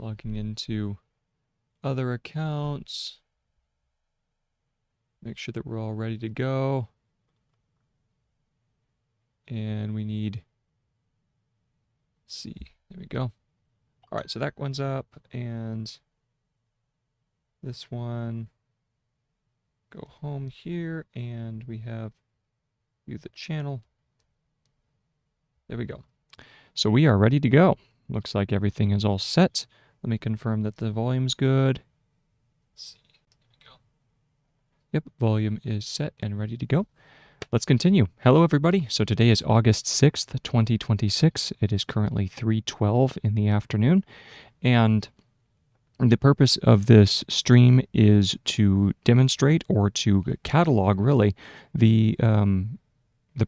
Logging into other accounts. Make sure that we're all ready to go. And we need, let's see, there we go. All right, so that one's up, and this one, go home here, and we have view the channel. There we go. So we are ready to go. Looks like everything is all set. Let me confirm that the volume's good. Let's see. There we go. Yep, volume is set and ready to go. Let's continue. Hello, everybody. So today is August 6th, 2026. It is currently 3:12 in the afternoon. And the purpose of this stream is to demonstrate or to catalog, really, the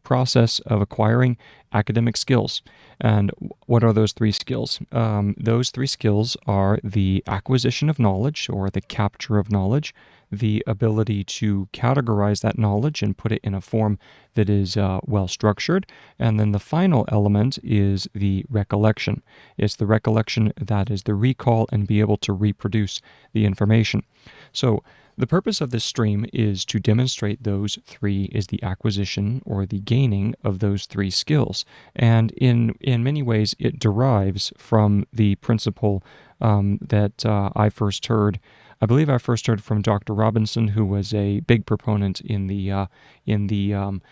process of acquiring academic skills. And what are those three skills? Those three skills are the acquisition of knowledge, or the capture of knowledge, the ability to categorize that knowledge and put it in a form that is well structured, and then the final element is the recollection. It's the recollection, that is the recall, and be able to reproduce the information. So the purpose of this stream is to demonstrate those three, is the acquisition or the gaining of those three skills. And in many ways, it derives from the principle that I first heard. I believe I first heard from Dr. Robinson, who was a big proponent in the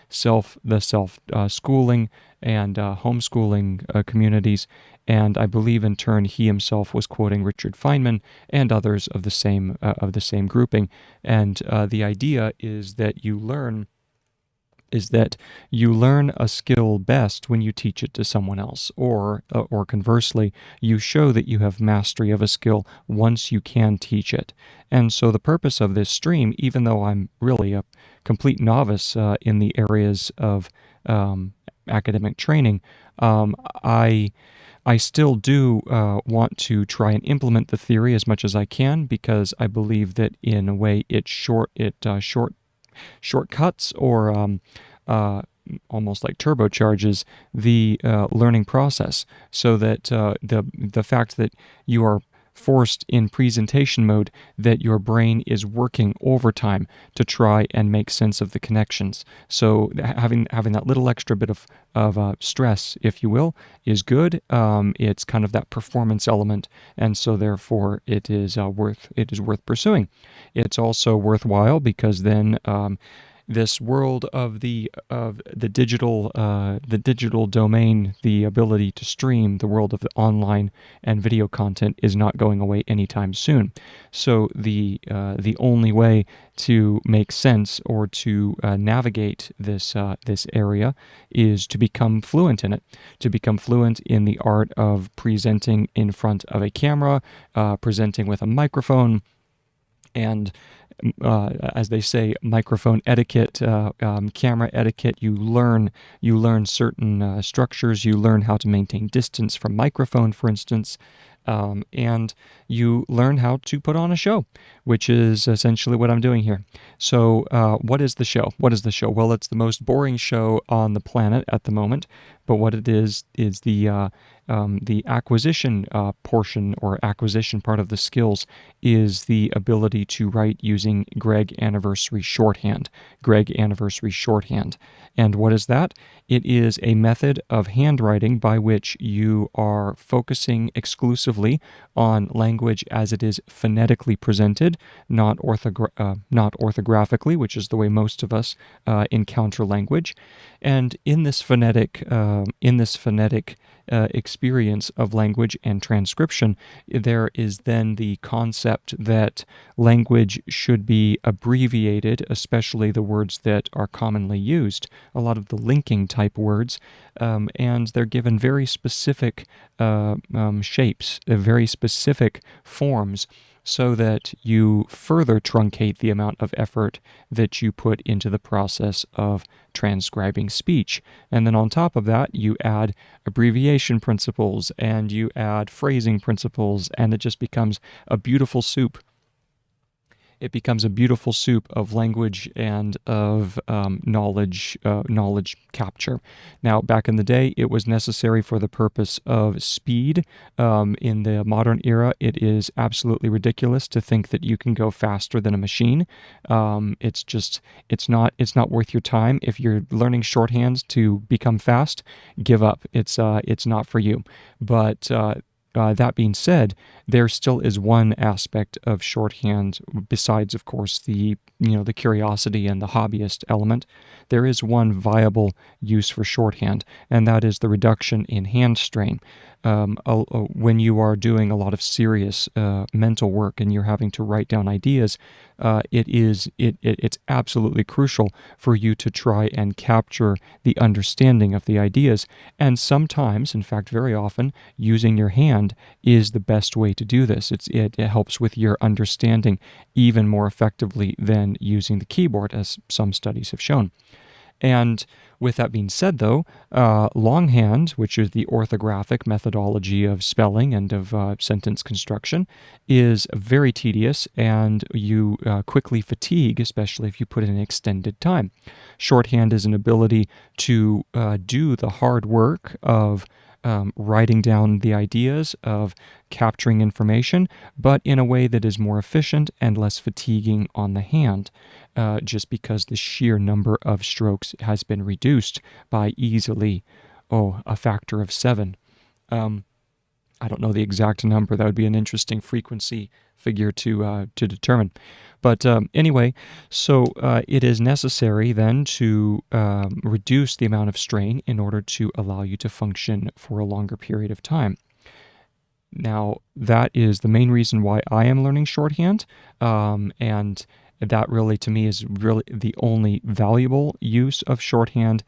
self schooling and homeschooling communities. And I believe in turn he himself was quoting Richard Feynman and others of the same grouping. And the idea is that you learn a skill best when you teach it to someone else, or conversely, you show that you have mastery of a skill once you can teach it. And so the purpose of this stream, even though I'm really a complete novice in the areas of academic training, I still do want to try and implement the theory as much as I can, because I believe that in a way it shortcuts or almost like turbocharges the learning process, so that the fact that you are forced in presentation mode, that your brain is working overtime to try and make sense of the connections. So having that little extra bit of stress, if you will, is good. It's kind of that performance element, and so therefore it is worth pursuing. It's also worthwhile because then this world of the digital domain, the ability to stream, the world of the online and video content is not going away anytime soon. So the only way to make sense or to navigate this area is to become fluent in it, to become fluent in the art of presenting in front of a camera, presenting with a microphone, and as they say, microphone etiquette, camera etiquette. You learn certain structures. You learn how to maintain distance from microphone, for instance, and you learn how to put on a show, which is essentially what I'm doing here. So what is the show? Well, it's the most boring show on the planet at the moment, but what it is the acquisition portion, or acquisition part of the skills, is the ability to write using Gregg Anniversary Shorthand. Gregg Anniversary Shorthand. And what is that? It is a method of handwriting by which you are focusing exclusively on language as it is phonetically presented, not orthographically, which is the way most of us encounter language. And in this phonetic experience of language and transcription, there is then the concept that language should be abbreviated, especially the words that are commonly used, a lot of the linking type words, and they're given very specific shapes, very specific forms, so that you further truncate the amount of effort that you put into the process of transcribing speech. And then on top of that, you add abbreviation principles and you add phrasing principles, and it just becomes a beautiful soup. it becomes a beautiful soup of language and of knowledge capture. Now, back in the day, it was necessary for the purpose of speed. In the modern era, it is absolutely ridiculous to think that you can go faster than a machine. It's not worth your time. If you're learning shorthand to become fast, give up. It's not for you. But that being said, there still is one aspect of shorthand besides, of course, the curiosity and the hobbyist element. There is one viable use for shorthand, and that is the reduction in hand strain. When you are doing a lot of serious mental work and you're having to write down ideas, it's absolutely crucial for you to try and capture the understanding of the ideas. And sometimes, in fact, very often, using your hand is the best way to do this. It helps with your understanding even more effectively than using the keyboard, as some studies have shown. And with that being said, though, longhand, which is the orthographic methodology of spelling and of sentence construction, is very tedious, and you quickly fatigue, especially if you put in extended time. Shorthand is an ability to do the hard work of writing down the ideas, of capturing information, but in a way that is more efficient and less fatiguing on the hand, just because the sheer number of strokes has been reduced by easily, a factor of 7. I don't know the exact number. That would be an interesting frequency figure to determine. But anyway, so it is necessary then to reduce the amount of strain in order to allow you to function for a longer period of time. Now, that is the main reason why I am learning shorthand, and that really, to me, is really the only valuable use of shorthand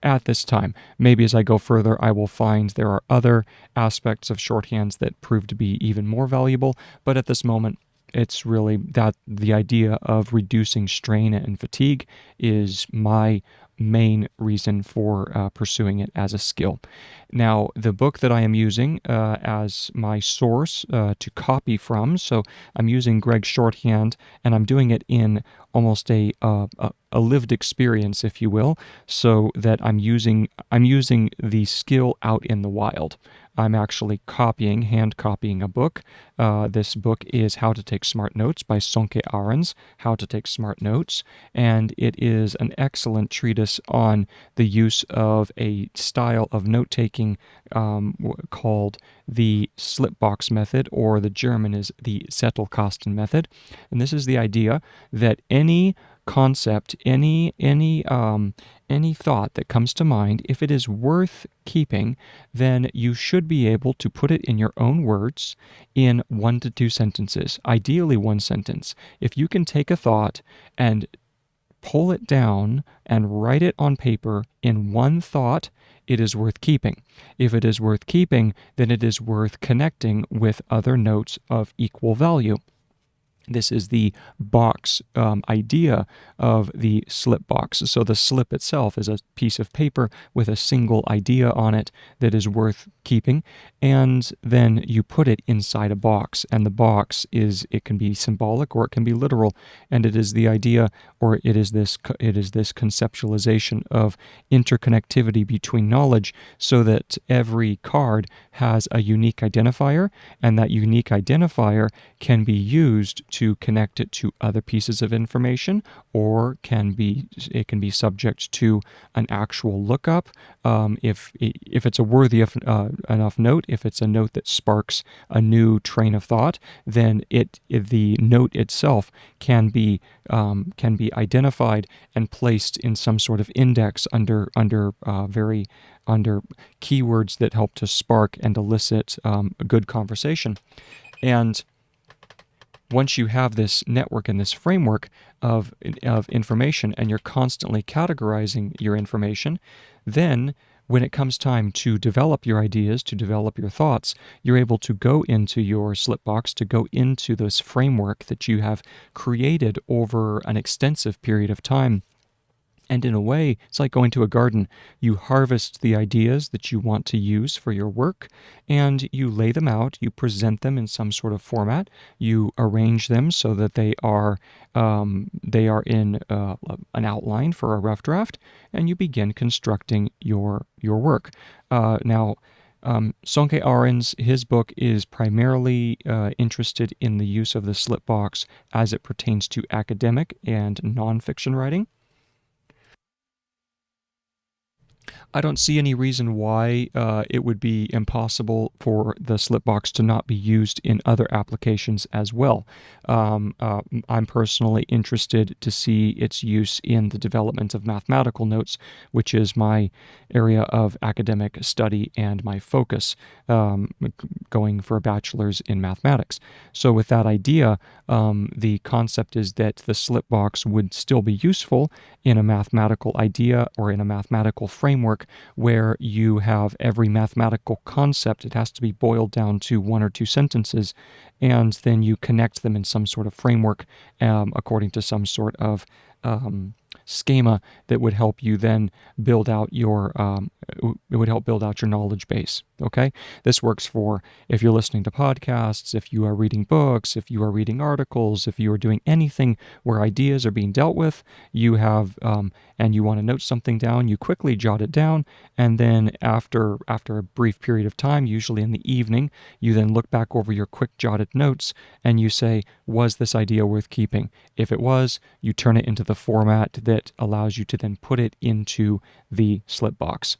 at this time. Maybe as I go further, I will find there are other aspects of shorthands that prove to be even more valuable, but at this moment, it's really that the idea of reducing strain and fatigue is my main reason for pursuing it as a skill. Now, the book that I am using as my source to copy from, so I'm using Gregg's shorthand, and I'm doing it in almost a lived experience, if you will, so that I'm using the skill out in the wild. I'm actually hand copying a book. This book is How to Take Smart Notes by Sonke Ahrens, How to Take Smart Notes, and it is an excellent treatise on the use of a style of note-taking called the slipbox method, or the German is the Zettelkasten method. And this is the idea that any concept, any thought that comes to mind, if it is worth keeping, then you should be able to put it in your own words in 1 to 2 sentences, ideally 1 sentence. If you can take a thought and pull it down and write it on paper in 1 thought, it is worth keeping. If it is worth keeping, then it is worth connecting with other notes of equal value. This is the box idea of the slip box. So the slip itself is a piece of paper with a single idea on it that is worth keeping, and then you put it inside a box, and the box it can be symbolic or it can be literal, and it is the idea, or it is this conceptualization of interconnectivity between knowledge, so that every card has a unique identifier, and that unique identifier can be used to connect it to other pieces of information, or it can be subject to an actual lookup. If it's a worthy enough note, if it's a note that sparks a new train of thought, then the note itself can be identified and placed in some sort of index under keywords that help to spark and elicit a good conversation. And once you have this network and this framework of information, and you're constantly categorizing your information, then when it comes time to develop your ideas, to develop your thoughts, you're able to go into your slipbox, to go into this framework that you have created over an extensive period of time. And in a way, it's like going to a garden. You harvest the ideas that you want to use for your work, and you lay them out, you present them in some sort of format, you arrange them so that they are in an outline for a rough draft, and you begin constructing your work. Sonke Ahrens, his book is primarily interested in the use of the slipbox as it pertains to academic and nonfiction writing. I don't see any reason why it would be impossible for the slipbox to not be used in other applications as well. I'm personally interested to see its use in the development of mathematical notes, which is my area of academic study and my focus, going for a bachelor's in mathematics. So with that idea, the concept is that the slipbox would still be useful in a mathematical idea or in a mathematical framework where you have every mathematical concept. It has to be boiled down to one or two sentences, and then you connect them in some sort of framework according to some sort of schema that would help you then build out your knowledge base. Okay, this works for if you're listening to podcasts, if you are reading books, if you are reading articles, if you are doing anything where ideas are being dealt with. You have and you want to note something down, you quickly jot it down, and then after a brief period of time, usually in the evening, you then look back over your quick jotted notes and you say, was this idea worth keeping? If it was, you turn it into the format that allows you to then put it into the slipbox.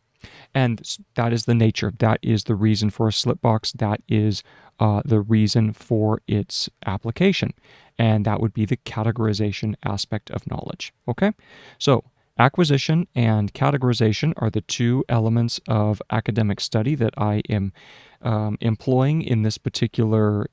And that is the nature. That is the reason for a slipbox. That is the reason for its application. And that would be the categorization aspect of knowledge. Okay? So acquisition and categorization are the two elements of academic study that I am employing in this particular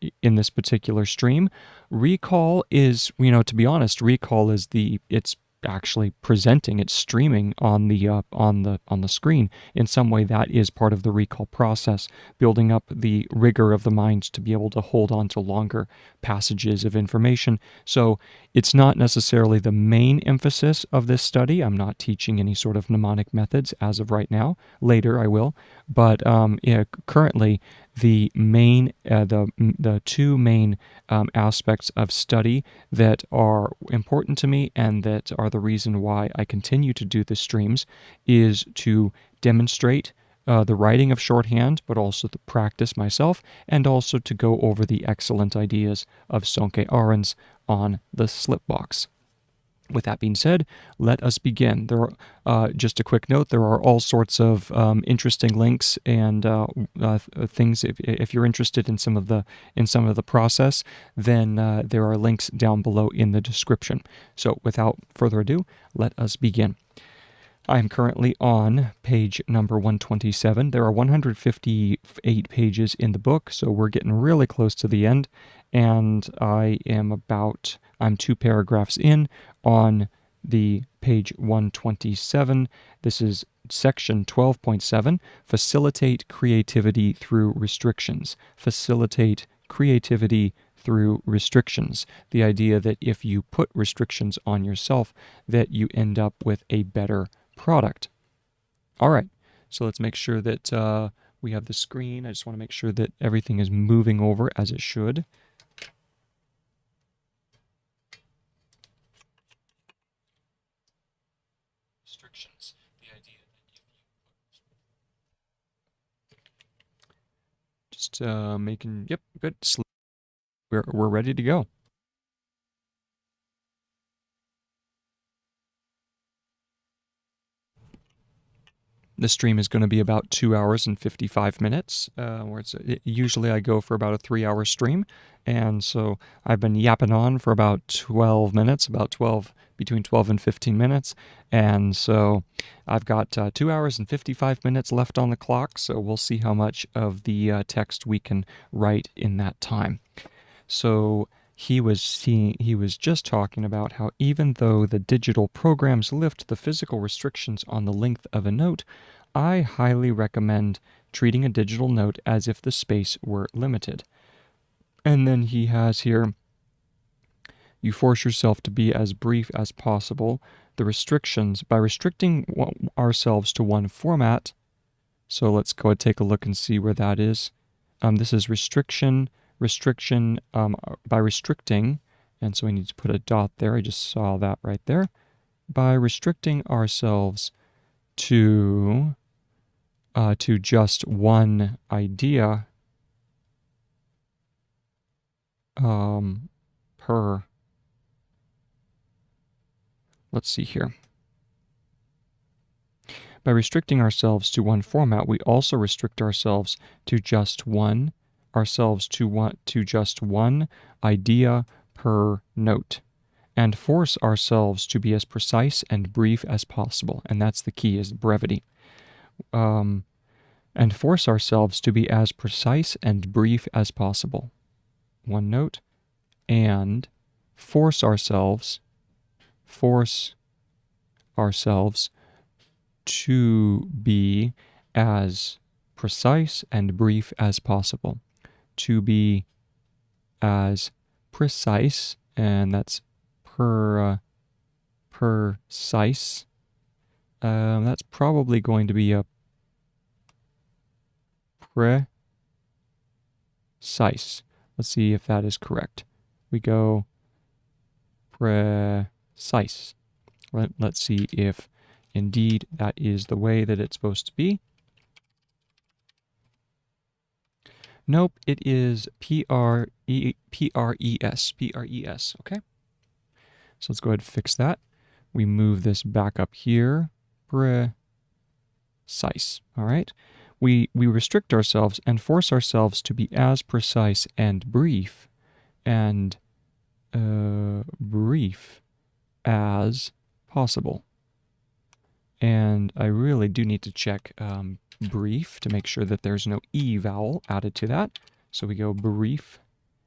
stream. Recall is, to be honest, recall is it's actually presenting, it's streaming on the screen in some way. That is part of the recall process, building up the rigor of the mind to be able to hold on to longer passages of information. So it's not necessarily the main emphasis of this study. I'm not teaching any sort of mnemonic methods as of right now. Later I will, but currently the two main aspects of study that are important to me and that are the reason why I continue to do the streams is to demonstrate the writing of shorthand, but also to practice myself, and also to go over the excellent ideas of Sonke Ahrens on the slipbox. With that being said, let us begin. There are, just a quick note, there are all sorts of interesting links and things. If you're interested in some of the process, then there are links down below in the description. So without further ado, let us begin. I am currently on page number 127. There are 158 pages in the book, so we're getting really close to the end, and I'm 2 paragraphs in on the page 127. This is section 12.7, facilitate creativity through restrictions. Facilitate creativity through restrictions. The idea that if you put restrictions on yourself, that you end up with a better product. All right, so let's make sure that we have the screen. I just want to make sure that everything is moving over as it should. Restrictions. The idea that just making, yep, good. We're ready to go. The stream is going to be about 2 hours and 55 minutes. Usually I go for about a 3-hour stream, and so I've been yapping on for about 12 minutes, between 12 and 15 minutes, and so I've got 2 hours and 55 minutes left on the clock, so we'll see how much of the text we can write in that time. So he was just talking about how even though the digital programs lift the physical restrictions on the length of a note, I highly recommend treating a digital note as if the space were limited. And then he has here, you force yourself to be as brief as possible. the restrictions by restricting ourselves to one format. So let's go and take a look and see where that is. This is restriction by restricting, and so we need to put a dot there. I just saw that right there. By restricting ourselves to just one idea per, let's see here. By restricting ourselves to one format, we also restrict ourselves to just one idea per note, and force ourselves to be as precise and brief as possible. And that's the key, is brevity. And force ourselves to be as precise and brief as possible. One note. And force ourselves to be as precise and brief as possible. To be as precise, and that's precise. That's probably going to be a precise. Let's see if that is correct. We go precise. Let's see if indeed that is the way that it's supposed to be. Nope, it is P-R-E-S, okay? So let's go ahead and fix that. We move this back up here. Precise, all right? We restrict ourselves and force ourselves to be as precise and brief as possible. And I really do need to check brief to make sure that there's no E vowel added to that. So we go brief,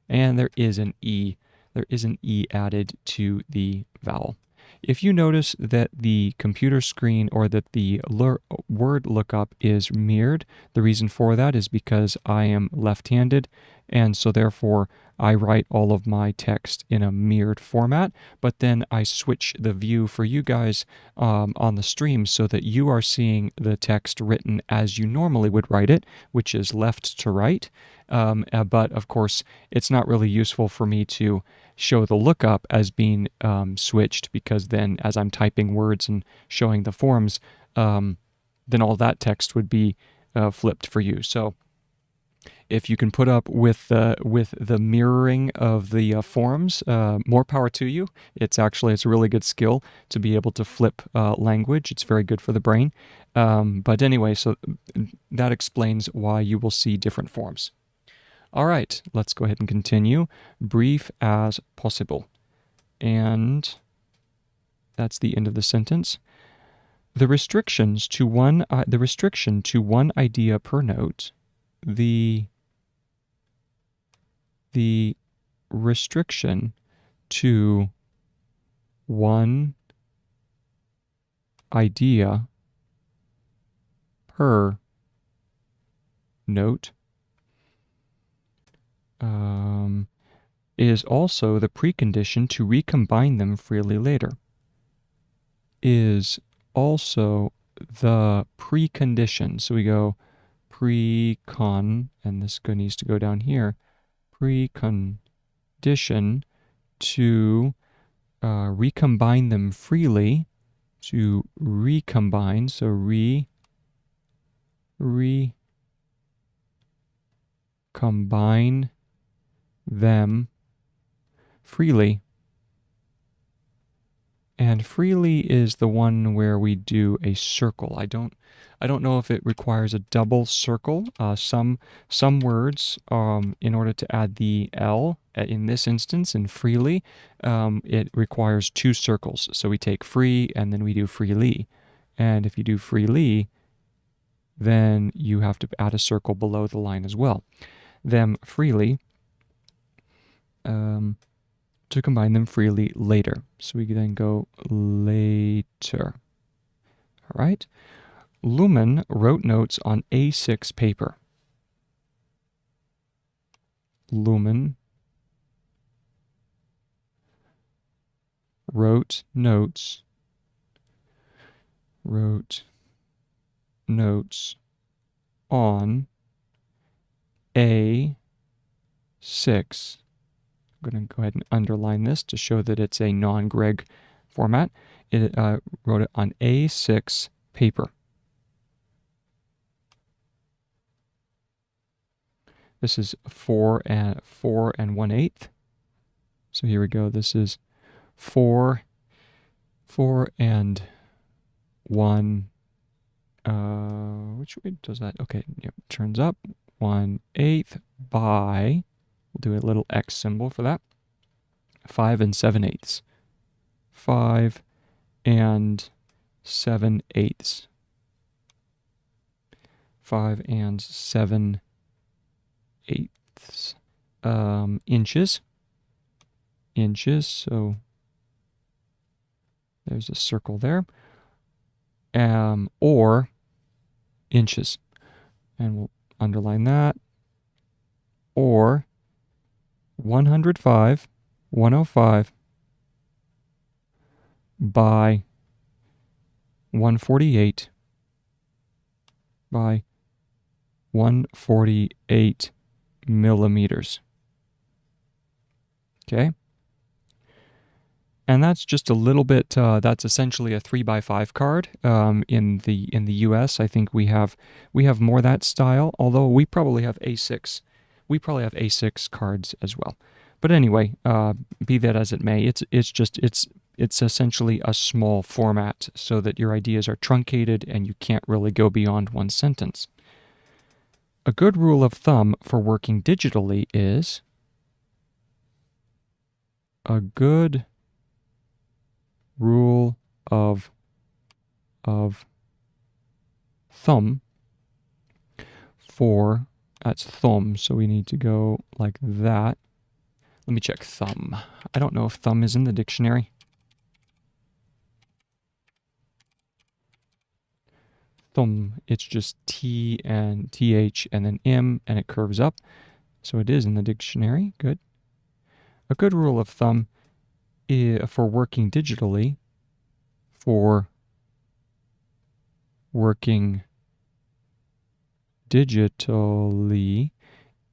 and there is an E. There is an E added to the vowel. If you notice that the computer screen or that the word lookup is mirrored, the reason for that is because I am left-handed, and so therefore I write all of my text in a mirrored format, but then I switch the view for you guys on the stream so that you are seeing the text written as you normally would write it, which is left to right. But of course, it's not really useful for me to show the lookup as being switched, because then as I'm typing words and showing the forms, then all that text would be flipped for you. So if you can put up with the mirroring of the forms, more power to you. It's a really good skill to be able to flip language. It's very good for the brain. But anyway, so that explains why you will see different forms. All right, let's go ahead and continue. Brief as possible. And that's the end of the sentence. The restriction to one idea per note. The restriction to one idea per note is also the precondition to recombine them freely later. Is also the precondition. So we go precon, and this needs to go down here. Precondition to recombine them freely. To recombine, so recombine them freely. And freely is the one where we do a circle. I don't know if it requires a double circle. Some words, in order to add the L in this instance, in freely, it requires two circles. So we take free and then we do freely. And if you do freely, then you have to add a circle below the line as well. Them freely, to combine them freely later. So we then go later. All right. Lumen wrote notes on A6 paper. Lumen wrote notes wrote notes on A6. I'm going to go ahead and underline this to show that it's a non-Gregg format. It wrote it on A6 paper. This is 4 and 1/8. So here we go. This is 4 and 1. Which way does that? Okay, yep, turns up 1/8 by. We'll do a little X symbol for that. 5 and 7/8. 5 and 7/8. 5 and 7/8 inches. So there's a circle there. Or inches. And we'll underline that. Or 105 by 148 by 148 millimeters. Okay? And that's just a little bit, that's essentially a 3x5 card. In the US, I think we have more that style, although we probably have A6. We probably have A6 cards as well. But anyway, be that as it may, it's essentially a small format so that your ideas are truncated and you can't really go beyond one sentence. A good rule of thumb for working digitally is a good rule of thumb for, that's thumb, so we need to go like that. Let me check thumb. I don't know if thumb is in the dictionary. Thumb, it's just T and TH and then M and it curves up. So it is in the dictionary. Good. A good rule of thumb for working digitally,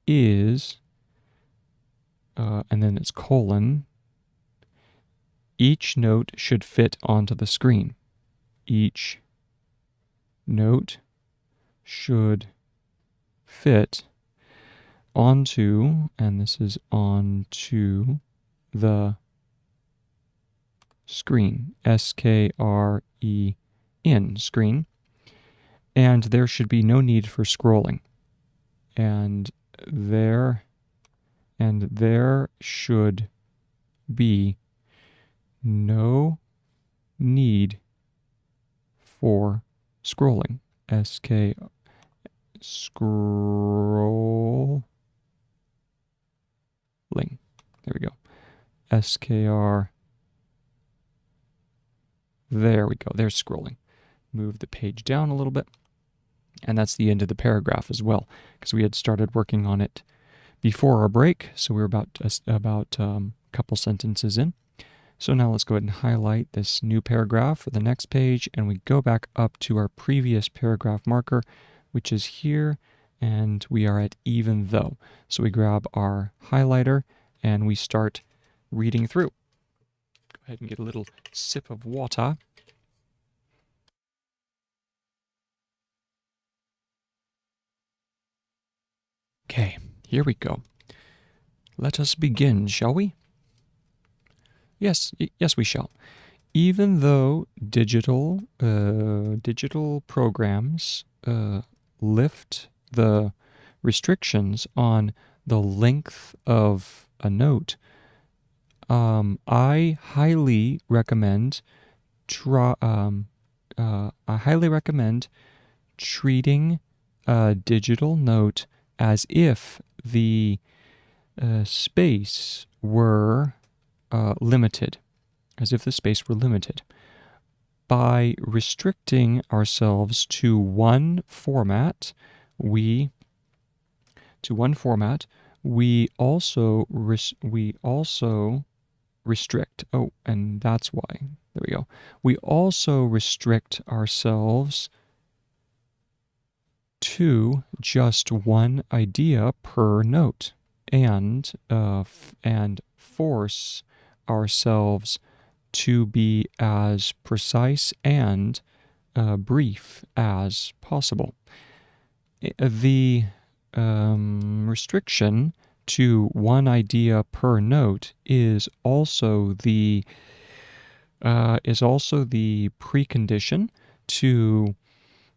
is, and then it's colon, each note should fit onto the screen. Each note should fit onto, and this is onto the screen, S-K-R-E-N, screen, and there should be no need for scrolling. And there should be no need for scrolling. Scrolling. There we go. S-K-R. There we go. There's scrolling. Move the page down a little bit. And that's the end of the paragraph as well, because we had started working on it before our break, so we were about a couple sentences in. So now let's go ahead and highlight this new paragraph for the next page, and we go back up to our previous paragraph marker, which is here, and we are at even though. So we grab our highlighter, and we start reading through. Go ahead and get a little sip of water. Okay, here we go. Let us begin, shall we? Yes, we shall. Even though digital programs lift the restrictions on the length of a note, I highly recommend treating a digital note as if the space were limited, By restricting ourselves to one format, we also restrict. Oh, and that's why. There we go. We also restrict ourselves to just one idea per note, and force ourselves to be as precise and brief as possible. The restriction to one idea per note is also the precondition to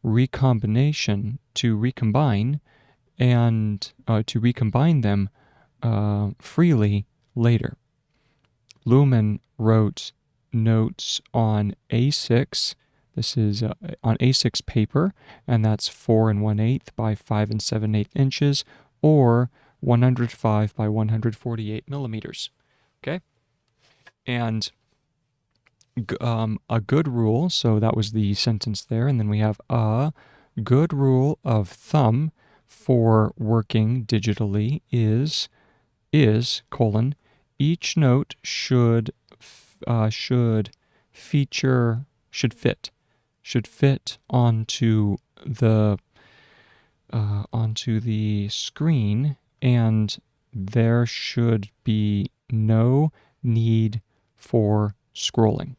recombine them freely later. Luhmann wrote notes on A6. This is on A6 paper, and that's 4 1/8 by 5 7/8 inches, or 105 by 148 millimeters. Okay, and a good rule. So that was the sentence there, and then we have a good rule of thumb for working digitally is each note should fit onto the screen, and there should be no need for scrolling.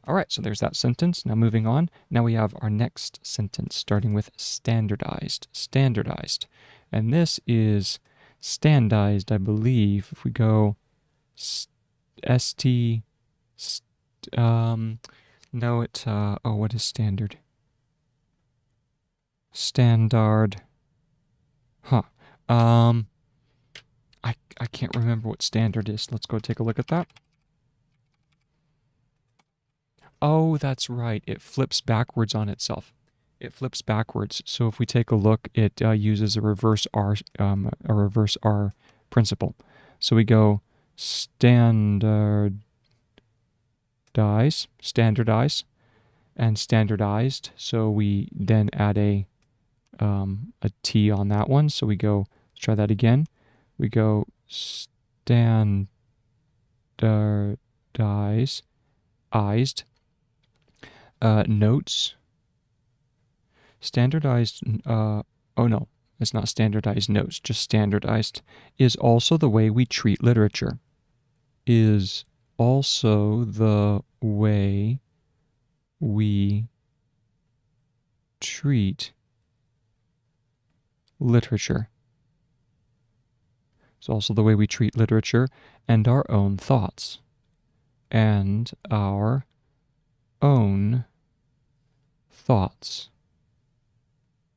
All right, so there's that sentence. Now moving on. Now we have our next sentence, starting with standardized. Standardized. And this is standardized, I believe. If we go what is standard? Standard. I can't remember what standard is. Let's go take a look at that. Oh, that's right. It flips backwards on itself. It flips backwards. So if we take a look, it uses a reverse R principle. So we go standardize, and standardized. So we then add a T on that one. So we go, let's try that again. We go standardized. Notes. Standardized, oh no, it's not standardized notes, just standardized, is also the way we treat literature. Is also the way we treat literature. It's also the way we treat literature and our own thoughts. And our own thoughts.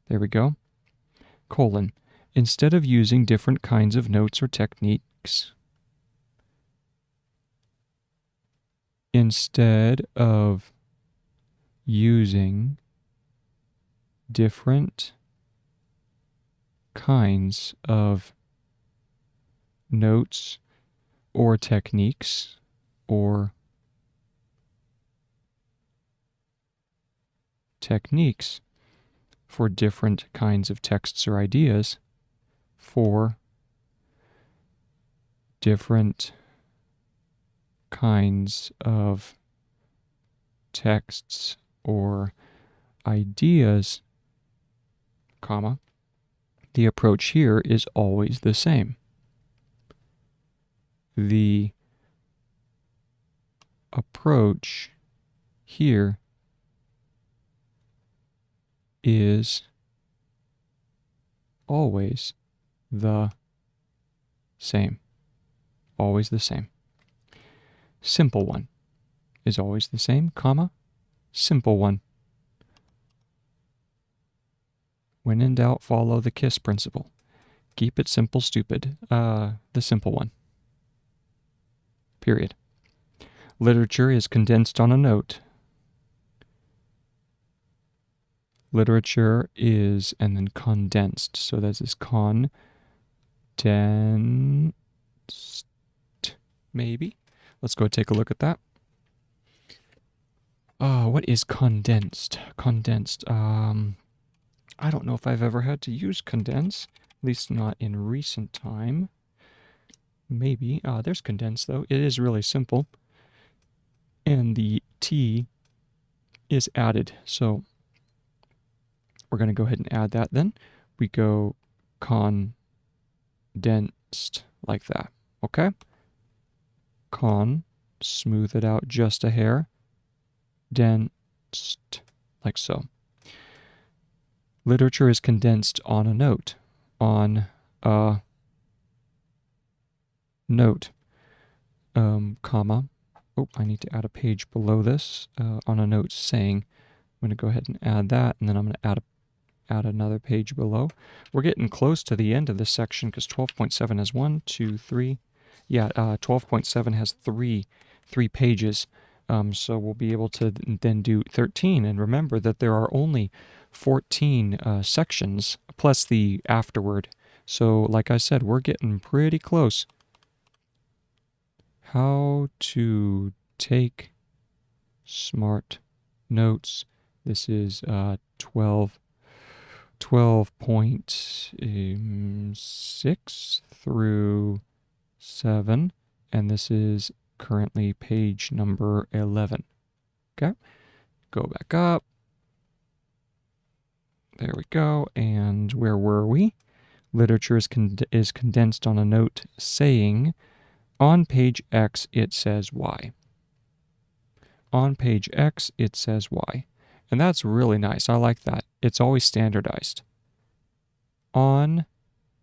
There we go. Colon. Instead of using different kinds of notes or techniques, instead of using different kinds of notes or techniques for different kinds of texts or ideas, for different kinds of texts or ideas, comma, the approach here is always the same. The approach here is always the same. Always the same. Simple one is always the same, comma, simple one. When in doubt, follow the KISS principle. Keep it simple, stupid. The simple one. Period. Literature is condensed on a note. Literature is, and then condensed. So this is condensed, maybe. Let's go take a look at that. What is condensed? Condensed. I don't know if I've ever had to use condense, at least not in recent time. Maybe. There's condense, though. It is really simple. And the T is added. So we're going to go ahead and add that then. We go condensed like that. Okay? Smooth it out just a hair. Densed, like so. Literature is condensed on a note. On a note. Comma. Oh, I need to add a page below this on a note saying. I'm going to go ahead and add that, and then I'm going to add another page below. We're getting close to the end of this section because 12.7 has 1, 2, 3. Yeah, 12.7 has three pages. So we'll be able to then do 13. And remember that there are only 14 sections plus the afterword. So like I said, we're getting pretty close. How to take smart notes. This is 12.6 through 7, and this is currently page number 11. Okay, go back up. There we go, and where were we? Literature is condensed on a note saying, on page X it says Y. On page X it says Y. And that's really nice. I like that. It's always standardized. On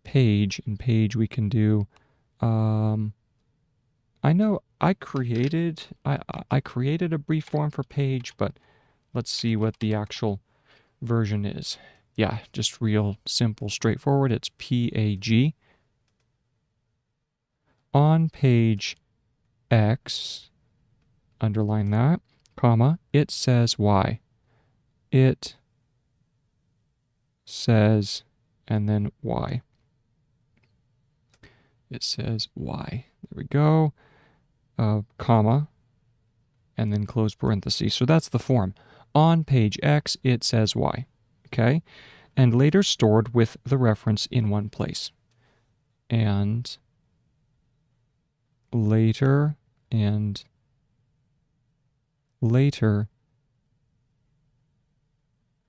page, and page we can do, I know I created a brief form for page, but let's see what the actual version is. Yeah, just real simple, straightforward. It's PAG. On page X, underline that, comma, it says Y. It says, and then Y. It says Y. There we go. Comma, and then close parentheses. So that's the form. On page X, it says Y. Okay? And later stored with the reference in one place. And later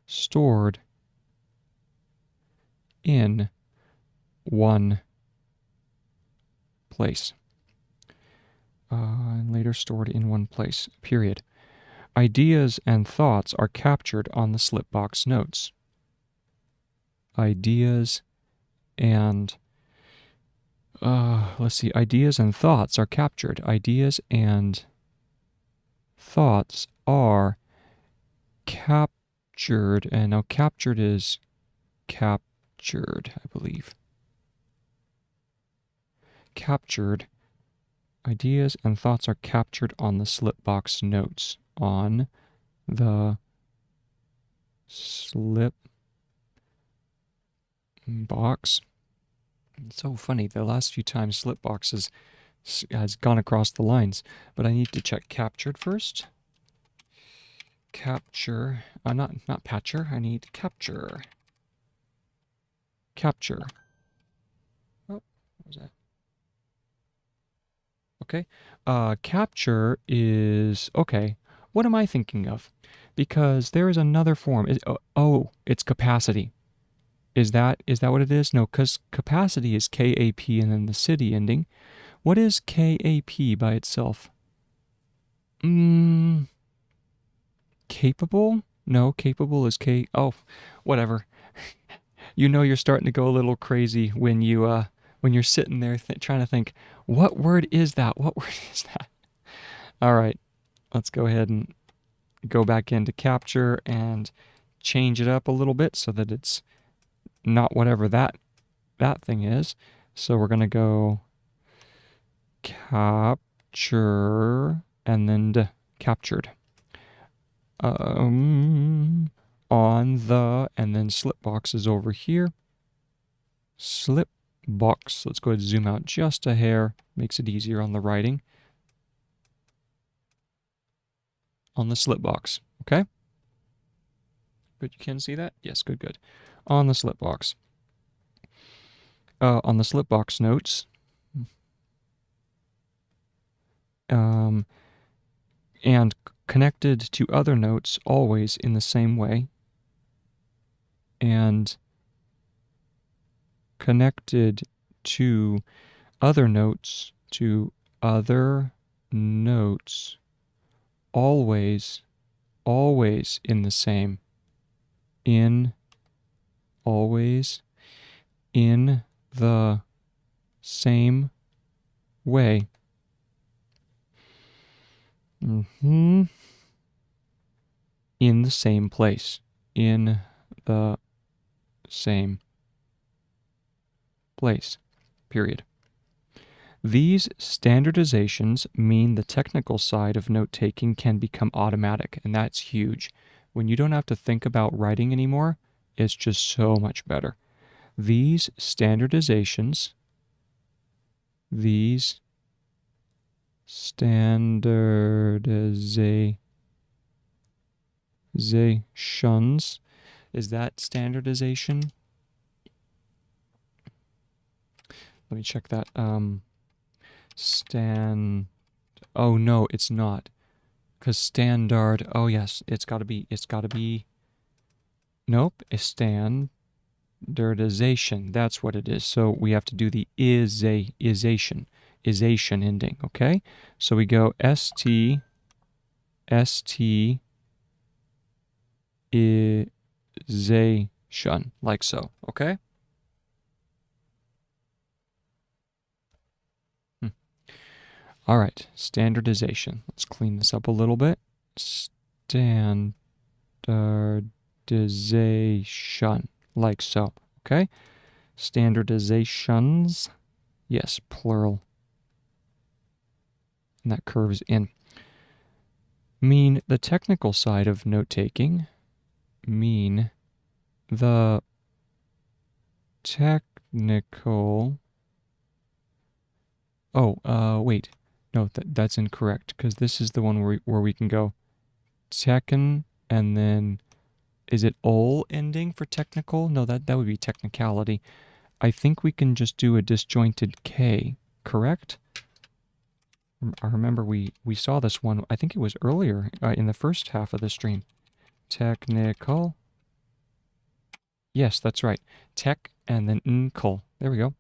stored in one place. And later stored in one place, period. Ideas and thoughts are captured on the slipbox notes. Ideas and, let's see, ideas and thoughts are captured. Ideas and thoughts are captured, and now captured is captured, I believe. Captured. Ideas and thoughts are captured on the slipbox notes. On the slip box. It's so funny. The last few times slipbox has gone across the lines, but I need to check captured first. Capture. Not patcher. I need capture. Capture. Oh, what was that? Okay. Capture is okay. What am I thinking of? Because there is another form. It's capacity. Is that what it is? No, because capacity is KAP and then the city ending. What is KAP by itself? Capable? No, capable is K. Oh, whatever. You know you're starting to go a little crazy when you're sitting there trying to think, what word is that? What word is that? All right, let's go ahead and go back into capture and change it up a little bit so that it's not whatever that thing is. So we're going to go capture and then captured. On the, and then slip box is over here. Slip box. Let's go ahead and zoom out just a hair. Makes it easier on the writing. On the slip box. Okay? Good, you can see that? Yes, good, good. On the slip box. On the slip box notes. And connected to other notes always in the same way, and connected to other notes, always, always in the same, always in the same way. In the same place. In the same place. Period. These standardizations mean the technical side of note-taking can become automatic, and that's huge. When you don't have to think about writing anymore, it's just so much better. These standardizations, is that standardization? Let me check that. Oh no, it's not. Because standard, oh yes, it's gotta be, nope, a standardization, that's what it is. So we have to do the isation ending, okay? So we go st, isation, like so, okay? All right, standardization. Let's clean this up a little bit. Standardization, like so, okay? Standardizations, yes, plural. And that curves in. Mean the technical side of note-taking. Mean the technical... Oh, wait. No, that's incorrect, because this is the one where we can go tekken, and then, is it ol ending for technical? No, that would be technicality. I think we can just do a disjointed K, correct? I remember we saw this one, I think it was earlier in the first half of the stream. Technical. Yes, that's right. Tech and then nkl. There we go.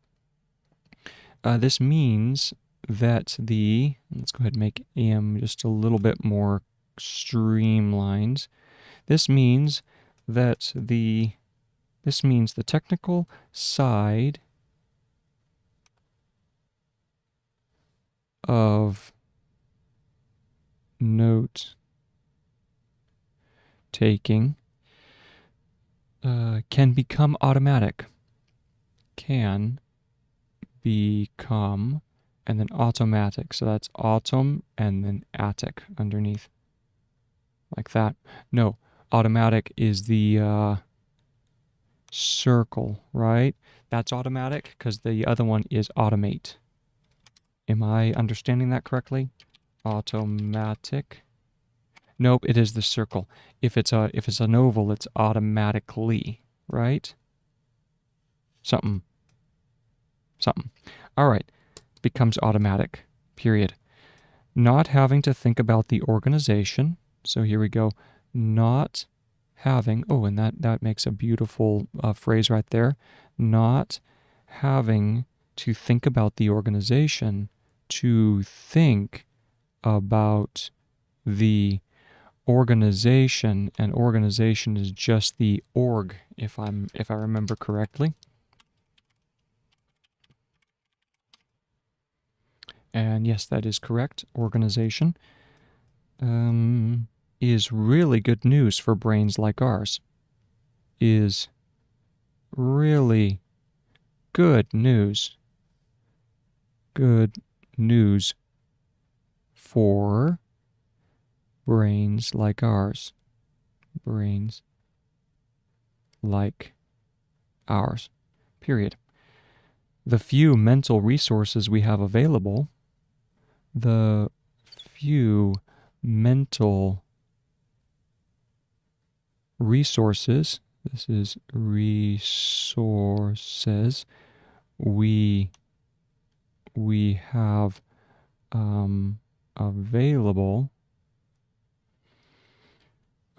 This means that let's go ahead and make AM just a little bit more streamlined. This means that the technical side of note taking can become automatic. Can become, and then automatic. So that's autom and then atic underneath. Like that. No, automatic is the circle, right? That's automatic because the other one is automate. Am I understanding that correctly? Automatic. Nope, it is the circle. If it's an oval, it's automatically, right? Something. All right, becomes automatic, period. Not having to think about the organization. So here we go. Not having, oh, and that makes a beautiful phrase right there. Not having to think about the organization, to think about the organization, and organization is just the org, if I remember correctly. And yes, that is correct. Organization is really good news for brains like ours. Is really good news. Good news for brains like ours. Brains like ours. Period. The few mental resources we have available, the few mental resources, this is resources, we have available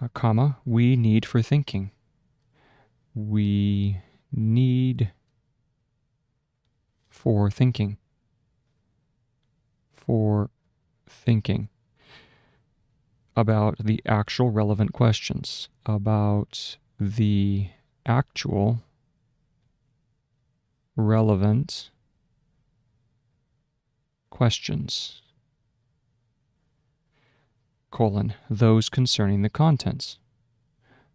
comma, we need for thinking. We need for thinking. For thinking about the actual relevant questions, about the actual relevant questions, colon, those concerning the contents.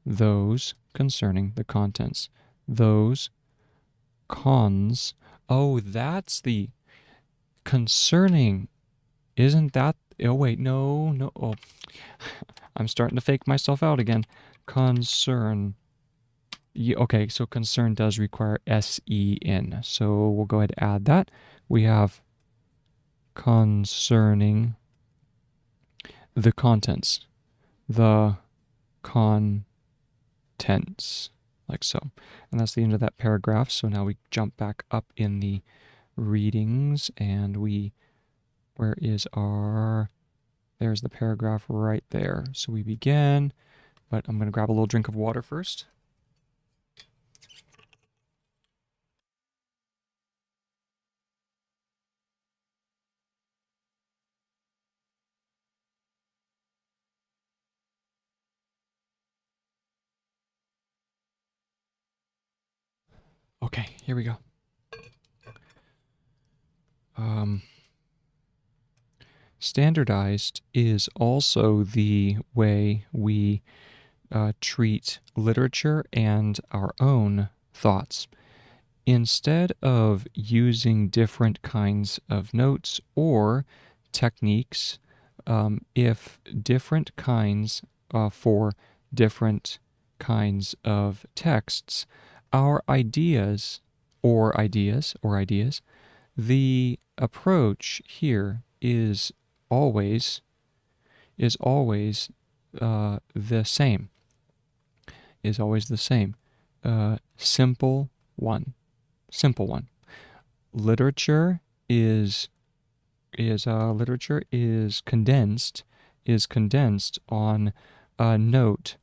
Those concerning the contents. Those cons. Oh, that's the concerning. Isn't that? Oh, wait, no. Oh, I'm starting to fake myself out again. Concern. Yeah, okay, so concern does require S-E-N. So we'll go ahead and add that. We have concerning the contents. The contents. Like so. And that's the end of that paragraph. So now we jump back up in the readings and where is our, there's the paragraph right there. So we begin, but I'm going to grab a little drink of water first. Okay, here we go. Standardized is also the way we treat literature and our own thoughts. Instead of using different kinds of notes or techniques, if different kinds for different kinds of texts, our ideas, the approach here is always the same. Is always the same. Simple one. Literature is condensed on a note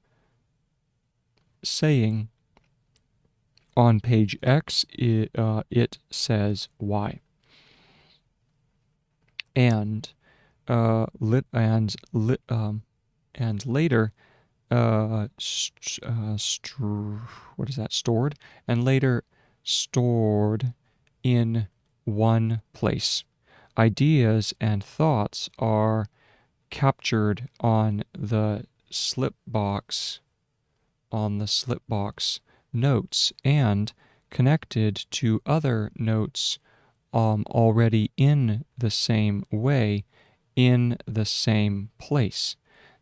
saying on page X it says Y. And later what is that, stored? And later stored in one place. Ideas and thoughts are captured on the slipbox notes and connected to other notes already in the same way, in the same place.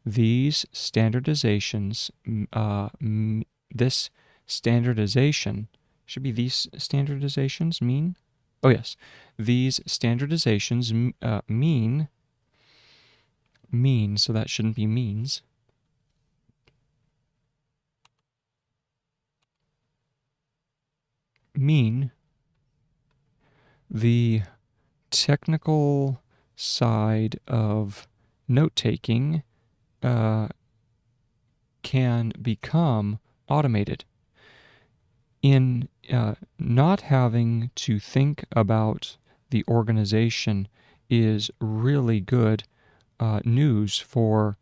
These standardizations, this standardization, should be these standardizations mean? Oh yes, these standardizations mean, so that shouldn't be means. Mean the technical side of note-taking can become automated. In not having to think about the organization is really good news for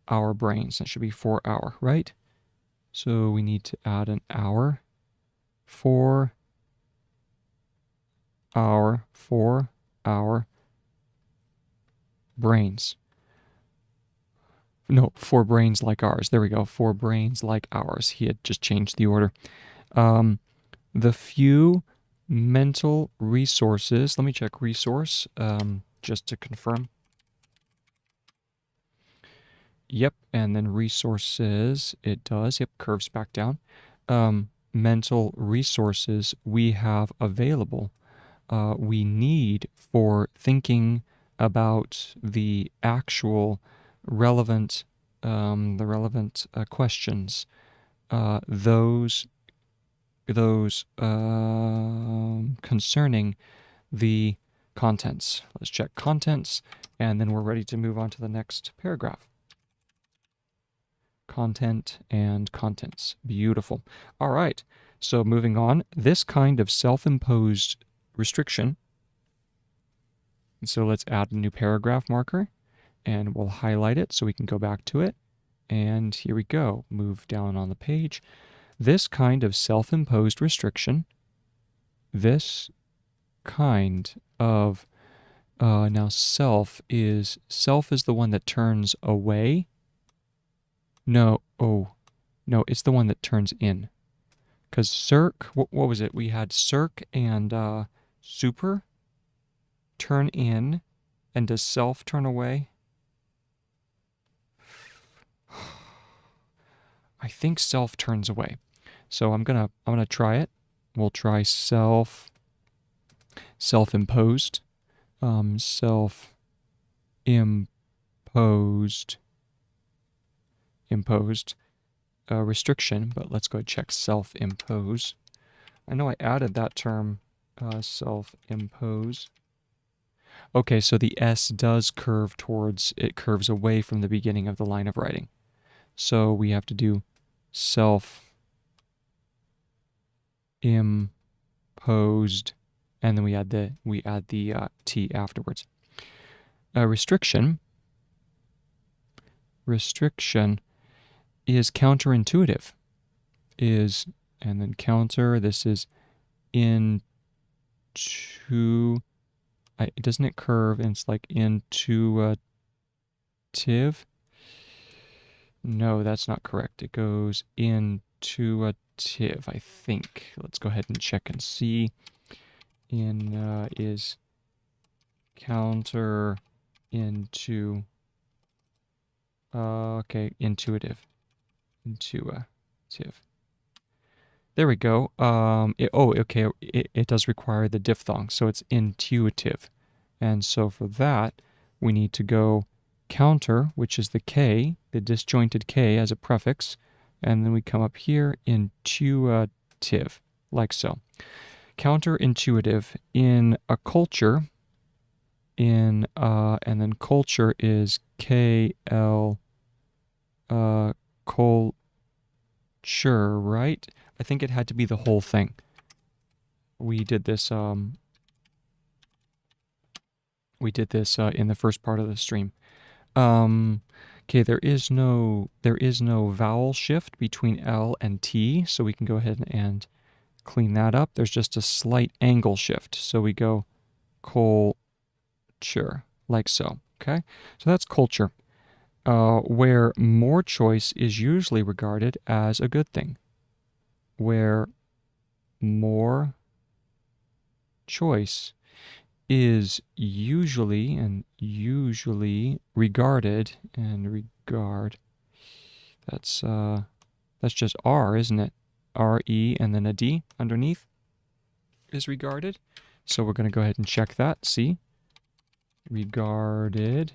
our brains. That should be for our, right? So we need to add an hour for our brains. No, for brains like ours. There we go. For brains like ours. He had just changed the order. The few mental resources. Let me check resource just to confirm. Yep, and then resources. It does. Yep, curves back down. Mental resources we have available. We need for thinking about the actual relevant, questions. Those concerning the contents. Let's check contents, and then we're ready to move on to the next paragraph. content, and contents. Beautiful. All right. So moving on, this kind of self-imposed restriction. So let's add a new paragraph marker, and we'll highlight it so we can go back to it. And here we go. Move down on the page. This kind of self-imposed restriction, this kind of, now self is the one that turns away. No, no, it's the one that turns in. Because circ, what was it? We had circ and super turn in, and does self turn away? I think self turns away. So I'm gonna try it. We'll try self-imposed, imposed restriction, but let's go check self-impose. I know I added that term, self-impose. Okay, so the S does curve towards, it curves away from the beginning of the line of writing. So we have to do self-imposed, and then we add the T afterwards. Restriction is counterintuitive. And then counter, this is doesn't it curve, and it's like intuitive? No, that's not correct. It goes intuitive, I think. Let's go ahead and check and see. Is counter into, okay, intuitive. There we go. It does require the diphthong, so it's intuitive. And so for that, we need to go counter, which is the K, the disjointed K as a prefix, and then we come up here, intuitive, like so. Counterintuitive in a culture, and then culture is KL, culture, right? I think it had to be the whole thing. We did this in the first part of the stream. Okay, there is no vowel shift between L and T, so we can go ahead and clean that up. There's just a slight angle shift, so we go culture, like so. Okay, so that's culture, where more choice is usually regarded as a good thing. Where more choice is usually regarded, that's just R, isn't it? R-E and then a D underneath is regarded. So we're going to go ahead and check that. See? Regarded.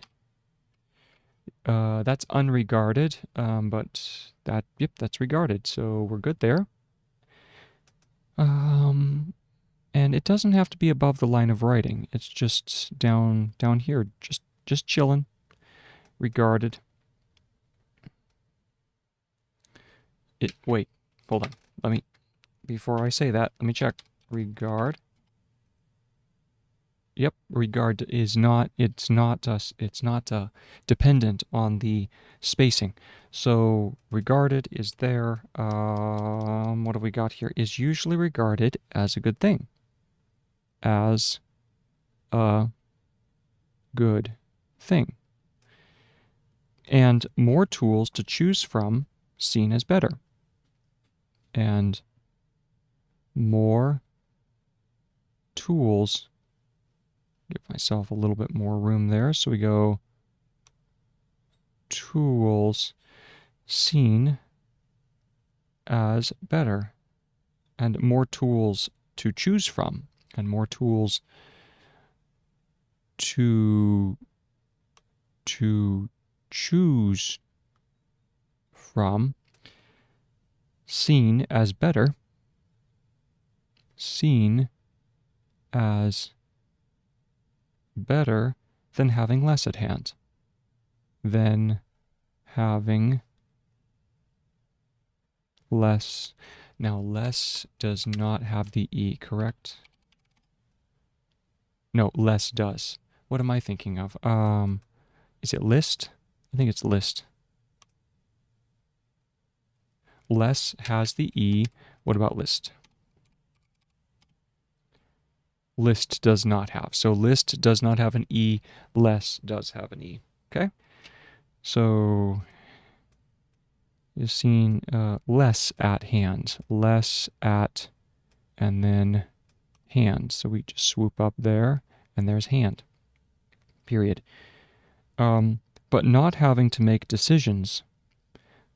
That's unregarded, but that's regarded, so we're good there. And it doesn't have to be above the line of writing. It's just down here, just chilling. Regarded. Wait, hold on. Before I say that, let me check. Regard. Yep, regard is not, it's not dependent on the spacing. So regarded is there. What have we got here? Is usually regarded as a good thing. As a good thing. And more tools to choose from, seen as better. And more tools, give myself a little bit more room there, so we go tools seen as better, and more tools to choose from, and more tools to choose from, seen as better, seen as better than having less at hand. Than having less. Now, less does not have the E, correct? No, less does. What am I thinking of? Is it list? I think it's list. Less has the E. What about list? List does not have. So list does not have an E. Less does have an E. Okay? So you've seen less at hand. Less at, and then hand. So we just swoop up there, and there's hand. Period. But not having to make decisions.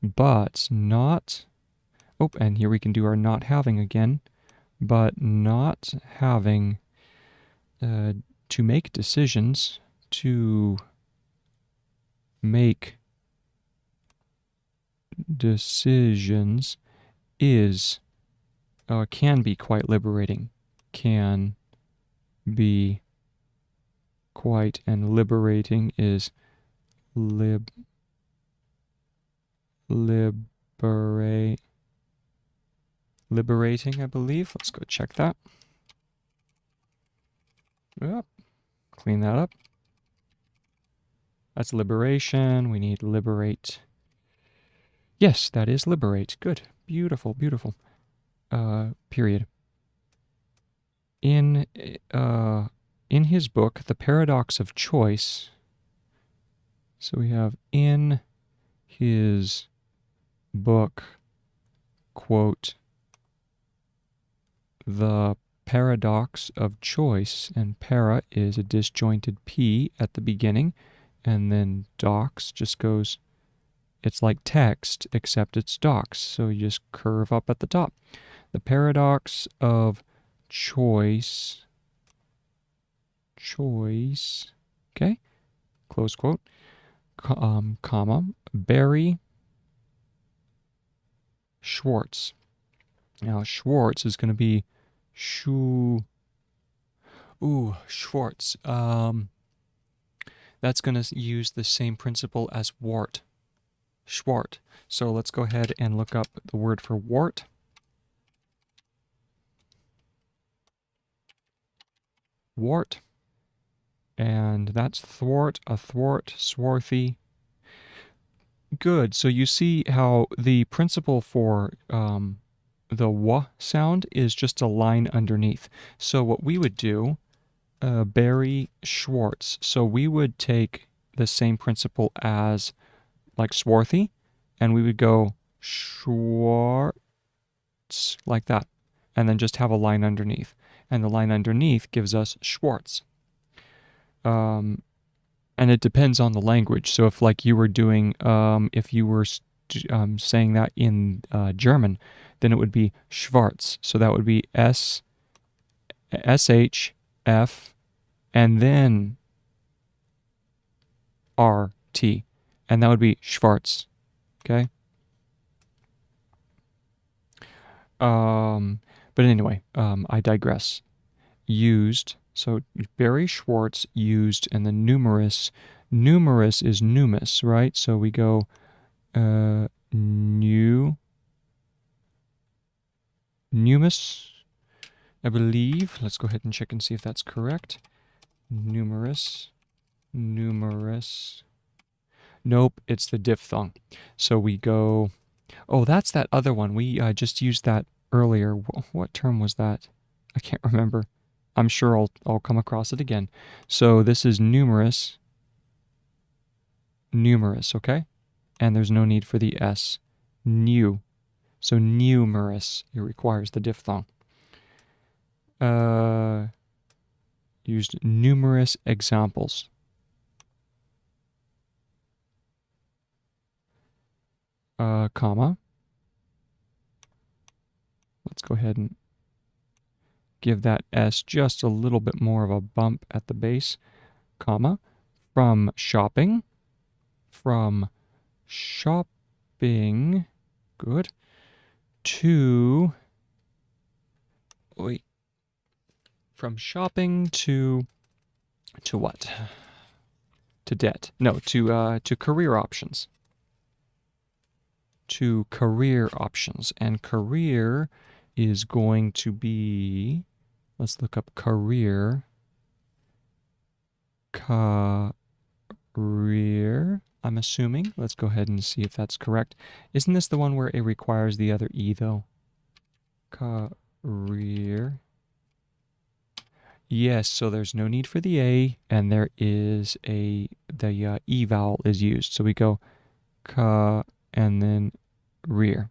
But not... Oh, and here we can do our not having again. But not having to make decisions, to make decisions is, can be quite liberating. Can be quite, and liberating is liberating, I believe. Let's go check that. Yep. Clean that up. That's liberation. We need liberate. Yes, that is liberate. Good. Beautiful, beautiful. Period. In his book, The Paradox of Choice, so we have in his book, quote, The Paradox of Choice, and para is a disjointed P at the beginning, and then docs just goes, it's like text, except it's docs, so you just curve up at the top. The Paradox of Choice, okay, close quote, comma, Barry Schwartz. Now, Schwartz is going to be Schwartz. That's going to use the same principle as wart. Schwart. So let's go ahead and look up the word for wart. Wart. And that's thwart, athwart, swarthy. Good. So you see how the principle for the w sound is just a line underneath. So what we would do, Barry Schwartz. So we would take the same principle as like swarthy, and we would go Schwartz like that, and then just have a line underneath. And the line underneath gives us Schwartz. And it depends on the language. So if like you were doing, if you were saying that in German, then it would be Schwarz. So that would be S, SH, F, and then R, T. And that would be Schwarz. Okay? But anyway, I digress. Used. So Barry Schwartz used, and the numerous. Numerous is numus, right? So we go numus, I believe. Let's go ahead and check and see if that's correct. Numerous. Nope, it's the diphthong. So we go, oh, that's that other one. We just used that earlier. What term was that? I can't remember. I'm sure I'll come across it again. So this is numerous, okay? And there's no need for the S. New. So numerous, it requires the diphthong. Used numerous examples. Comma. Let's go ahead and give that S just a little bit more of a bump at the base, comma, from shopping, good, to, from shopping to what? To debt. No, to career options. to career options. And career is going to be, let's look up career. Career, I'm assuming. Let's go ahead and see if that's correct. Isn't this the one where it requires the other E, though? Career. Yes, so there's no need for the A, and there is the E vowel is used. So we go and then rear.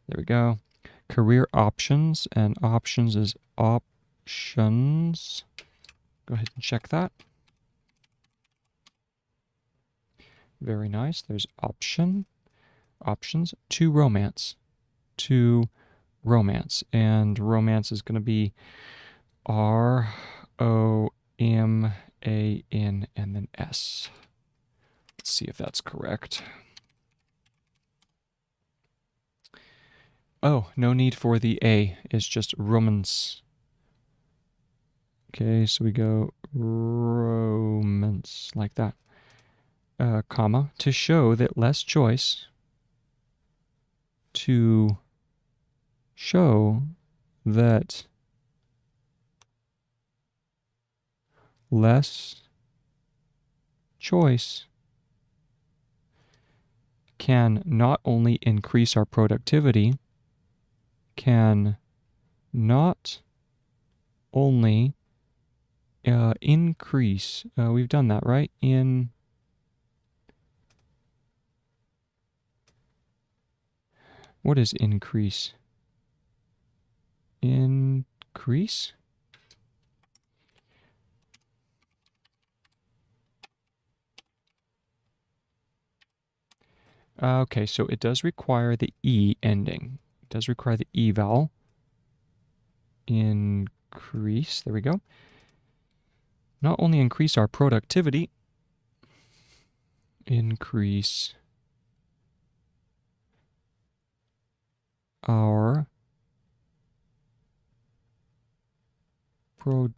There we go. Career options, and options is options. Go ahead and check that. Very nice. There's options to romance. To romance. And romance is going to be ROMAN and then S. Let's see if that's correct. Oh, no need for the A. It's just romance. Okay, so we go romance like that. Comma, to show that less choice. To show that less choice can not only increase our productivity, can not only increase, we've done that, right? What is increase? Increase? Okay, so it does require the E ending. It does require the E vowel. Increase, there we go. Not only increase our productivity, increase our so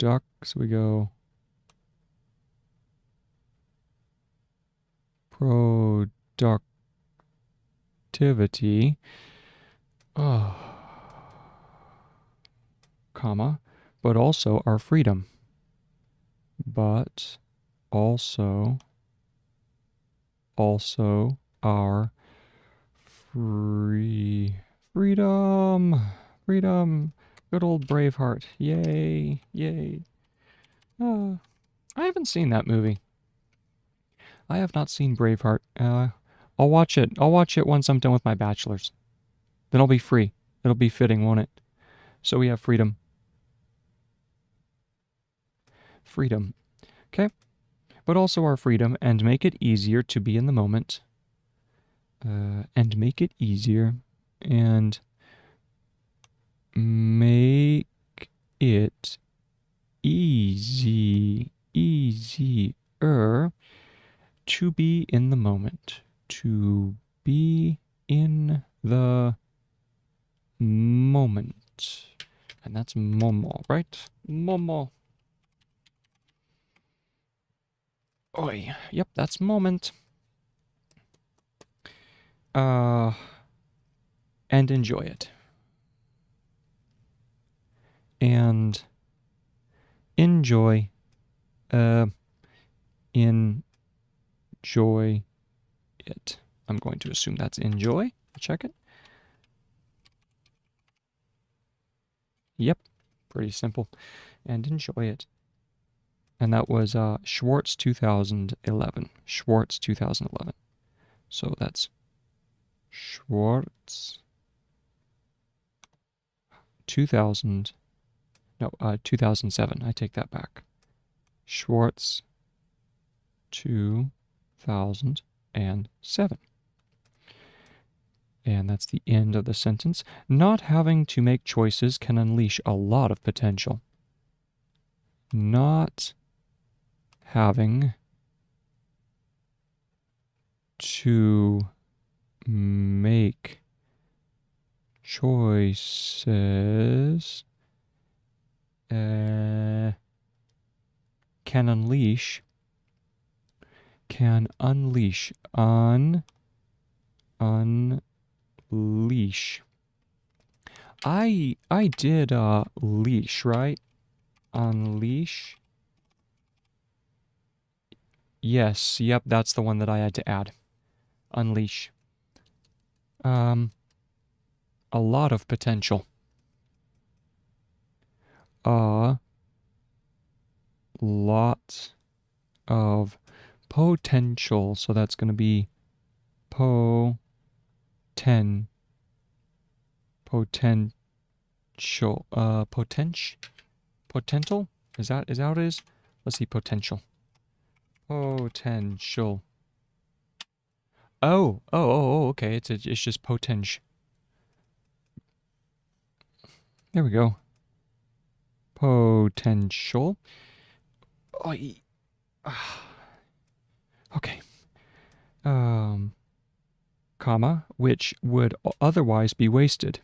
we go productivity, comma, but also our freedom. But also our freedom. Good old Braveheart. Yay, yay. I haven't seen that movie. I have not seen Braveheart. I'll watch it. I'll watch it once I'm done with my bachelor's. Then I'll be free. It'll be fitting, won't it? So we have freedom. Freedom. Okay? But also our freedom, and make it easier to be in the moment. And make it easier. And make it easier to be in the moment. To be in the moment. And that's momo, right? Momo. Oi. Yep, that's moment. And enjoy it. And enjoy. Enjoy it. I'm going to assume that's enjoy. Check it. Yep, pretty simple. And enjoy it. And that was Schwartz 2011. Schwartz 2011. So that's Schwartz 2007. I take that back. Schwartz 2007. And that's the end of the sentence. Not having to make choices can unleash a lot of potential. Not having to make choices can unleash leash. I did leash, right? Unleash. Yes, yep, that's the one that I had to add. Unleash. A lot of potential. A lot of potential. So that's going to be potential. Potential? Is that what it is? Let's see, potential. Potential. Oh, okay. It's just potential. There we go. Potential. Oh, okay. Comma, which would otherwise be wasted.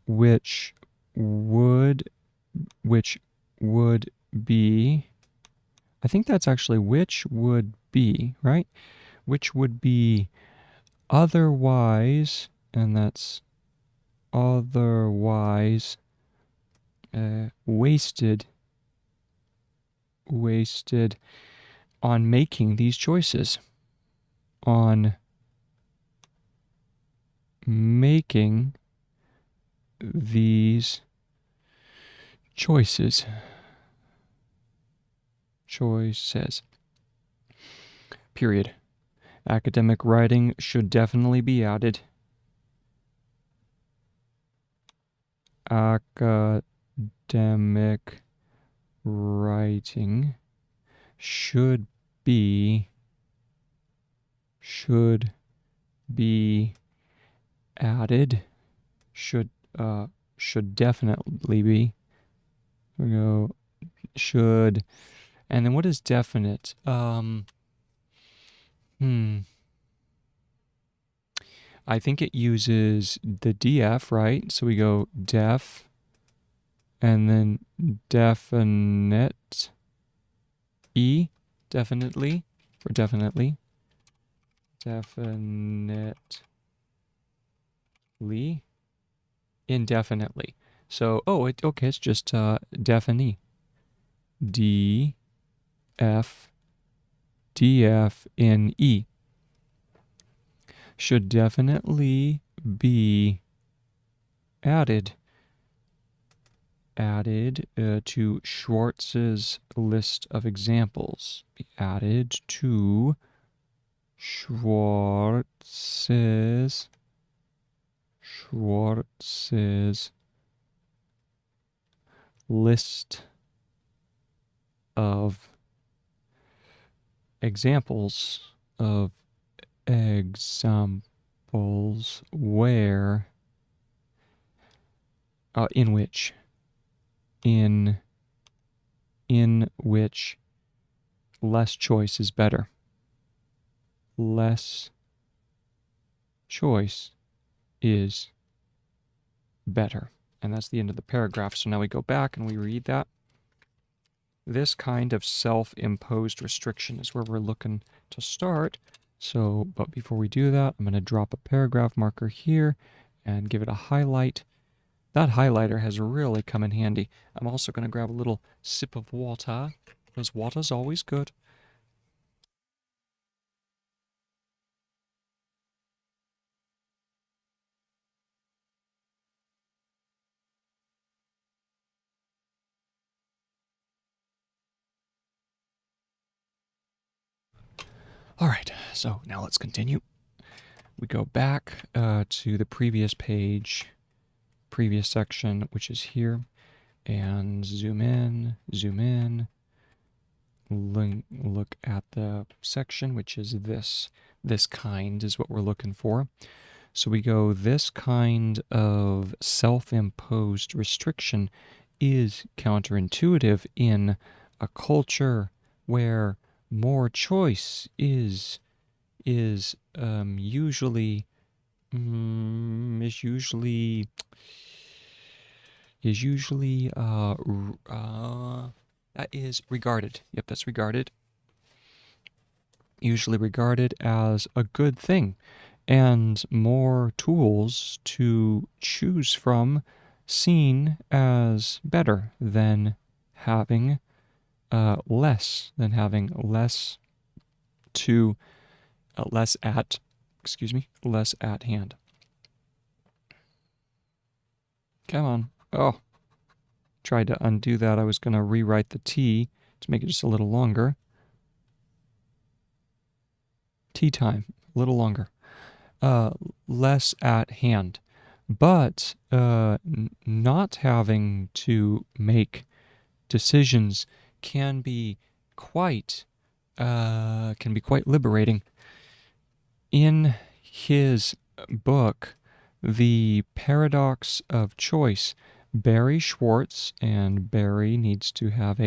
Which would be, I think that's actually which would be, right? Which would be otherwise, and that's otherwise wasted on making these choices. On making these choices. Period. Academic writing should definitely be added. Academic writing should be added. Should definitely be. We go should, and then what is definite? I think it uses the def, right? So we go def, and then definite, definitely, for definitely, indefinitely. So, okay, it's just definite. DFNE. Should definitely be added to Schwartz's list of examples. Be added to Schwartz's list of examples where in which less choice is better. Less choice is better. And that's the end of the paragraph. So now we go back and we read that. This kind of self-imposed restriction is where we're looking to start. So, but before we do that, I'm going to drop a paragraph marker here and give it a highlight. That highlighter has really come in handy. I'm also going to grab a little sip of water, because water's always good. All right, so now let's continue. We go back to the previous page, previous section, which is here, and zoom in, look at the section, which is this. This kind is what we're looking for. So we go, this kind of self-imposed restriction is counterintuitive in a culture where more choice is usually that is regarded. Yep, that's regarded. Usually regarded as a good thing. and more tools to choose from, seen as better than having less to less at less at hand. Come on. Oh, tried to undo that. I was going to rewrite the T to make it just a little longer. Tea time, a little longer. Less at hand. But not having to make decisions can be quite liberating. In his book, The Paradox of Choice, Barry Schwartz, and Barry needs to have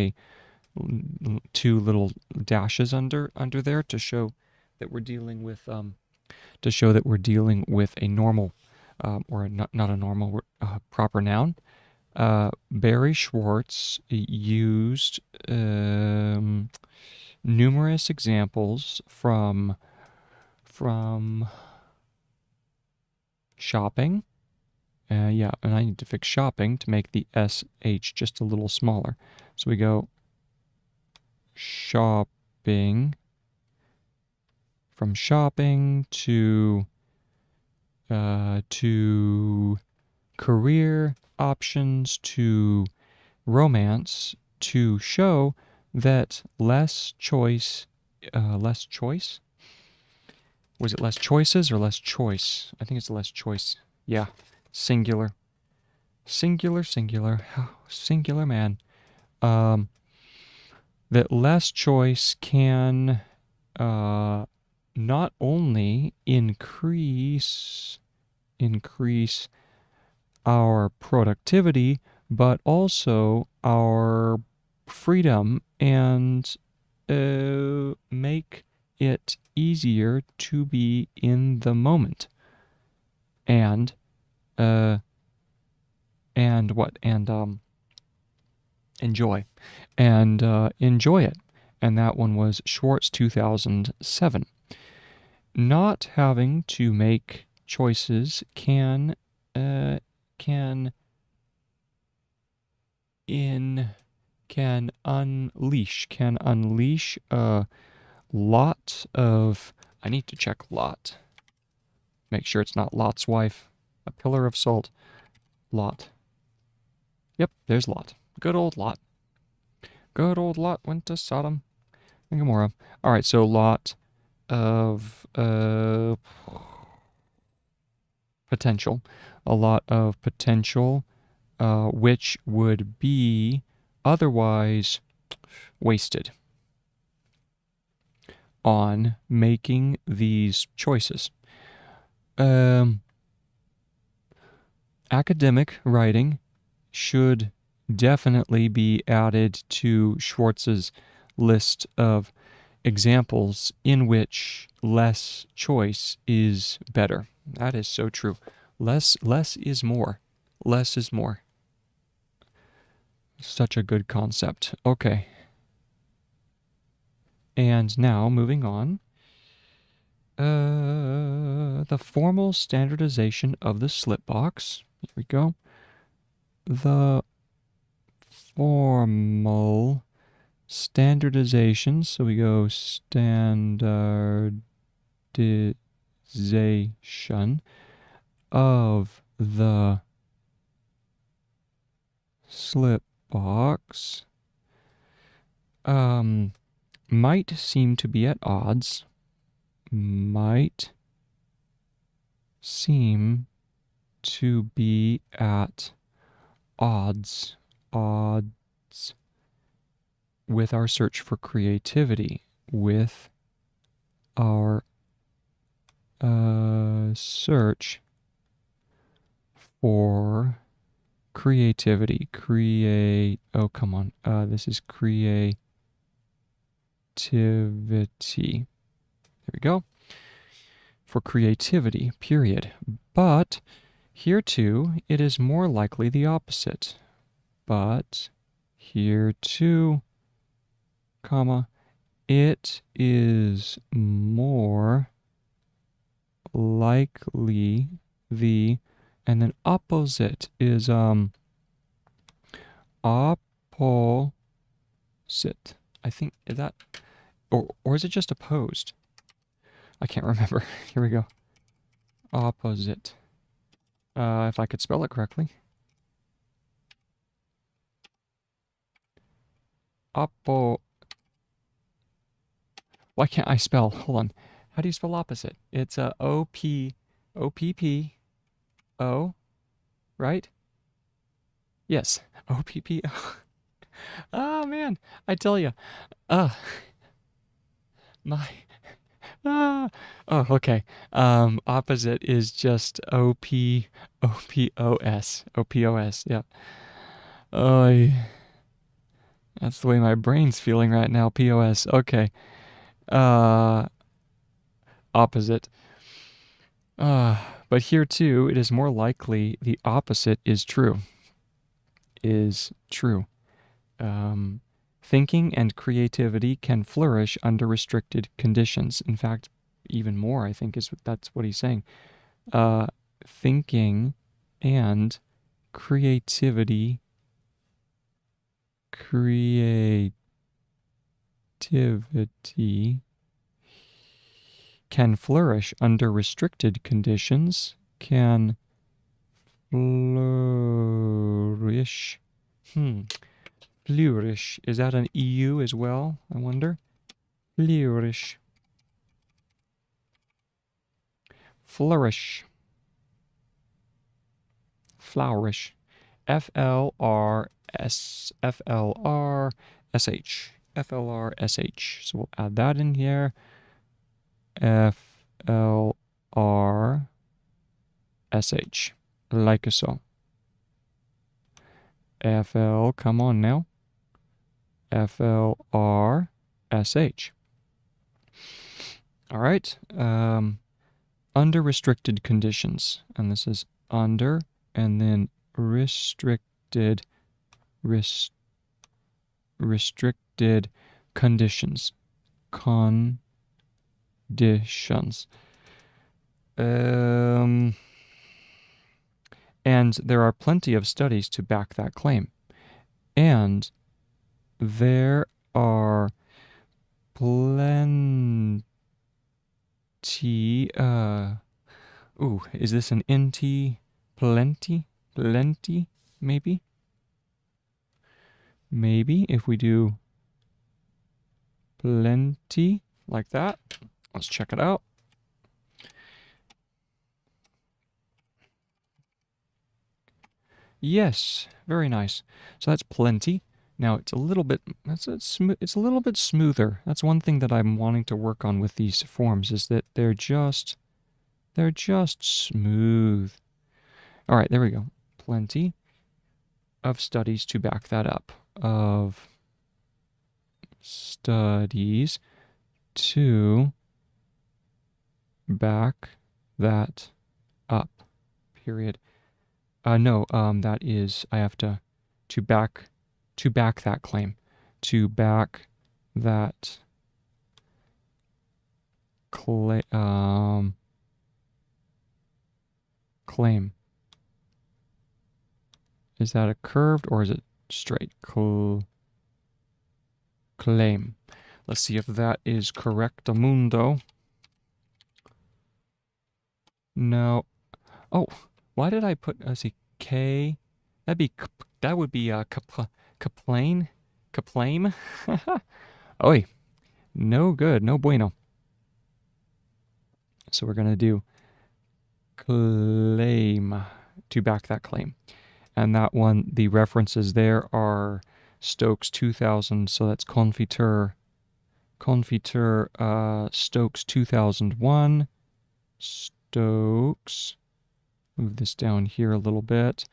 two little dashes under there to show that we're dealing with a normal or not a normal proper noun. Barry Schwartz used numerous examples from shopping. And I need to fix shopping to make the SH just a little smaller. So we go shopping, from shopping to career options to romance, to show that less choice? Was it less choices or less choice? I think it's less choice. Yeah, singular. Singular, man. That less choice can not only increase our productivity, but also our freedom and make it easier to be in the moment. And enjoy. And enjoy it. And that one was Schwartz 2007. Not having to make choices can unleash a lot of... I need to check Lot. Make sure it's not Lot's wife. A pillar of salt. Lot. Yep, there's Lot. Good old Lot. Good old Lot went to Sodom and Gomorrah. All right, so lot of potential. A lot of potential, which would be otherwise wasted on making these choices. Academic writing should definitely be added to Schwartz's list of examples in which less choice is better. That is so true. Less is more. Less is more. Such a good concept. Okay. And now, moving on. The formal standardization of the slip box. Here we go. The formal standardization. So we go standardization of the slip box might seem to be at odds. Might seem to be at odds with our search for creativity, with our search for creativity. Oh, come on. This is creativity. There we go. For creativity, period. But here too, it is more likely the opposite. But here too, comma, it is more likely the, and then opposite is opposite. I think, is that, or is it just opposed? I can't remember. Here we go. Opposite. If I could spell it correctly. Why can't I spell? Hold on. How do you spell opposite? It's O-P-P-O, right? Yes. O-P-P-O. Oh, man. I tell you. Uh, my. Oh, okay. Opposite is just O-P-O-P-O-S. O-P-O-S, yeah. Oh, that's the way my brain's feeling right now. P-O-S. Okay. Uh, opposite. But here too, it is more likely the opposite is true. Is true. Thinking and creativity can flourish under restricted conditions. In fact, even more, I think, that's what he's saying. Thinking and creativity can flourish under restricted conditions, can flourish. Flourish. Is that an EU as well, I wonder? Flourish. Flourish. Flourish. F-L-R-S, F-L-R-S-H. F-L-R-S-H. So we'll add that in here. F-L-R-S-H. Like so. F-L, come on now. F-L-R-S-H. All right. Under restricted conditions. And this is under, and then restricted conditions. Conditions. And there are plenty of studies to back that claim. And there are plenty, is this an NT? Plenty? Plenty, maybe? Maybe if we do plenty like that. Let's check it out. Yes, very nice. So that's plenty. Now it's a little bit it's a little bit smoother. That's one thing that I'm wanting to work on with these forms, is that they're just smooth. All right, there we go. Plenty of studies to back that up. Of studies to back that up. Period. No, that is, I have to back that claim. To back that claim. Is that a curved or is it straight? Claim. Let's see if that is correctamundo. No. Oh, why did I put, let's see, K? That would be kaplane? Kaplame? Oi. No good, no bueno. So we're going to do claim to back that claim. And that one, the references there are Stokes 2000, so that's Confiture Stokes 2001. Stokes, move this down here a little bit.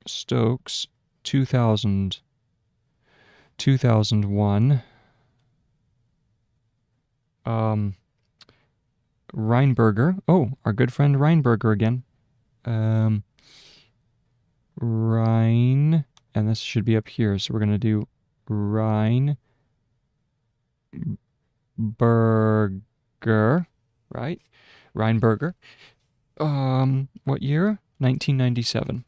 Stokes 2001. Reinberger. Oh, our good friend Reinberger again. Rein, and this should be up here, so we're going to do Reinberger. right? Reinberger. What year? 1997.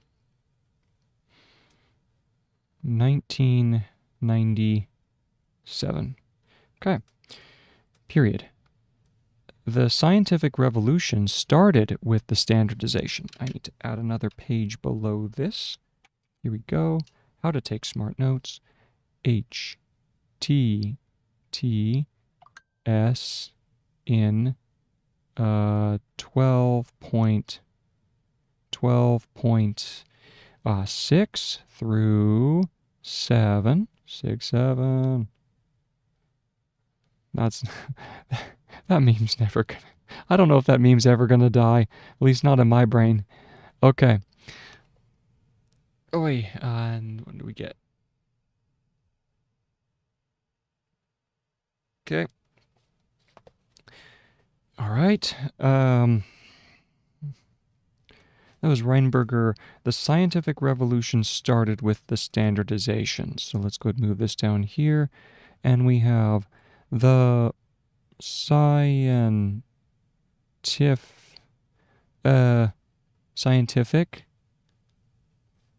1997. Okay. Period. The scientific revolution started with the standardization. I need to add another page below this. Here we go. How to take smart notes. H T T S in 12.6 through 7. 6, 7. That's that meme's never gonna. I don't know if that meme's ever gonna die. At least not in my brain. Okay. Oi, and what do we get? Okay. All right. That was Reinberger. The scientific revolution started with the standardization. So let's go ahead and move this down here. And we have the scientific,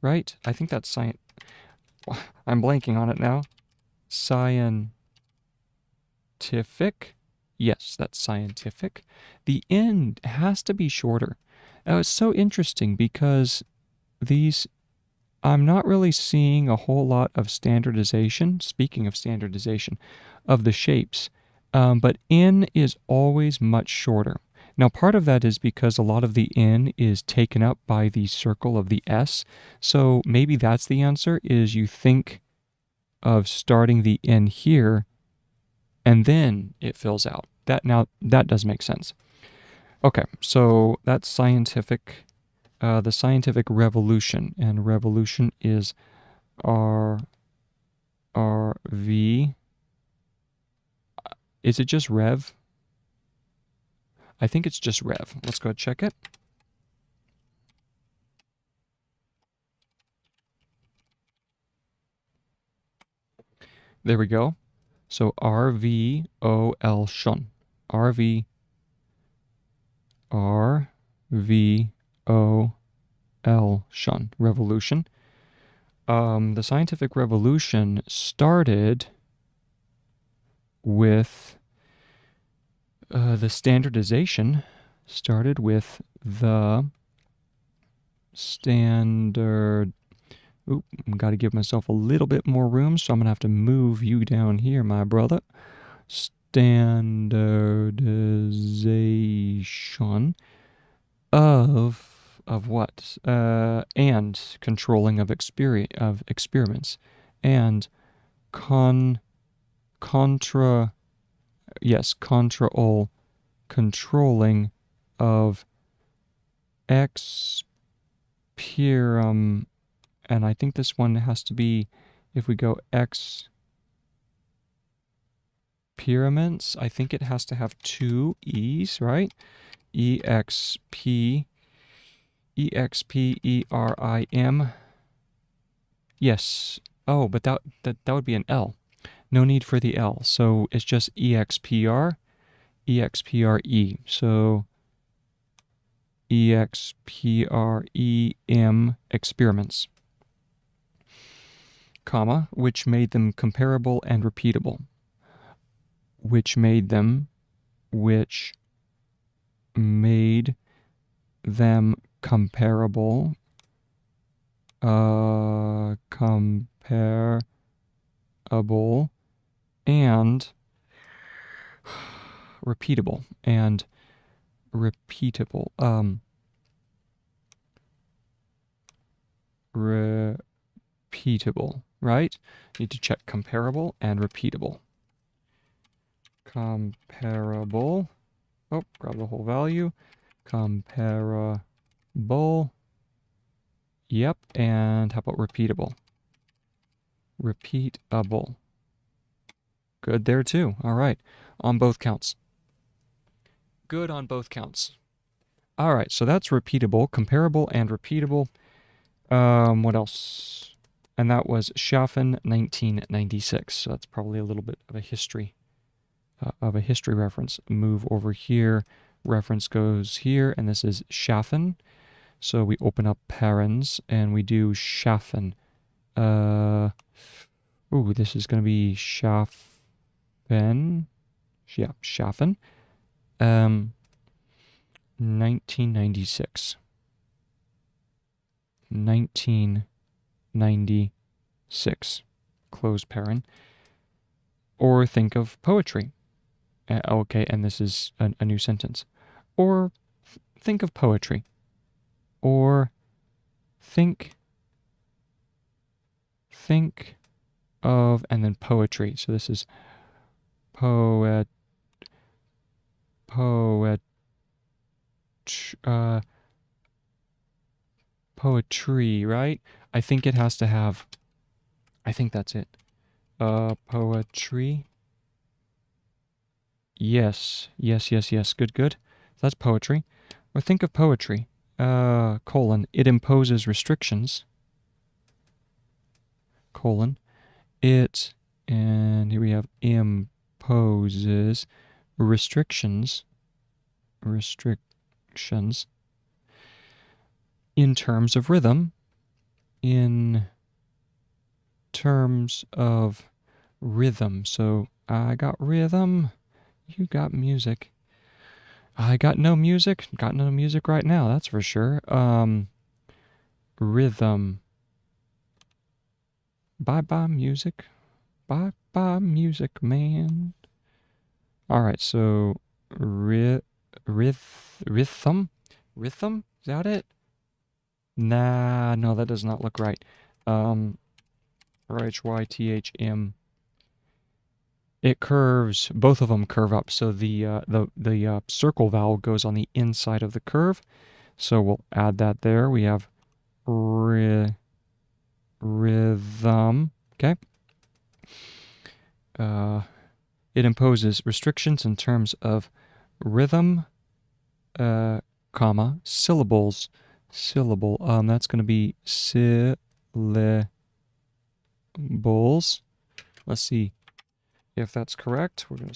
right? I think that's science. I'm blanking on it now. Scientific. Yes, that's scientific. The N has to be shorter. It's so interesting because I'm not really seeing a whole lot of standardization, speaking of standardization, of the shapes. But N is always much shorter. Now, part of that is because a lot of the N is taken up by the circle of the S. So maybe that's the answer, is you think of starting the N here, and then it fills out. That does make sense. Okay, so that's scientific, the scientific revolution, and revolution is RV. Is it just rev? I think it's just rev. Let's go check it. There we go. So RVOL shun. RVOL shun. Revolution. The scientific revolution started with the standardization. Started with the standard. Oop, I've got to give myself a little bit more room, so I'm going to have to move you down here, my brother. Standardization of what? And controlling of experiments. And controlling of experiment. And I think this one has to be, if we go experiments, I think it has to have two E's, right? EXPERIM. Yes. Oh, but that would be an L. No need for the L. So it's just EXPRE. So EXPREM experiments, comma, which made them comparable and repeatable. Which made them comparable, comparable, and repeatable, repeatable, right? Need to check comparable and repeatable. Comparable. Oh, grab the whole value. Comparable. Yep, and how about repeatable? Repeatable. Good there too. All right, on both counts. Good on both counts. All right, so that's repeatable, comparable, and repeatable. What else? And that was Schaffen, 1996. So that's probably a little bit of a history of a history reference. Move over here, reference goes here, and this is schaffen. So we open up parens and we do schaffen. Ooh, this is going to be schaffen. Yeah, schaffen. 1996. 1996. Close paren. Or think of poetry. Okay, and this is a new sentence. Or think of poetry. Or think of, and then poetry. So this is poetry, right? I think it has to have, I think that's it. Poetry. Yes. Good. That's poetry. Or think of poetry. Colon. It imposes restrictions. Colon. It, and here we have imposes restrictions. In terms of rhythm. In terms of rhythm. So I got rhythm. You got music. I got no music. Got no music right now, that's for sure. Rhythm. Bye-bye music. Bye-bye music, man. Alright, so rhythm? Rhythm? Is that it? Nah, no, that does not look right. RHYTHM. It curves, both of them curve up, so the circle vowel goes on the inside of the curve. So we'll add that there. We have rhythm. Okay. It imposes restrictions in terms of rhythm, comma, syllables. Syllable. That's going to be syllables. Let's see if that's correct. We're going to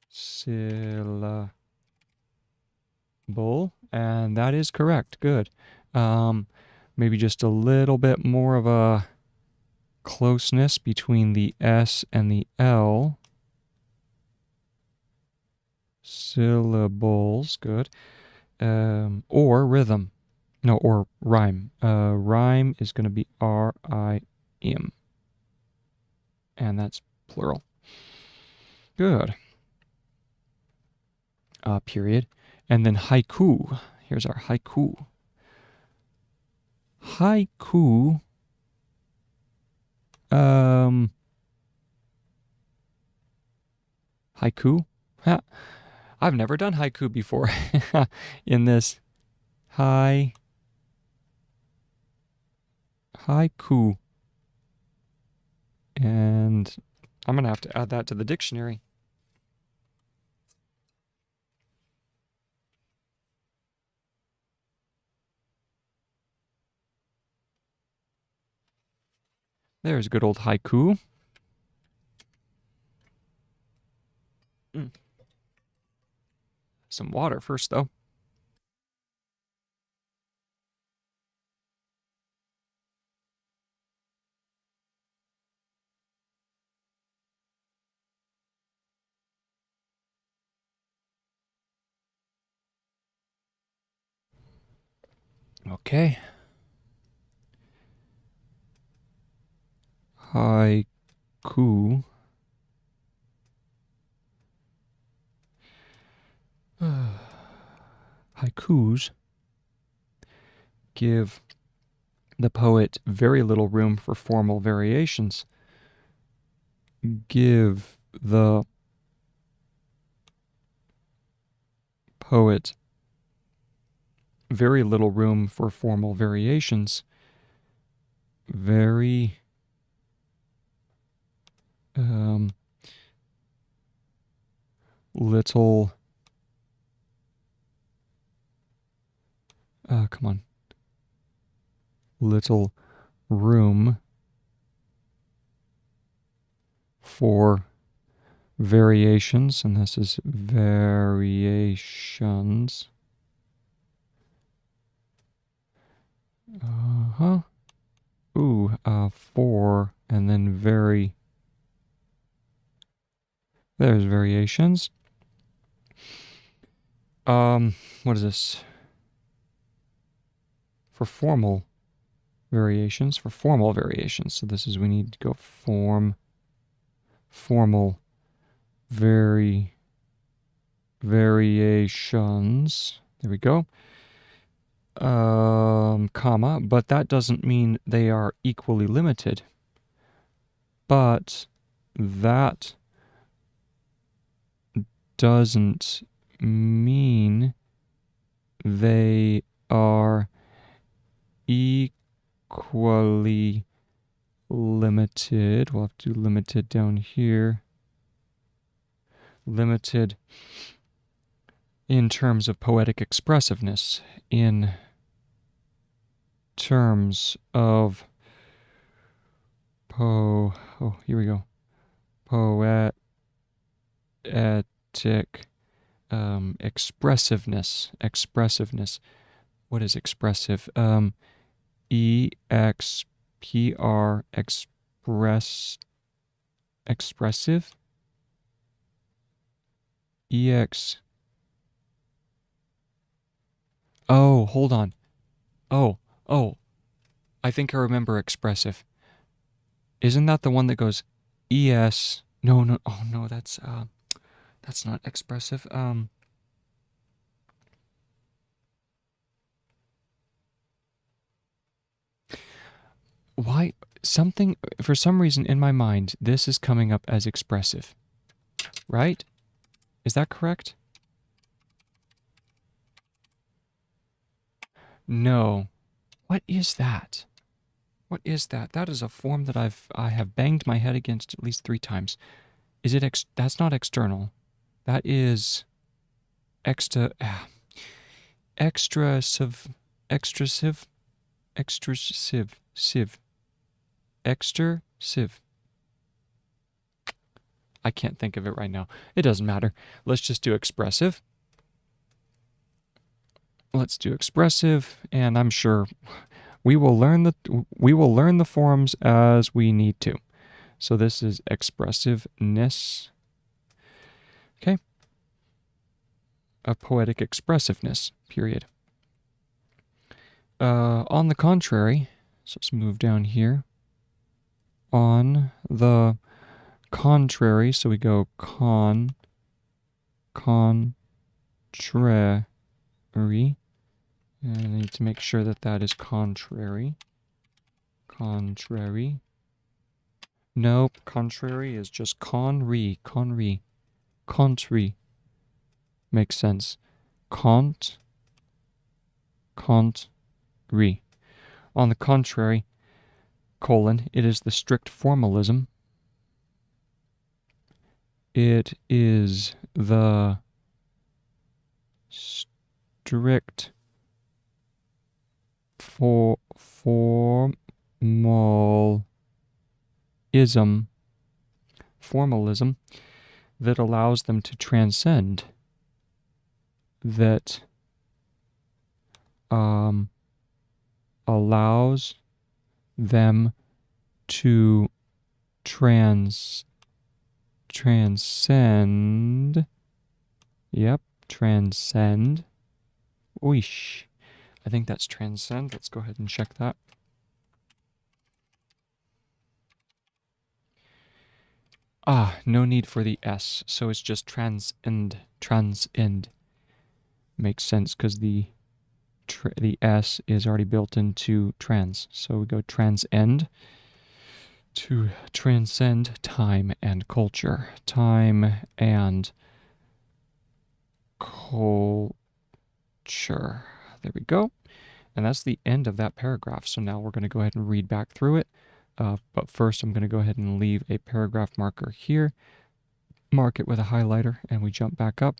syllable, and that is correct. Good. Maybe just a little bit more of a closeness between the S and the L. Syllables. Good. Or rhythm. No, or rhyme. Rhyme is going to be R-I-M. And that's plural. Good. Period. And then haiku. Here's our haiku. Haiku. Haiku? Ha. I've never done haiku before in this. Haiku. And I'm going to have to add that to the dictionary. There's good old haiku. Some water first, though. Okay. Haiku. Haikus give the poet very little room for formal variations. Give the poet very little room for formal variations. Very little, come on, little room for variations, and this is variations. Ooh, for, and then there's variations. What is this? For formal variations, So this is, we need to go formal variations. There we go. Comma, but that doesn't mean they are equally limited. But that doesn't mean they are equally limited. We'll have to do limited down here. Limited in terms of poetic expressiveness, in terms of here we go. Poetic expressiveness. What is expressive? EXPR, expressive? Oh, hold on. Oh, I think I remember expressive. Isn't that the one that goes ES? No, oh no, that's not expressive. Why, for some reason in my mind, this is coming up as expressive, right? Is that correct? No. What is that? What is that? That is a form that I have banged my head against at least 3 times. Is it that's not external. That is extrasive. I can't think of it right now. It doesn't matter. Let's just do expressive. Let's do expressive, and I'm sure we will learn the forms as we need to. So this is expressiveness. Okay. A poetic expressiveness, period. On the contrary, so let's move down here. On the contrary, so we go contrary. And I need to make sure that that is contrary. Contrary. Nope, contrary is just contrary. Makes sense. Contrary. On the contrary, it is the strict formalism. It is the strict formalism that allows them to transcend, that allows them to transcend. Yep, transcend. Oish. I think that's transcend. Let's go ahead and check that. No need for the S, so it's just transcend. Makes sense because the S is already built into trans. So we go transcend, to transcend time and culture. Time and culture. There we go. And that's the end of that paragraph. So now we're going to go ahead and read back through it. But first I'm going to go ahead and leave a paragraph marker here. Mark it with a highlighter, and we jump back up.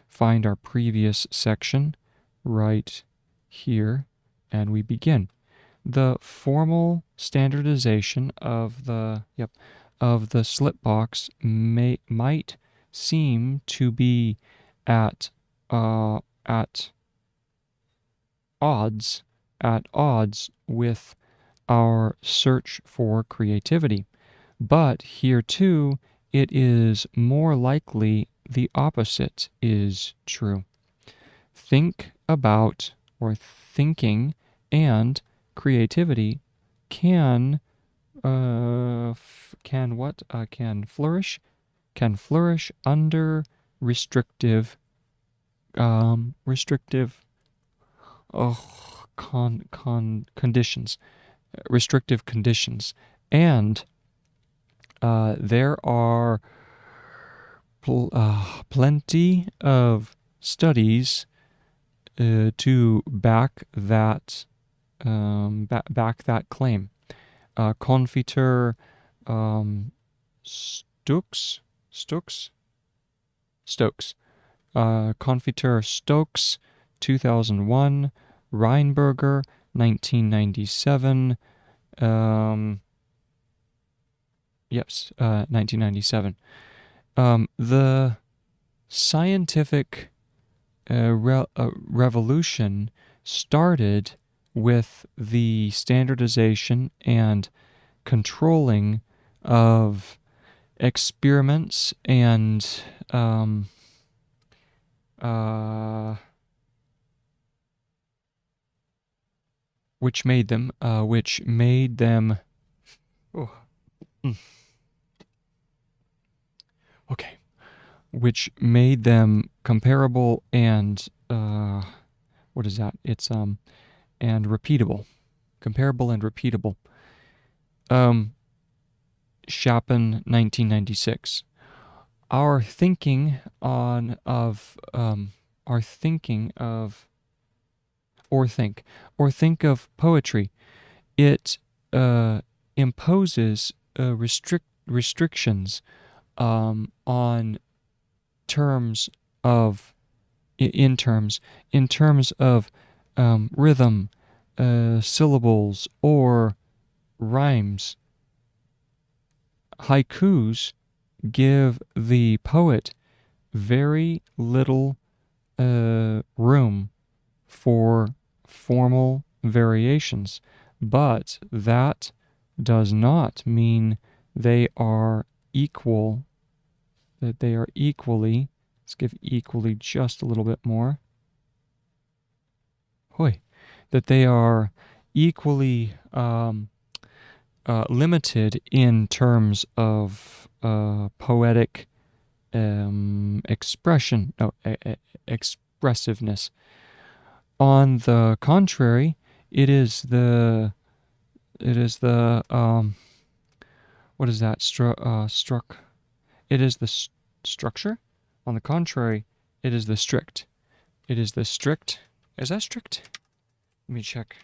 Find our previous section right here, and we begin. The formal standardization of the of the slip box might seem to be at at odds with our search for creativity. But here too, it is more likely the opposite is true. Think about, or thinking and creativity can flourish under restrictive conditions, restrictive conditions, and there are plenty of studies to back that claim. Confitur Stokes, Confitur Stokes, 2001, Reinberger, 1997. 1997. The scientific revolution started with the standardization and controlling of experiments and which made them which made them comparable and what is that? It's and repeatable. Comparable and repeatable. Chapin, 1996. Our thinking of poetry. It imposes restrictions on terms of in terms of rhythm, syllables, or rhymes. Haikus give the poet very little room for formal variations, but that does not mean they are equal, that they are equally, let's give equally just a little bit more, that they are equally limited in terms of poetic expressiveness. On the contrary, it is the what is that? It is the structure. On the contrary, it is the strict. It is the strict. Is that strict? Let me check.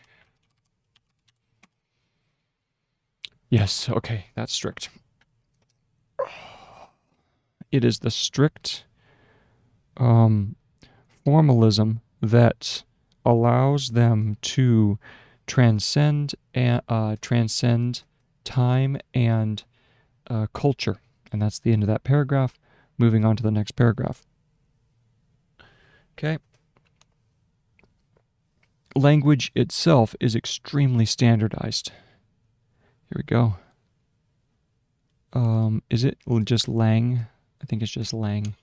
Yes, okay, that's strict. It is the strict formalism that allows them to transcend time and culture. And that's the end of that paragraph. Moving on to the next paragraph. Okay. Language itself is extremely standardized. Here we go. Is it just lang? I think it's just lang.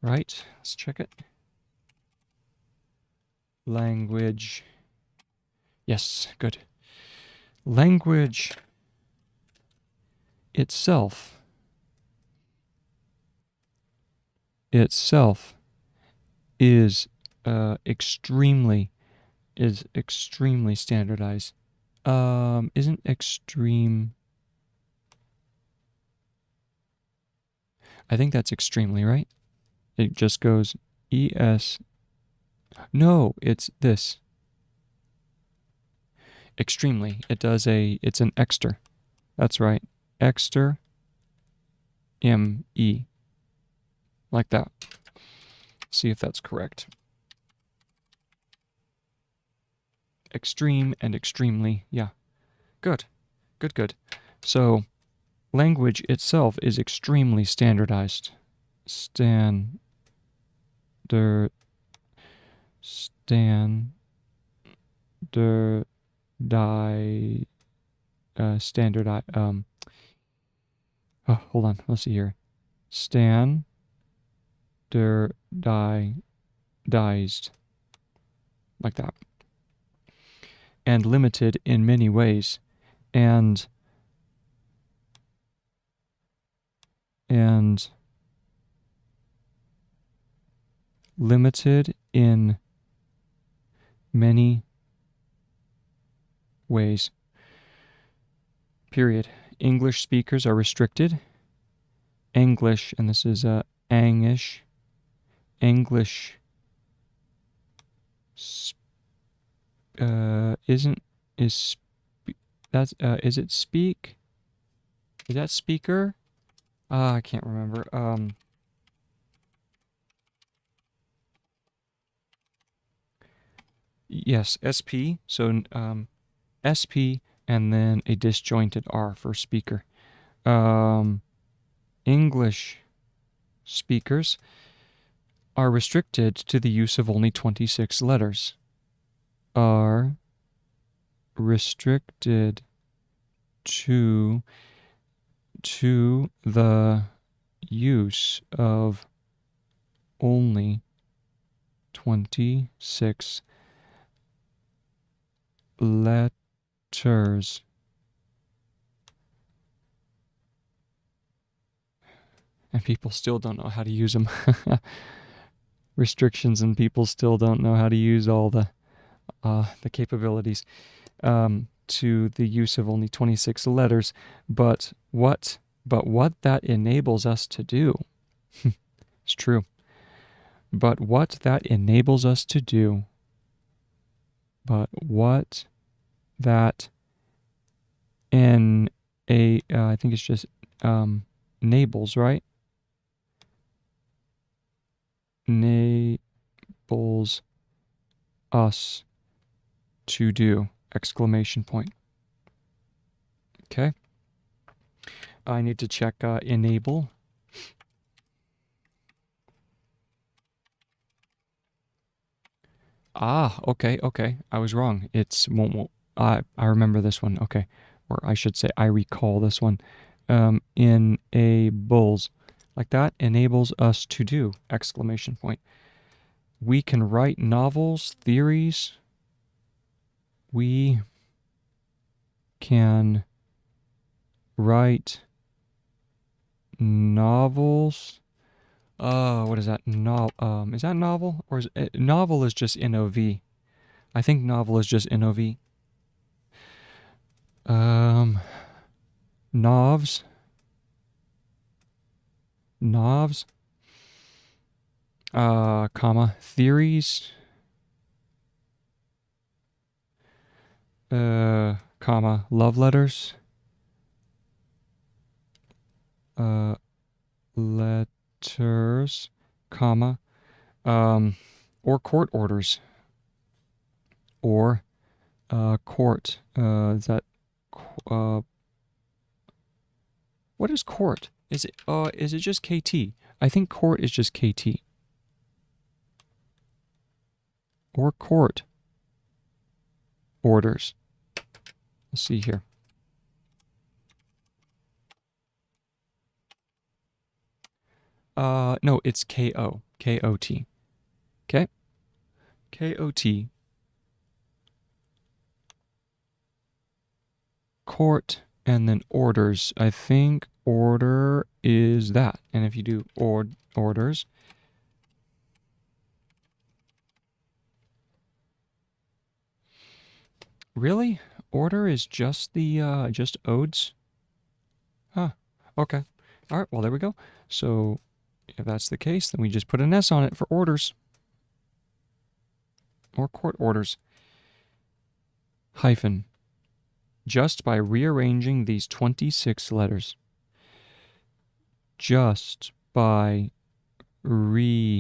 Right? Let's check it. Language. Yes, good. Language itself is extremely standardized. Isn't extreme? I think that's extremely, right? It just goes ES. No, it's this. Extremely. It's an exter. That's right. Exter ME. Like that. See if that's correct. Extreme and extremely. Yeah. Good. Good. So language itself is extremely standardized. Standard, standard, standard, oh, hold on, let's see here. Standardized, like that. And limited in many ways. And limited in many ways. Period. English speakers are restricted. English, and this is Angish. English is it speak? Is that speaker? I can't remember. Yes, SP. So SP and then a disjointed R for speaker. English speakers are restricted to the use of only 26 letters. Are restricted to the use of only 26 letters. And people still don't know how to use them. Restrictions, and people still don't know how to use all the capabilities to the use of only 26 letters. But what that enables us to do, it's true. But what that enables us to do, I think it's just enables, right? Enables us to do, exclamation point. Okay. I need to check enable. Okay. I was wrong. It's I remember this one. Okay. Or I should say I recall this one. Enables. Like that. Enables us to do, exclamation point. We can write novels, theories. We can write novels. What is that? Is that novel? Or is novel is just NOV? I think novel is just NOV. Novs. Comma, theories. Comma, love letters. Letters, comma, or court orders, or court. Is that what is court? Is it just KT? I think court is just KT. Or court orders. Let's see here. No, it's KO. KOT. Okay? KOT. Court and then orders. I think order is that. And if you do orders, really? Order is just the just odes? Huh. Okay. All right, well there we go. So if that's the case, then we just put an S on it for orders. Or court orders. Hyphen. Just by rearranging these 26 letters. Just by rearrange.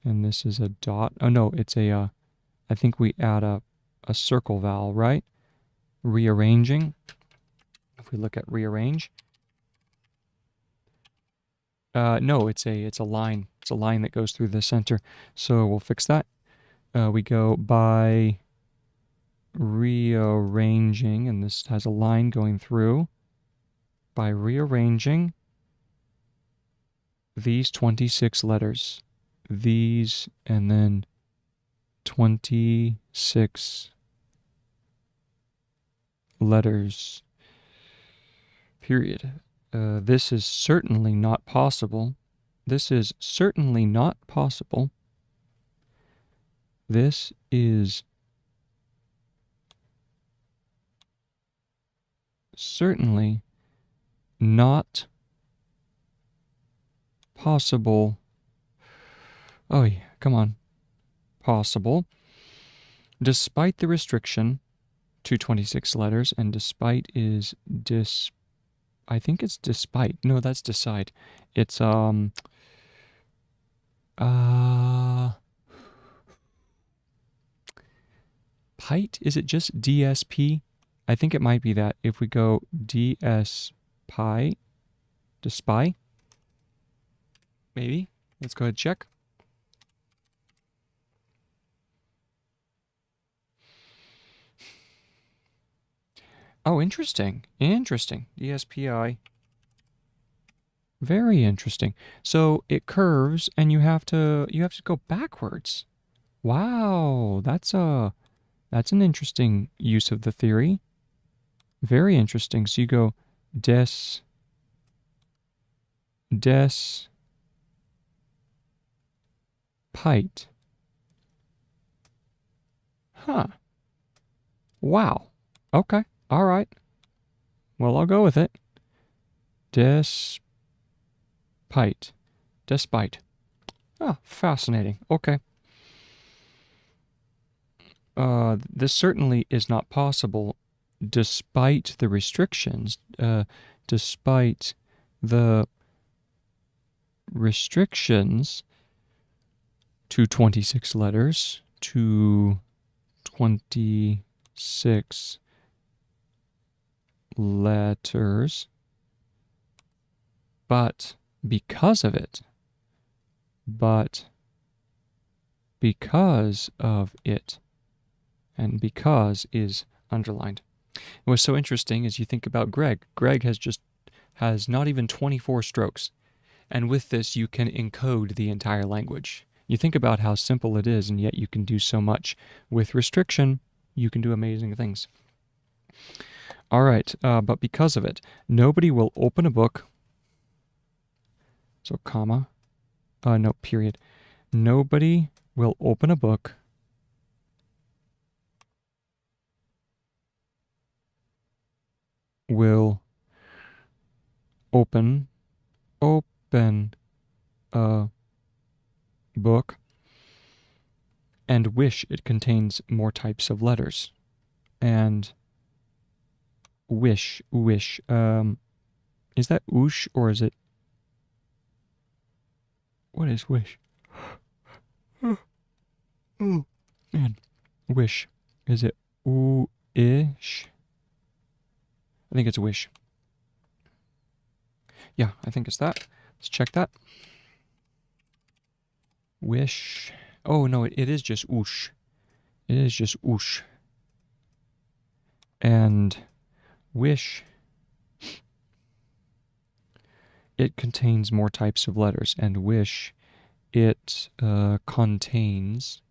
And this is a dot. Oh no, it's a I think we add a circle vowel, right? rearranging. If we look at rearrange, no, it's a line. It's a line that goes through the center. So we'll fix that. We go by rearranging, and this has a line going through. By rearranging these 26 letters, these, and then 26 letters, period. This is certainly not possible. This is certainly not possible. This is certainly not possible. Oh, yeah, come on. Possible. Despite the restriction to 26 letters, and despite is I think it's despite. No, that's decide. It's Pite? Is it just DSP? I think it might be that. If we go DSPy, despy, maybe. Let's go ahead and check. Oh, interesting. Interesting. DSPI. Very interesting. So it curves, and you have to go backwards. Wow, that's an interesting use of the theory. Very interesting. So you go pite. Huh. Wow. Okay. All right. Well, I'll go with it. Despite. Ah, fascinating. Okay. This certainly is not possible despite the restrictions. Despite the restrictions to 26 letters, to 26 letters, but because of it, and because is underlined. What's so interesting is you think about Gregg. Gregg has not even 24 strokes, and with this you can encode the entire language. You think about how simple it is, and yet you can do so much. With restriction, you can do amazing things. All right, but because of it, nobody will open a book. So comma, no, period. Nobody will open a book will open a book and wish it contains more types of letters. And wish, is that oosh, or is it, what is wish? Oh, man. Wish. Is it ooh-ish? I think it's wish. Yeah, I think it's that. Let's check that. Wish. Oh, no, it is just oosh. It is just oosh. And wish, it contains more types of letters. And wish, it contains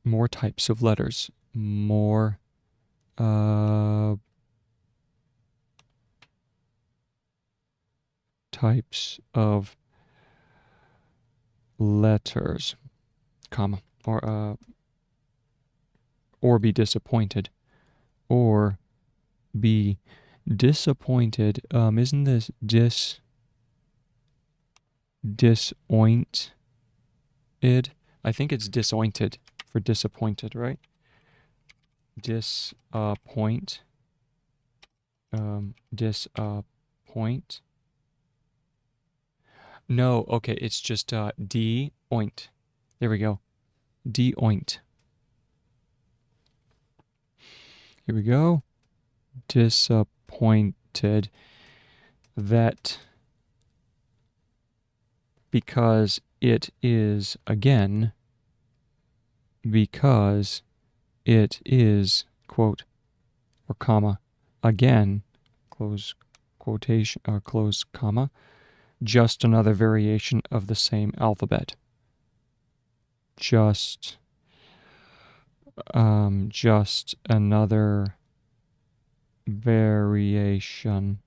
more types of letters. More types of letters, comma, or be disappointed, or be disappointed. Isn't this disjointed? I think it's disjointed for disappointed, right? Disappoint. No, okay, it's just de-oint. There we go. De-oint. Here we go. Disappointed that because it is, again, because it is, quote, or comma, again, close quotation, or close comma, just another variation of the same alphabet. Just another variation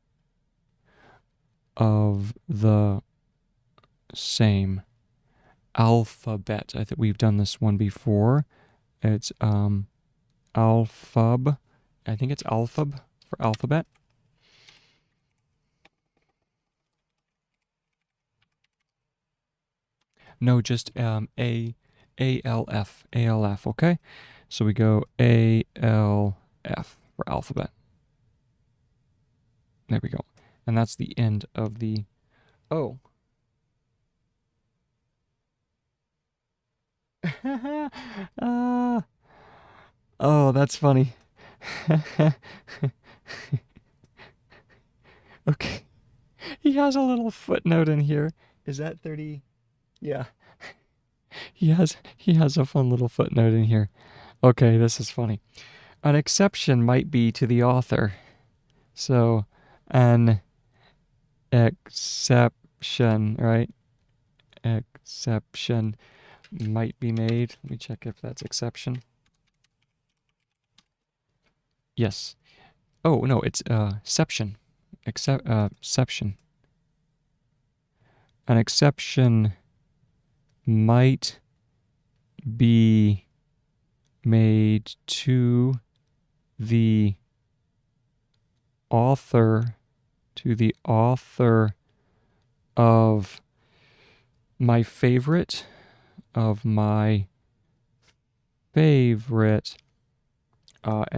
of the same alphabet. I think we've done this one before. It's alphab. I think it's alphab for alphabet. No, just ALF. ALF, okay? So we go ALF for alphabet. There we go. And that's the end of the O. Oh, that's funny. Okay. He has a little footnote in here. Is that 30? Yeah. He has a fun little footnote in here. Okay, this is funny. An exception might be to the author. So, an exception, right? Exception might be made. Let me check if that's exception. Yes. Oh, no, it's exception. Exception. An exception might be made to the author of my favorite and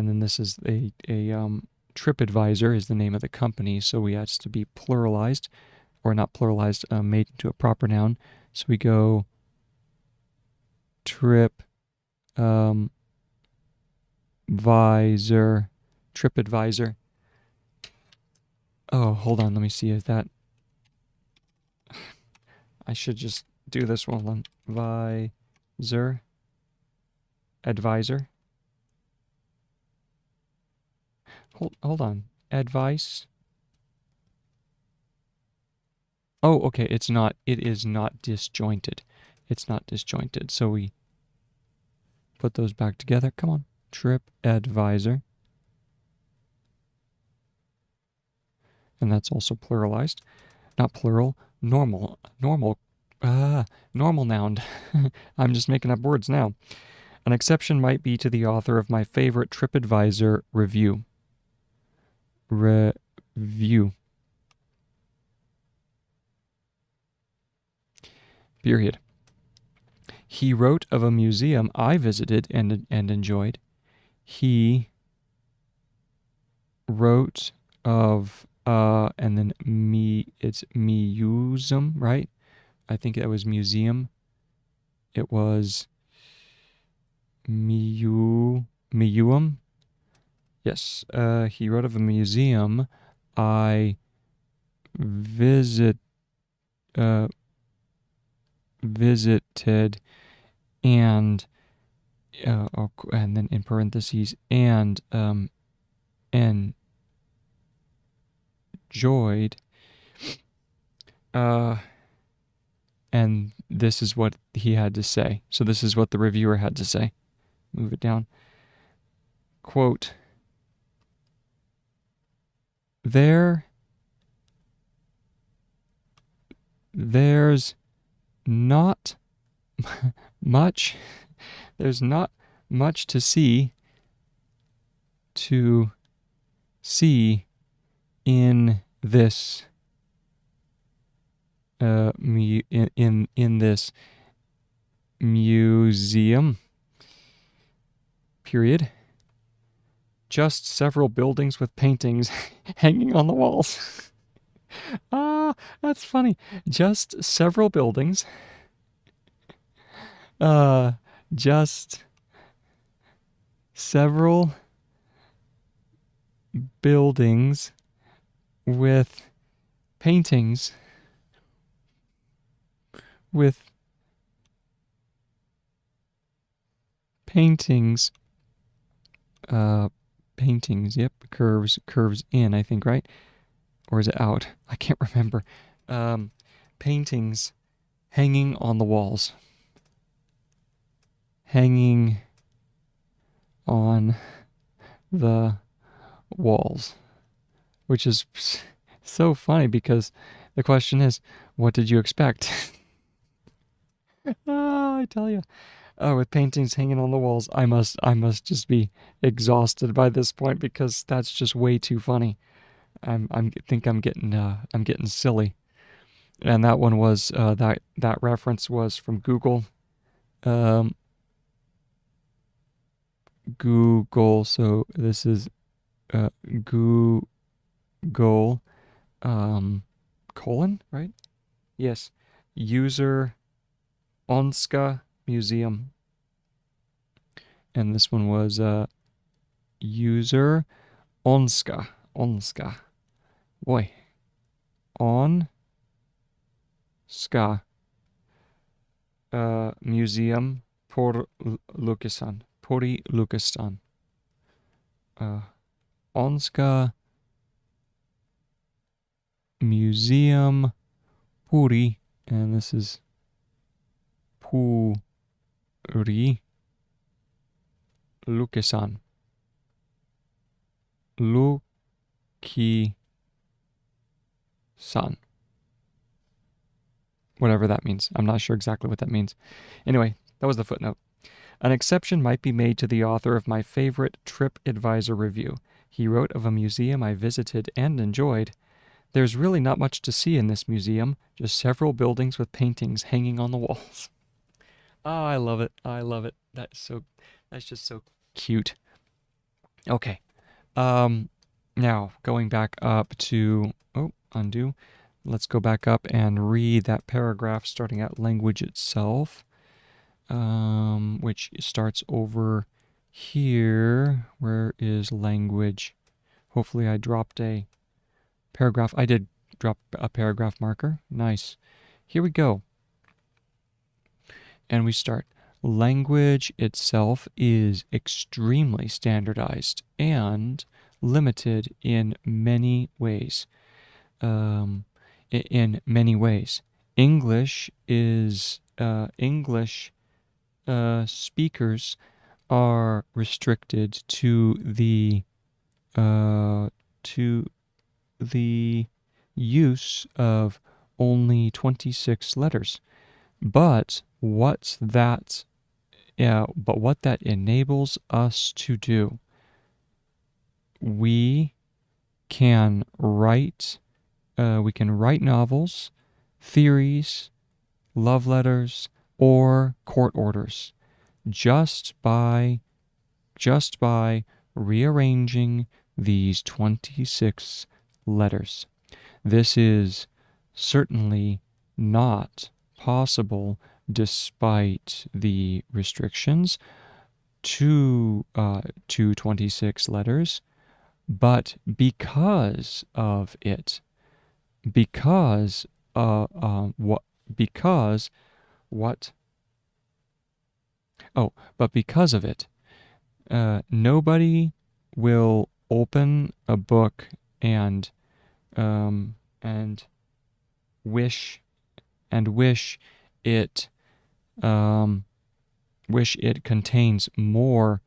then this is a TripAdvisor is the name of the company, so we has to be pluralized, or not pluralized, made into a proper noun. So we go TripAdvisor. Oh, hold on, let me see if that. I should just do this one. Advisor. Hold on. Advice. Oh, okay, it is not disjointed. It's not disjointed. So we put those back together. Come on. TripAdvisor. And that's also pluralized. Not plural, normal noun. I'm just making up words now. An exception might be to the author of my favorite TripAdvisor review. Period. He wrote of a museum I visited and enjoyed. He wrote of and then it's museum, right? I think it was museum. It was museum. Yes, he wrote of a museum I visited, and then in parentheses, and enjoyed, and this is what he had to say. So this is what the reviewer had to say. Move it down. Quote, there's not much to see in this in this museum, period. Just several buildings with paintings hanging on the walls. That's funny. Just several buildings. Uh, just several buildings with paintings with paintings paintings, yep, curves in, I think, right? Or is it out? I can't remember. Paintings hanging on the walls. Hanging on the walls. Which is so funny because the question is, what did you expect? I tell you. With paintings hanging on the walls, I must just be exhausted by this point because that's just way too funny. I'm getting silly. And that one was that reference was from Google. Google. So this is Google colon, right? Yes. User Onska Museum. And this one was user Onska. Boy. Onska Museum Pori Lukistan. Onska Museum Puri, and this is Puri Lukisan. Luki-san. Whatever that means. I'm not sure exactly what that means. Anyway, that was the footnote. An exception might be made to the author of my favorite TripAdvisor review. He wrote of a museum I visited and enjoyed. There's really not much to see in this museum, just several buildings with paintings hanging on the walls. Oh, I love it. I love it. That's just so cute. Okay. Now going back up to, undo. Let's go back up and read that paragraph starting at language itself, which starts over here. Where is language? Hopefully I dropped a paragraph. I did drop a paragraph marker. Nice. Here we go. And we start. Language itself is extremely standardized and limited in many ways. English speakers are restricted to the use of only 26 letters. But what that enables us to do, we can write novels, theories, love letters, or court orders just by rearranging these 26 letters. This is certainly not possible despite the restrictions to 26 letters, but because of it, because of it, nobody will open a book and wish it contains more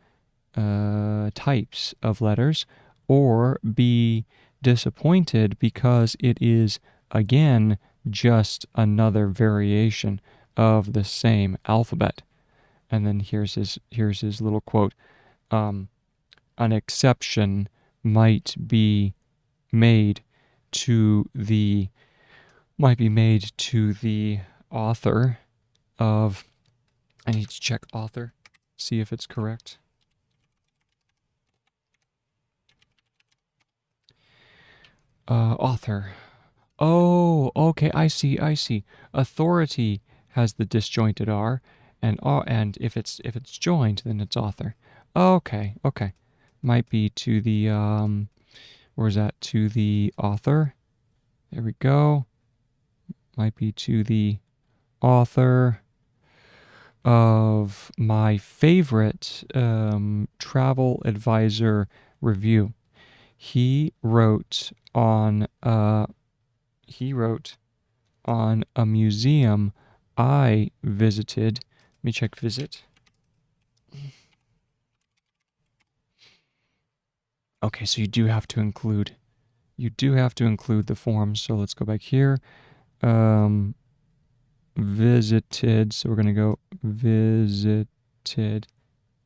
types of letters, or be disappointed because it is again just another variation of the same alphabet. And then here's his little quote. An exception might be made to the author of, I need to check author, see if it's correct. Author Oh, okay, I see, I see. Authority has the disjointed R, and if it's joined, then it's author. Okay, okay. Might be to the where is that? To the author. There we go. Might be to the author of my favorite travel advisor review. He wrote on a museum I visited. Let me check visit. Okay, so you do have to include the forms. So let's go back here. Um, visited. So we're gonna go visited,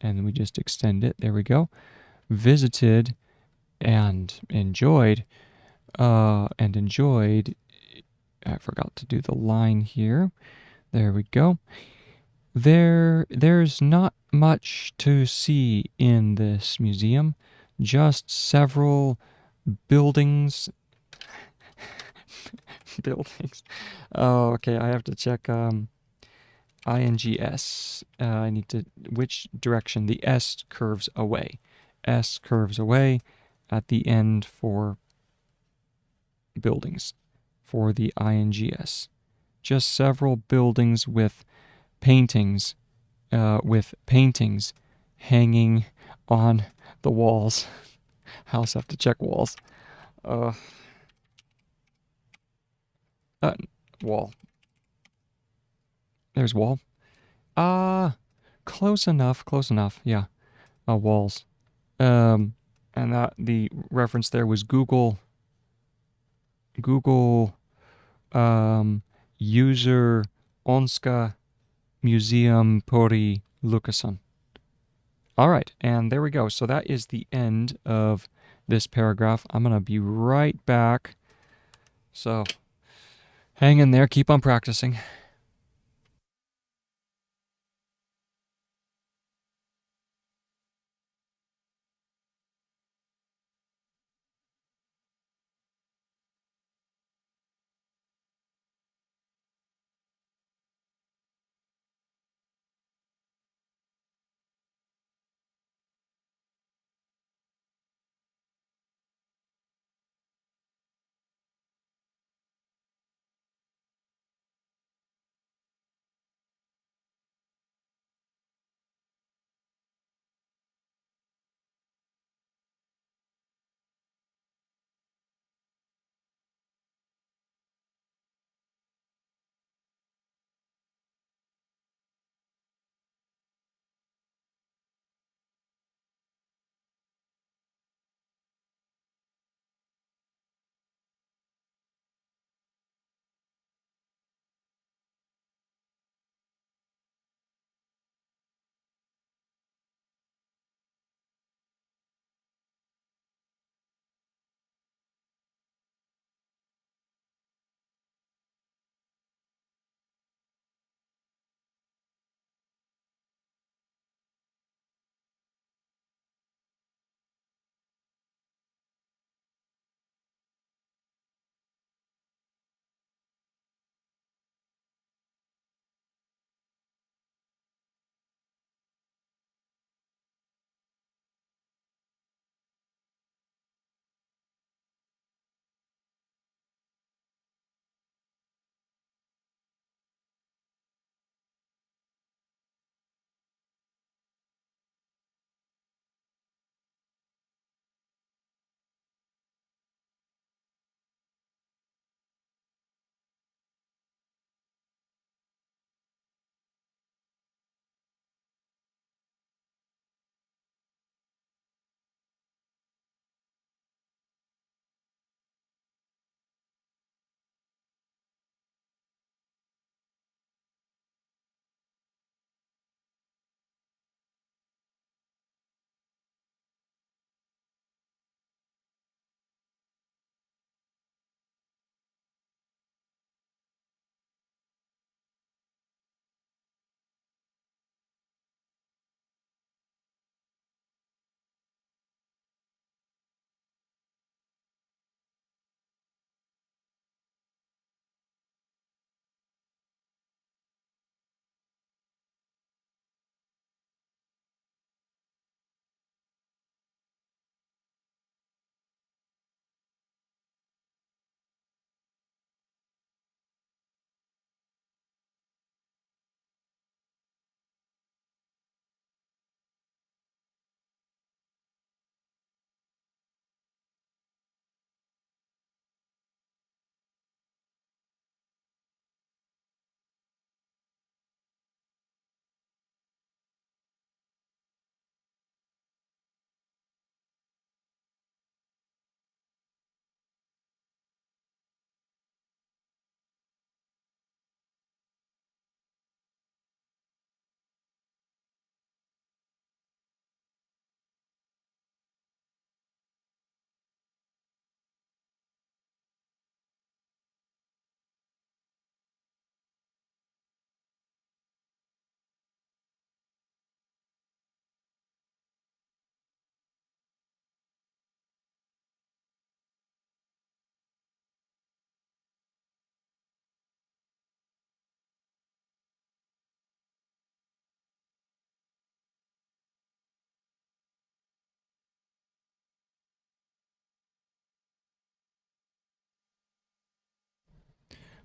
and then we just extend it. There we go. Visited and enjoyed. And enjoyed. I forgot to do the line here. There we go. There's not much to see in this museum, just several buildings. Buildings. Oh, okay. I have to check ings. I need to which direction the S curves away. S curves away at the end for buildings for the ings. Just several buildings with paintings hanging on the walls. I also have to check walls. Uh, uh wall. There's wall. Close enough. Close enough. Yeah. Walls. Um, and that the reference there was Google user Onska Museum Pori Lukason. All right, and there we go. So that is the end of this paragraph. I'm going to be right back. So hang in there, keep on practicing.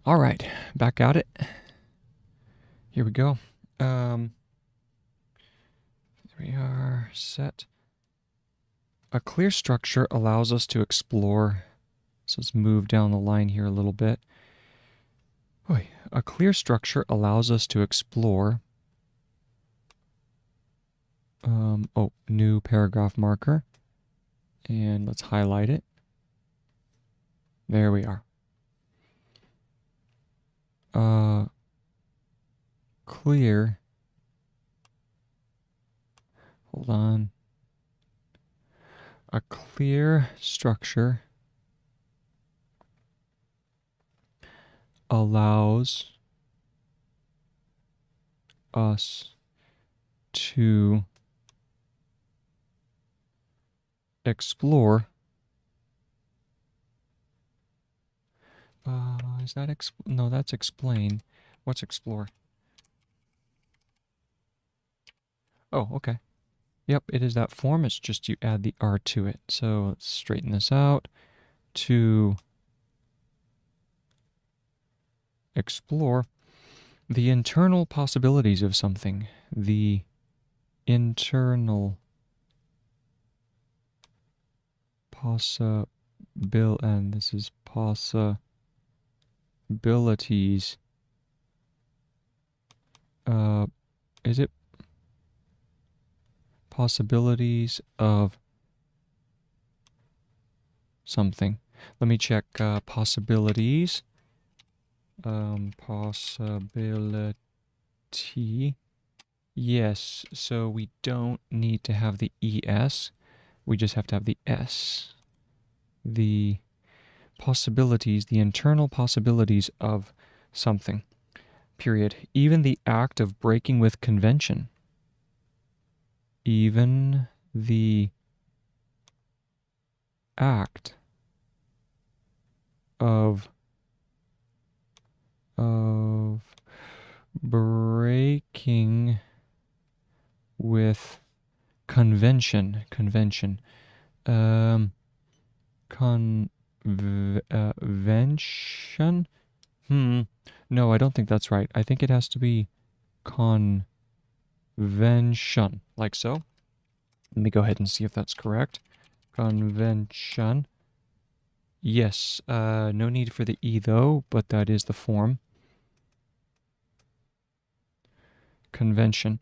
All right, back at it. Here we go. There we are, set. A clear structure allows us to explore. So let's move down the line here a little bit. Boy, a clear structure allows us to explore. New paragraph marker. And let's highlight it. There we are. Clear. Hold on. A clear structure allows us to explore. Is that no, that's explain. What's explore? Oh, okay. Yep, it is that form. It's just you add the R to it. So let's straighten this out. To explore the internal possibilities of something. The internal and this is possibilities. Is it possibilities of something? Let me check possibilities. Possibility. Yes, so we don't need to have the ES. We just have to have the S. The possibilities, the internal possibilities of something. Period. Even the act of breaking with convention. Even the act of breaking with convention. Convention? No, I don't think that's right. I think it has to be convention, like so. Let me go ahead and see if that's correct. Convention. Yes, no need for the E though, but that is the form. Convention.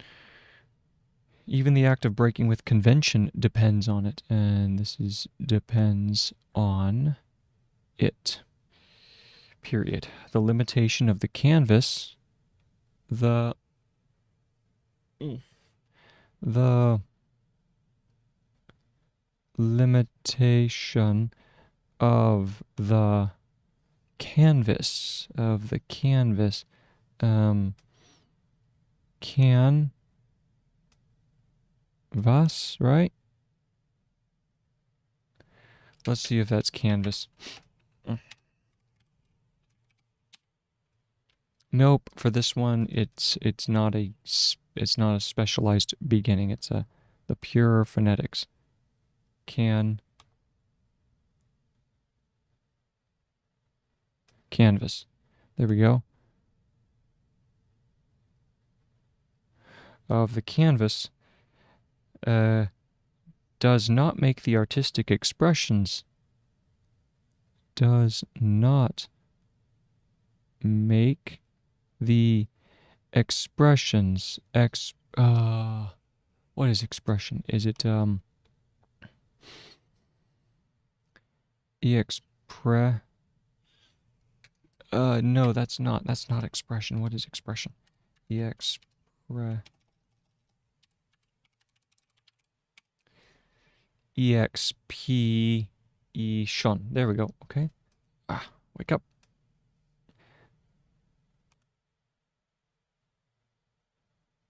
Even the act of breaking with convention depends on it, and this is depends on it. Period. The limitation of the canvas, the limitation of the canvas, canvas, right? Let's see if that's canvas. Nope, for this one it's not a specialized beginning. It's the pure phonetics. Canvas. There we go. Of the canvas does not make the artistic expressions. Does not make the expressions. What is expression? Is it no, that's not expression. What is expression? Expression. There we go. Okay. Wake up.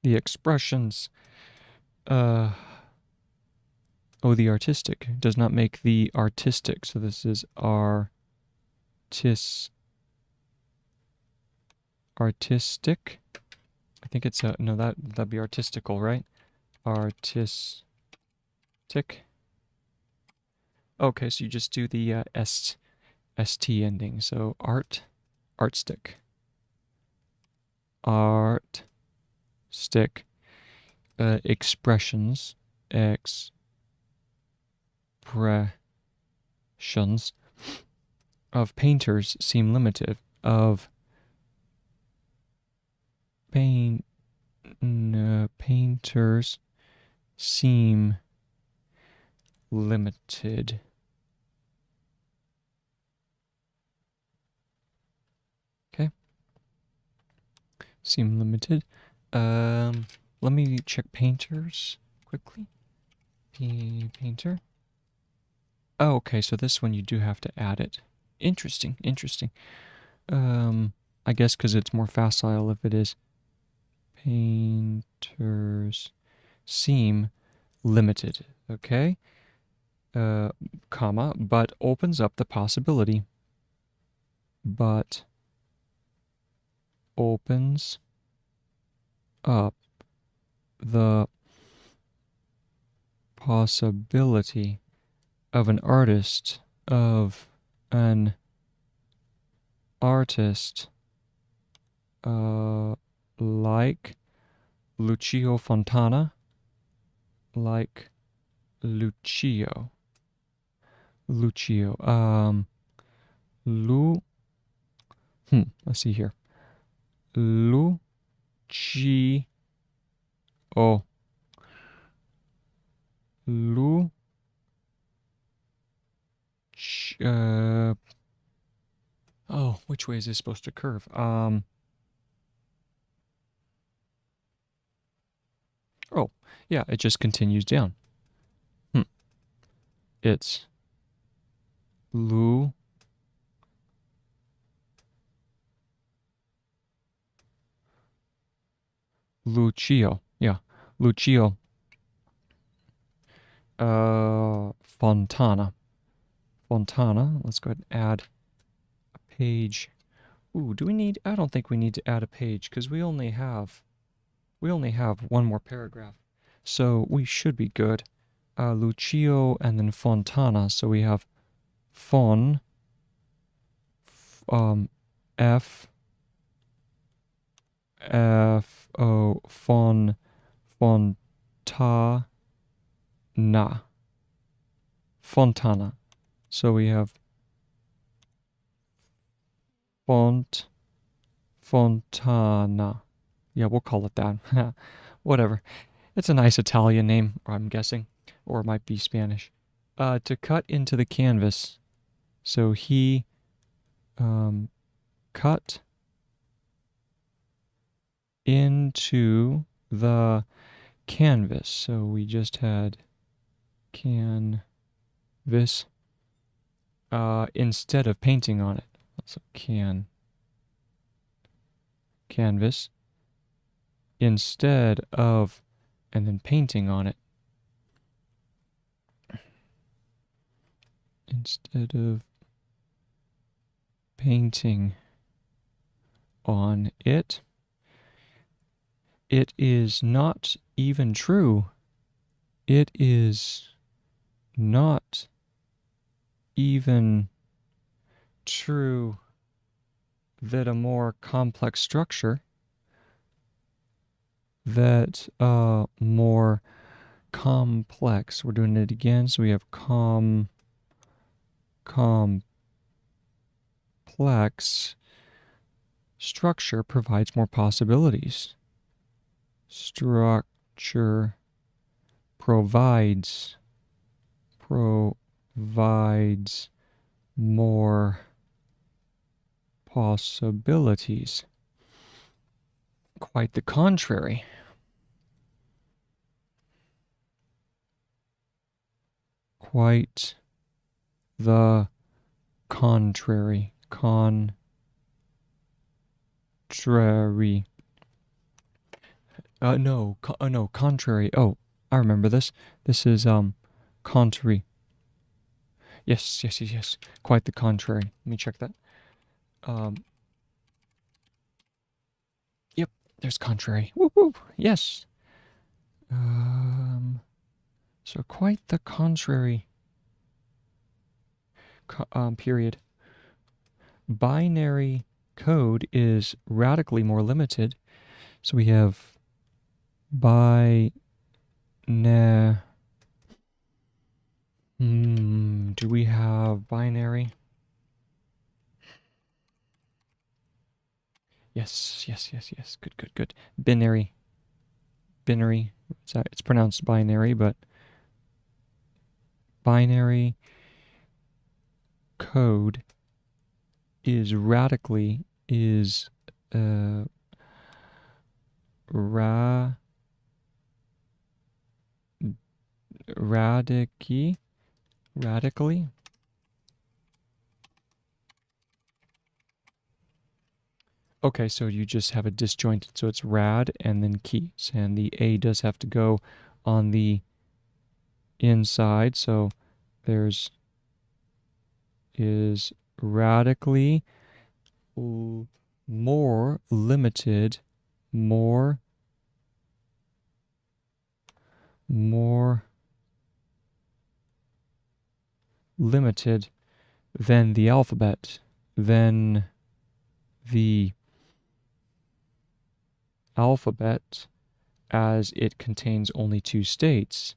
The expressions. The artistic does not make the artistic. So this is artistic. I think it's no, that'd be artistical, right? Artistic. Okay, so you just do the st ending. So art. art stick. Art stick. Expressions. Expressions of painters seem limited. Of painters seem limited. Okay. Seem limited. Let me check painters quickly. Painter. Oh, okay, so this one you do have to add it. Interesting, interesting. I guess because it's more facile if it is. Painters seem limited, okay? Comma, but opens up the possibility. But opens up the possibility of an artist, like Lucio Fontana, let's see here. Lucio. Which way is this supposed to curve? Oh, yeah, it just continues down. It's Lucio. Yeah, Lucio. Fontana. Let's go ahead and add a page. Ooh, do we need? I don't think we need to add a page because we only have one more paragraph, so we should be good. Lucio and then Fontana. So we have Fon. F O Fontana. So we have Fontana. Yeah, we'll call it that. Whatever. It's a nice Italian name, I'm guessing, or it might be Spanish. To cut into the canvas. So he cut into the canvas. So we just had canvas instead of painting on it. So canvas instead of and then painting on it. Instead of painting on it. It is not even true. It is not even true that a more complex structure, we're doing it again, so we have complex structure provides more possibilities. Structure provides more possibilities. Quite the contrary. Quite the contrary. No, contrary. Oh, I remember this. This is, contrary. Yes. Quite the contrary. Let me check that. Yep, there's contrary. Woo. Yes. So quite the contrary. Period. Binary code is radically more limited. So we have do we have binary? Yes. Good. Binary. It's pronounced binary, but binary code is radically radically. Okay, so you just have a disjointed, so it's rad and then keys, and the A does have to go on the inside, so there's is radically more limited, more limited than the alphabet, than the alphabet, as it contains only two states,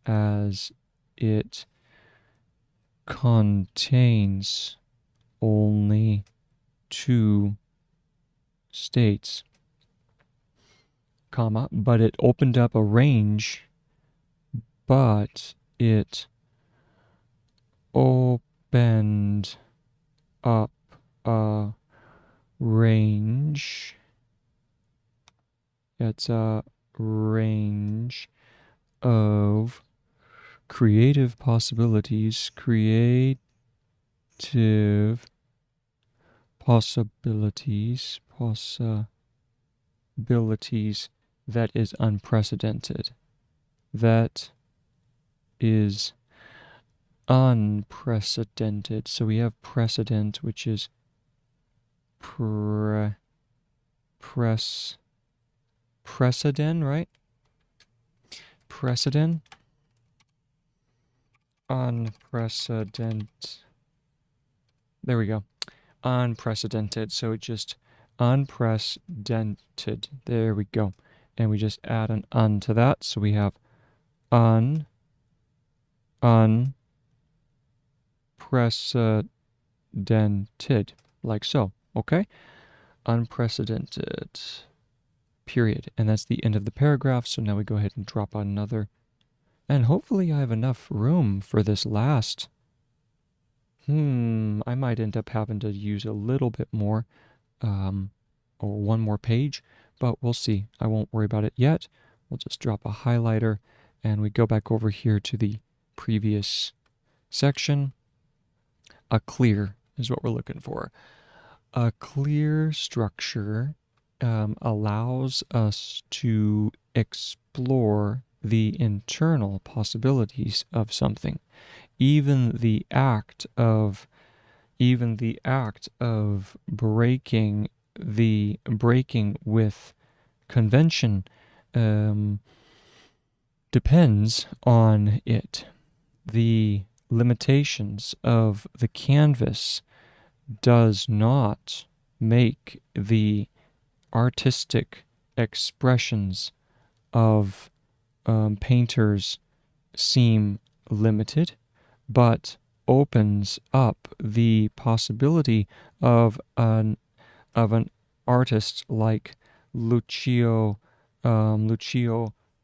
as it contains only two states, comma, but it opened up a range, but it opened up a range. It's a range of creative possibilities, possibilities that is unprecedented. That is unprecedented. So we have precedent, which is precedent, right? Precedent. Unprecedented. There we go. Unprecedented. So it just unprecedented. There we go. And we just add an un to that. So we have unprecedented, like so. Okay? Unprecedented. Period. And that's the end of the paragraph. So now we go ahead and drop on another. And hopefully I have enough room for this last. I might end up having to use a little bit more, or one more page, but we'll see. I won't worry about it yet. We'll just drop a highlighter and we go back over here to the previous section. A clear is what we're looking for. A clear structure allows us to explore the internal possibilities of something. Even the act of breaking with convention depends on it. The limitations of the canvas does not make the artistic expressions of painters seem limited, but opens up the possibility of an artist like Lucio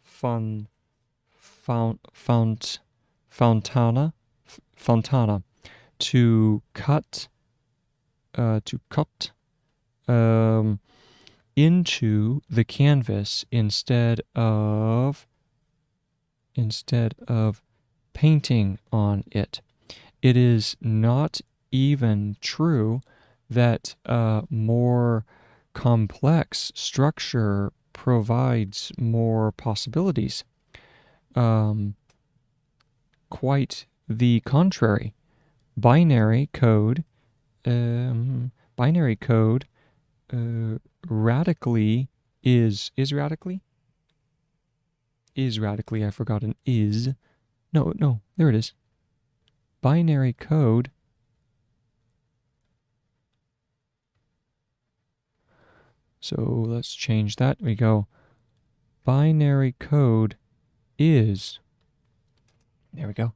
Fontana to cut into the canvas instead of painting on it. It is not even true that a more complex structure provides more possibilities. Quite the contrary. Binary code radically is radically? Is radically, I forgot an is. No, there it is. Binary code So let's change that. We go binary code is, there we go,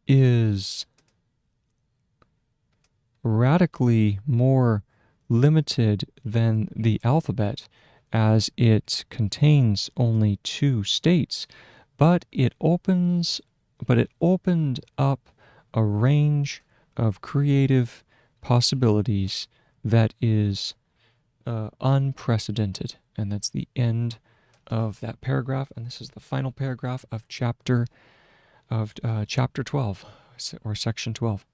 is radically more limited than the alphabet, as it contains only 2 states, but it opened up a range of creative possibilities that is unprecedented. And that's the end of that paragraph, and this is the final paragraph of chapter 12, or section 12.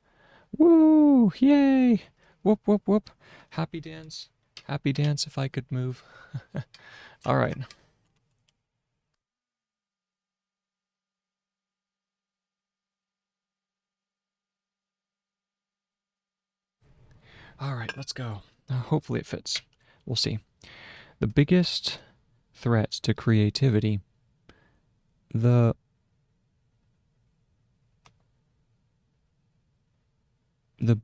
Woo! Yay! Whoop, whoop, whoop. Happy dance. Happy dance if I could move. All right. All right, let's go. Hopefully it fits. We'll see. The biggest threats to creativity, the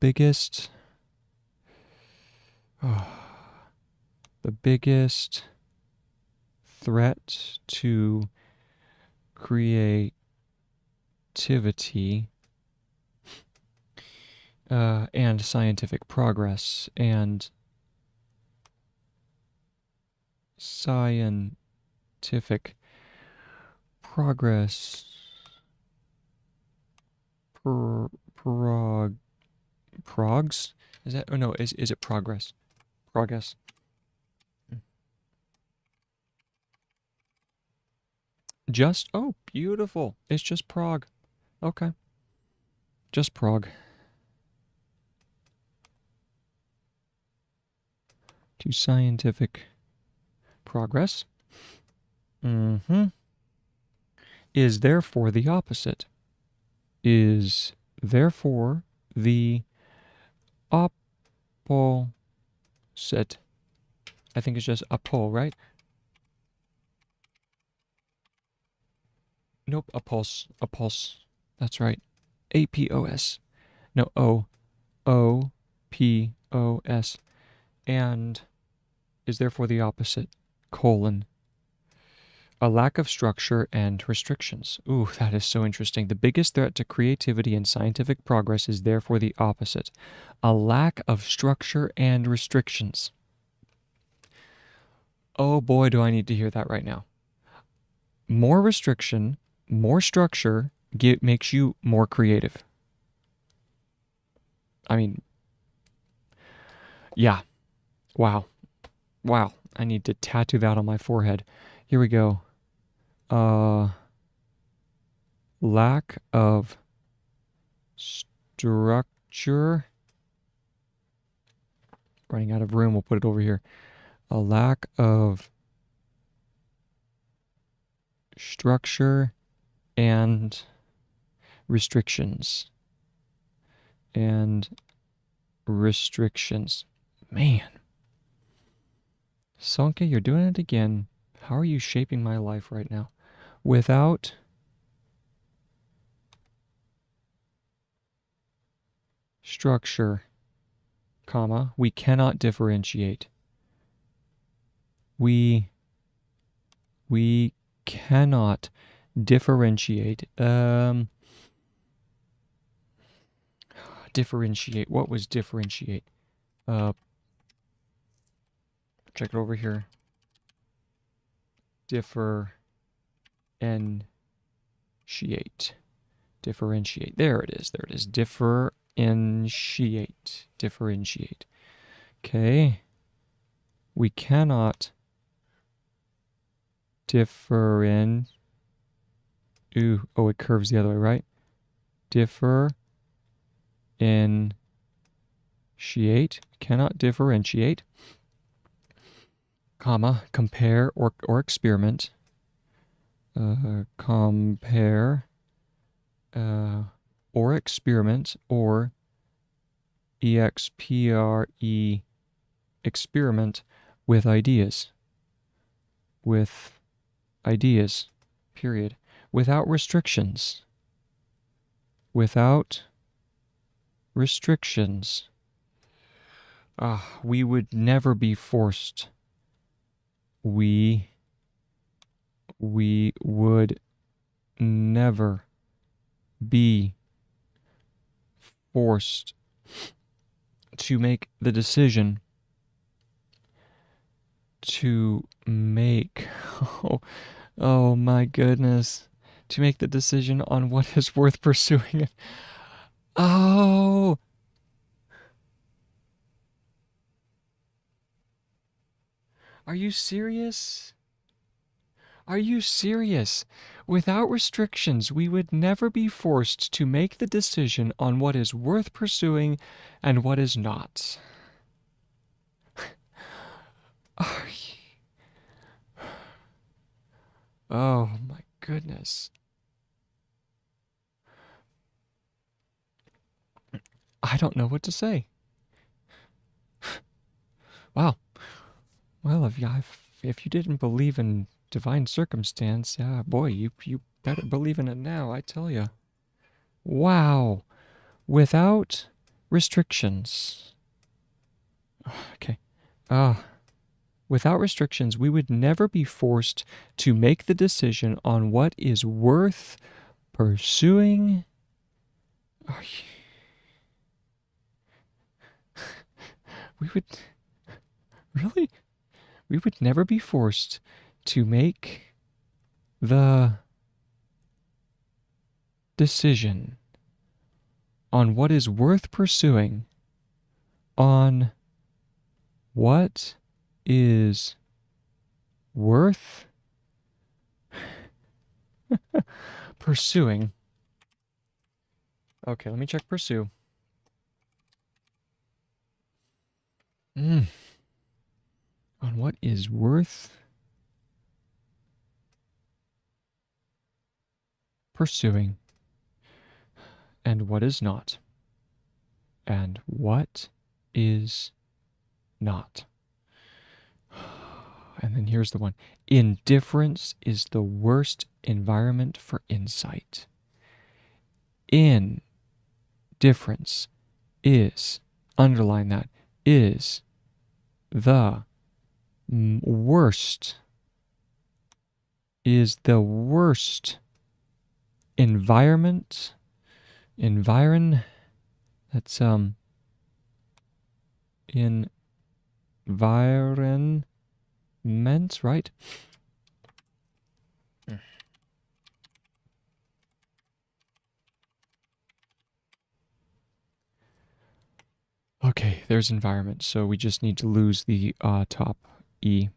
biggest threat to creativity and scientific progress and scientific progress progs? Is that, oh no, is it progress? Progress. Just, oh, beautiful. It's just prog. Okay. Just prog. To scientific progress. Is therefore the opposite. Is therefore the opposite. I think it's just apo, right? Nope, apos. Apos. That's right. A-P-O-S. No, O-P-O-S. And is therefore the opposite. Colon. A lack of structure and restrictions. Ooh, that is so interesting. The biggest threat to creativity and scientific progress is therefore the opposite. A lack of structure and restrictions. Oh boy, do I need to hear that right now. More restriction, more structure makes you more creative. I mean, yeah. Wow. Wow. I need to tattoo that on my forehead. Here we go. Lack of structure. Running out of room, we'll put it over here. A lack of structure and restrictions. Man. Sonke, you're doing it again. How are you shaping my life right now? Without structure, comma, we cannot differentiate. We cannot differentiate. Differentiate. What was differentiate? Check it over here. Differentiate. There it is. Differentiate. Okay. We cannot differentiate. Oh, it curves the other way, right? Cannot differentiate, comma, compare or experiment. Compare or experiment, or EXPRE, experiment with ideas. Period. Without restrictions. We would never be forced we would never be forced to make the decision to make oh my goodness, to make the decision on what is worth pursuing. Oh, are you serious? Are you serious? Without restrictions, we would never be forced to make the decision on what is worth pursuing and what is not. Oh my goodness. I don't know what to say. Wow. Well, if you didn't believe in divine circumstance, yeah, boy, you better believe in it now, I tell you. Wow. Without restrictions. Okay. Without restrictions, we would never be forced to make the decision on what is worth pursuing. We would really? We would never be forced to make the decision on what is worth pursuing, on what is worth pursuing. Okay, let me check pursue. On what is worth pursuing and what is not. And what is not. And then here's the one. Indifference is the worst environment for insight. Indifference is, underline that, is the worst environment, that's environment, right? Okay, there's environment, so we just need to lose the top E.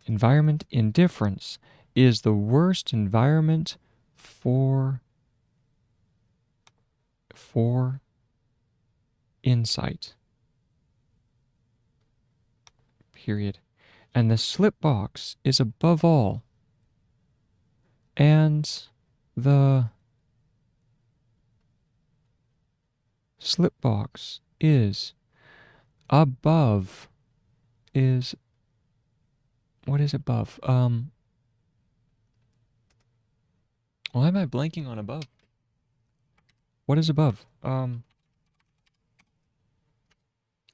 Environment indifference is the worst environment for insight. Period. And the slip box is above all. And the slip box is above what is above? Why am I blanking on above? What is above? Oh,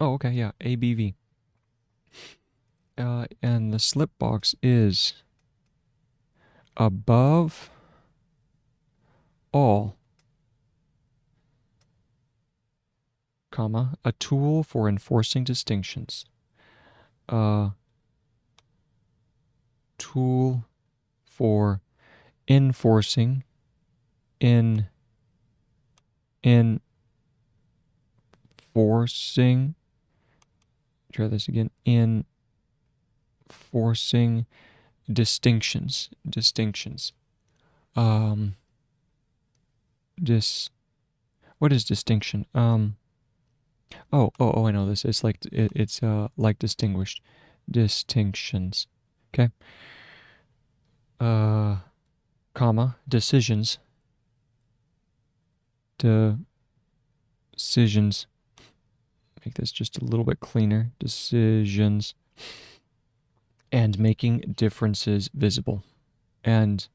okay, yeah, ABV. And the slip box is above all, comma, a tool for enforcing distinctions. Tool for enforcing try this again, enforcing distinctions. What is distinction? Oh, I know this. It's like it's like distinguished. Distinctions. Okay. Comma, decisions. Decisions. Make this just a little bit cleaner. Decisions. And making differences visible. And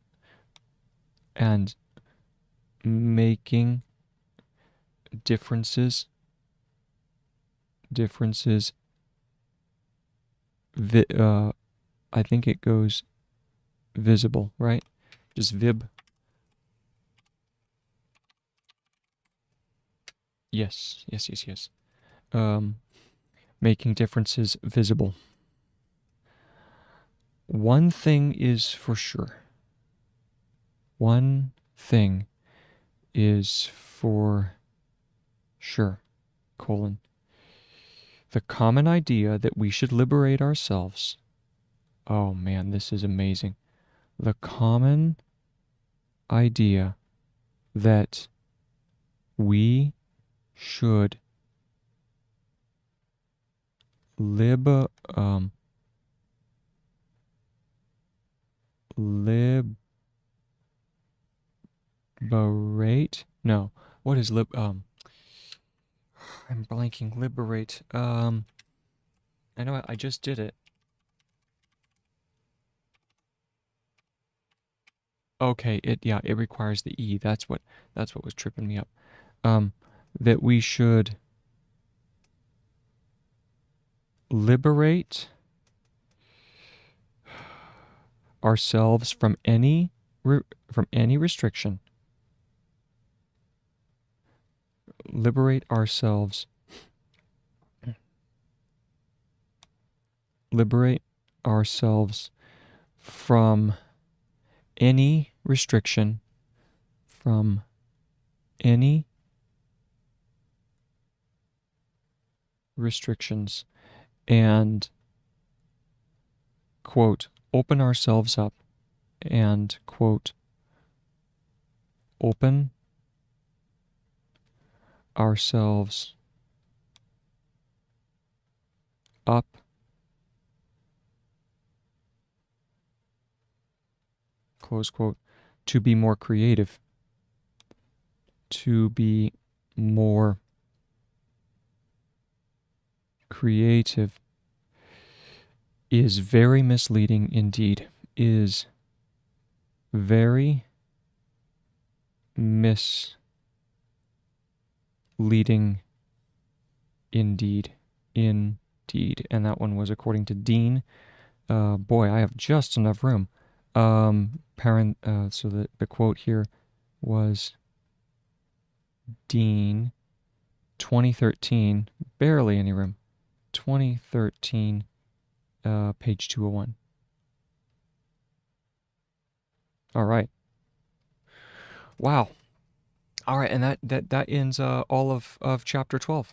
making differences differences. I think it goes visible, right? Just vib. Yes. Making differences visible. One thing is for sure. One thing is for sure, colon. The common idea that we should liberate ourselves. Oh man, this is amazing. The common idea that we should liberate. No, what is I'm blanking. Liberate. I know I just did it. Okay, it requires the E. That's what was tripping me up. That we should liberate ourselves from any restriction. Liberate ourselves from any restriction, from any restrictions, and, quote, open ourselves up, and, quote, open ourselves up close quote, to be more creative, to be more creative is very misleading indeed, is very misleading indeed, and that one was according to Dean. Boy, I have just enough room. So the quote here was Dean, 2013, barely any room, 2013, page 201. All right. Wow. All right, and that ends all of chapter 12.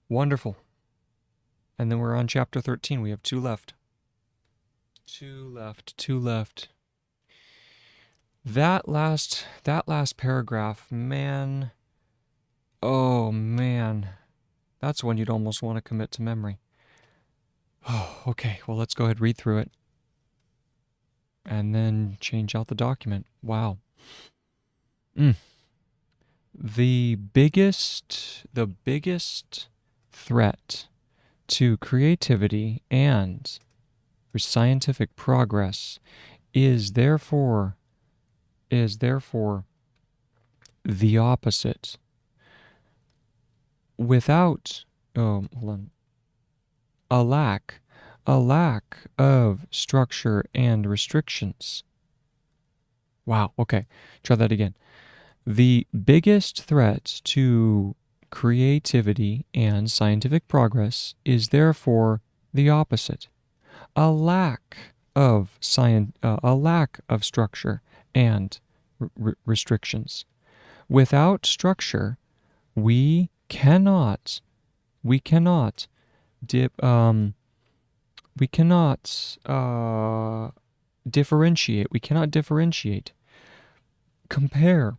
Wonderful. And then we're on chapter 13. We have two left. Two left. That last paragraph, man. Oh, man. That's one you'd almost want to commit to memory. Oh, okay. Well, let's go ahead and read through it. And then change out the document. Wow. The biggest threat to creativity and scientific progress is therefore the opposite. Without a lack of structure and restrictions. Wow, okay. Try that again. The biggest threat to creativity and scientific progress is therefore the opposite. A lack of structure and restrictions. Without structure, we cannot differentiate, compare,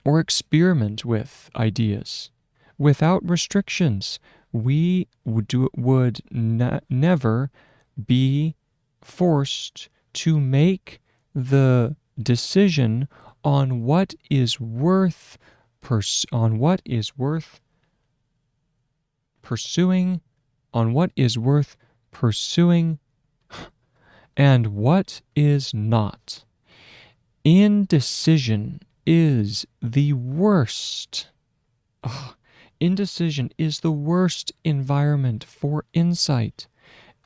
or experiment with ideas. Without restrictions, we would never be forced to make the decision on what is worth pursuing, on what is worth pursuing, and what is not. Indecision is the worst. Indecision is the worst environment for insight,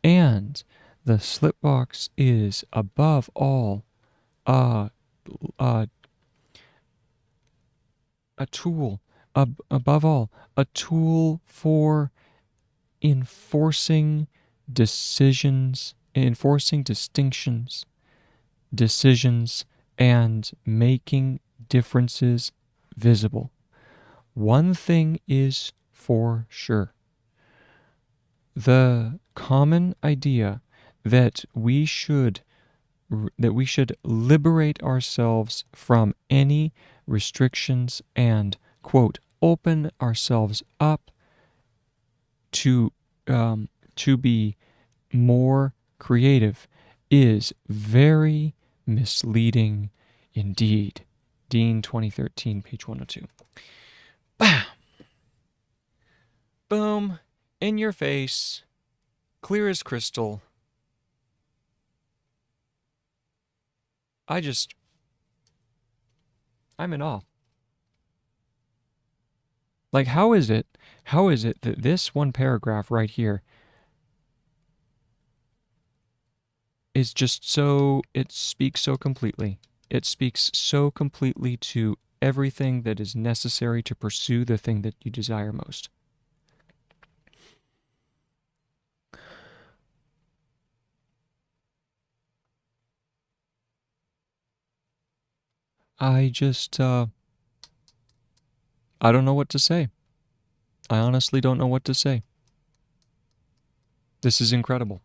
and the slip box is, above all, uh, uh, a tool, above all, a tool for enforcing decisions, enforcing distinctions, decisions, and making differences visible. One thing is for sure. The common idea that we should liberate ourselves from any restrictions and, quote, open ourselves up to be more creative is very misleading indeed. Dean 2013, page 102. Bam! Boom! In your face. Clear as crystal. I'm in awe. Like, how is it that this one paragraph right here is just so, it speaks so completely. It speaks so completely to everything that is necessary to pursue the thing that you desire most. I don't know what to say. I honestly don't know what to say. This is incredible.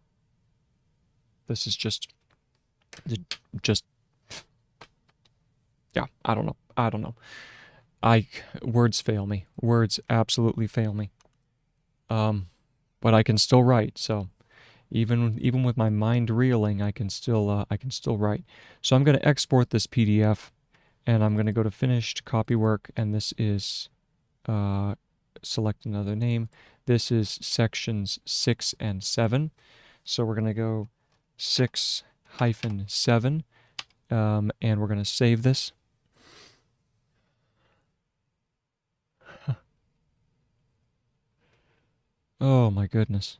This is just, yeah, I don't know. Words fail me. Words absolutely fail me. But I can still write, so even with my mind reeling, I can still write. So I'm going to export this PDF, and I'm going to go to finished copywork, and this is select another name. This is sections 6 and 7. So we're going to go 6-7, and we're going to save this. Oh my goodness.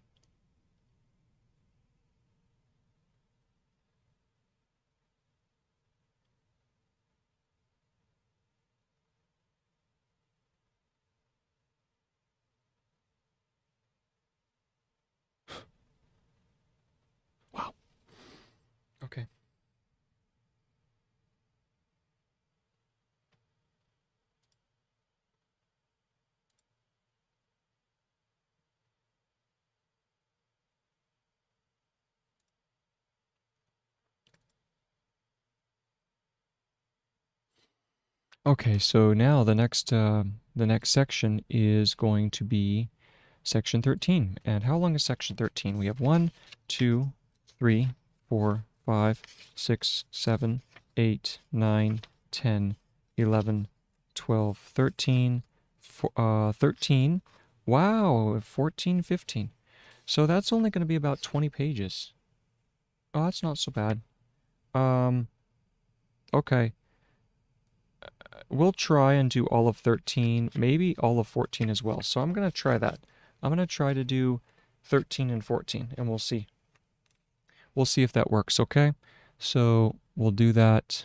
Wow. Okay. Okay, so now the next section is going to be section 13. And how long is section 13? We have 1, 2, 3, 4, 5, 6, 7, 8, 9, 10, 11, 12, 13, 13. Wow, 14, 15. So that's only going to be about 20 pages. Oh, that's not so bad. Okay. We'll try and do all of 13, maybe all of 14 as well. So I'm going to try that. I'm going to try to do 13 and 14, and we'll see. We'll see if that works, okay? So we'll do that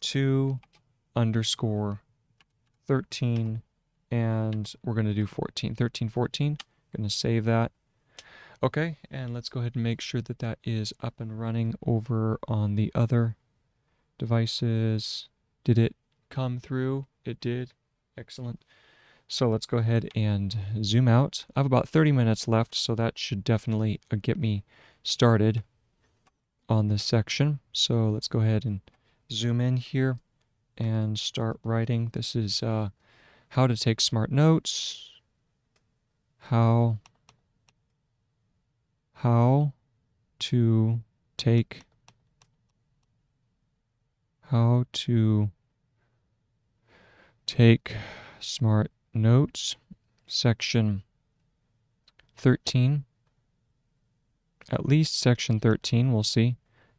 2_13, and we're going to do 14. 13, 14. Going to save that. Okay, and let's go ahead and make sure that that is up and running over on the other devices. Did it come through? It did. Excellent. So let's go ahead and zoom out. I have about 30 minutes left, so that should definitely get me started on this section. So let's go ahead and zoom in here and start writing. This is how to take smart notes. How to take smart notes, section 13. At least section 13, we'll see.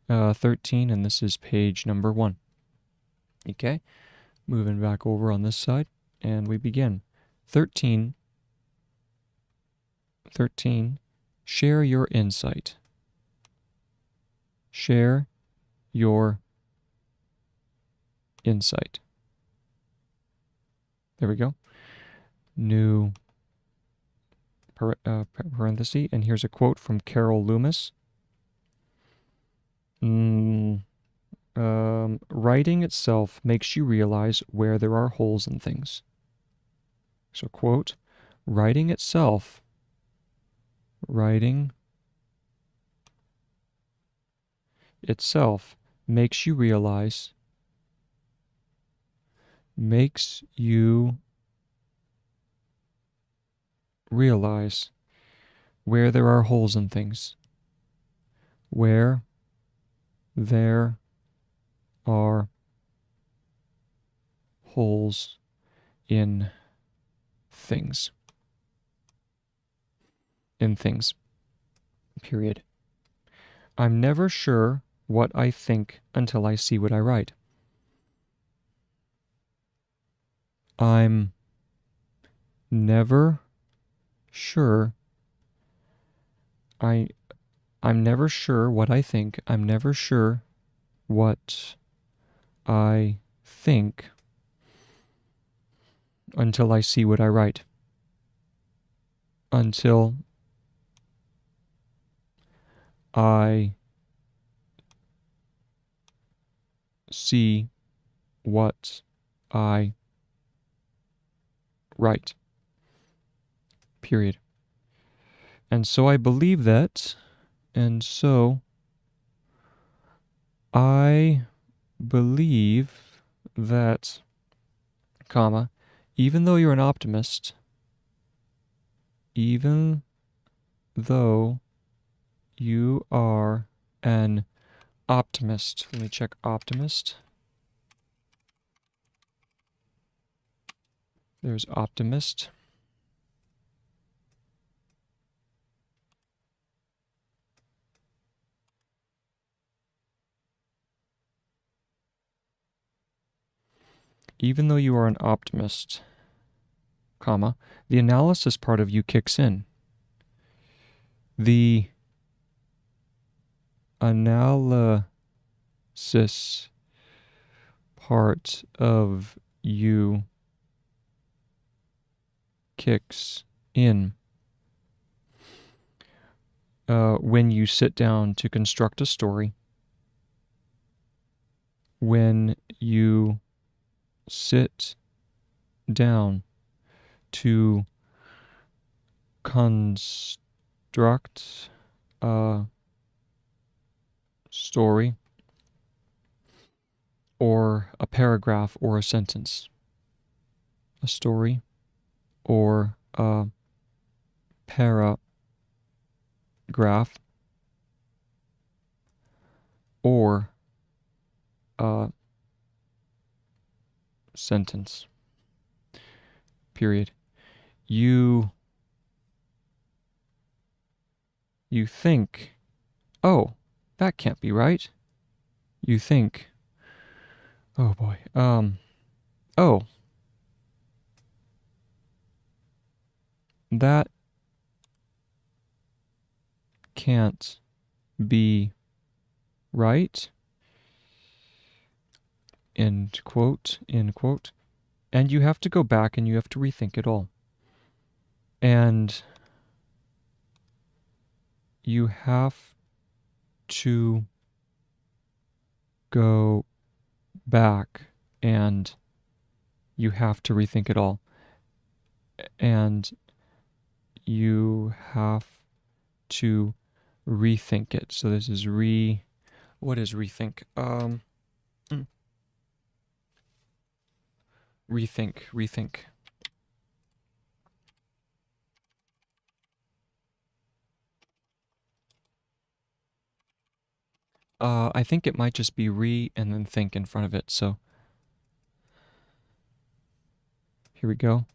13, and this is page number 1. Okay, moving back over on this side, and we begin. 13. Share your insight. Share your insight. There we go. New parenthesis, and here's a quote from Carol Loomis. Writing itself makes you realize where there are holes in things. So, quote, writing itself makes you realize where there are holes in things. Where there are holes in things. Period. I'm never sure what I think until I see what I write. I'm never sure. I'm never sure what I think. I'm never sure what I think until I see what I write. Until I see what I write. Period. And so I believe that, and so I believe that, comma, even though you're an optimist, even though you are an optimist. Let me check optimist. There's optimist. Even though you are an optimist, comma, the analysis part of you kicks in. The analysis part of you kicks in when you sit down to construct a story, when you sit down to construct a story or a paragraph or a sentence. A story or a paragraph or a sentence. Period. You think, oh, that can't be right. You think, oh boy, oh, that can't be right. End quote, end quote. And you have to go back and you have to rethink it all. And you have to go back and you have to rethink it all. And you have to rethink it. So this is what is rethink? Rethink. I think it might just be and then think in front of it, so here we go.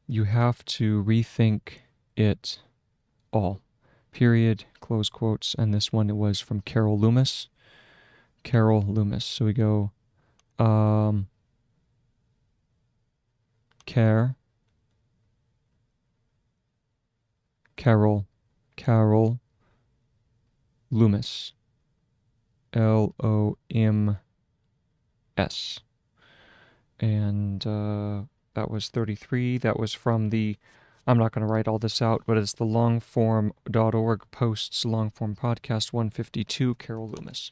You have to rethink it all. Period, close quotes, and this one it was from Carol Loomis. So we go, Carol, Loomis, Loms. And that was 33. That was from the, I'm not going to write all this out, but it's the longform.org posts longform podcast 152, Carol Loomis.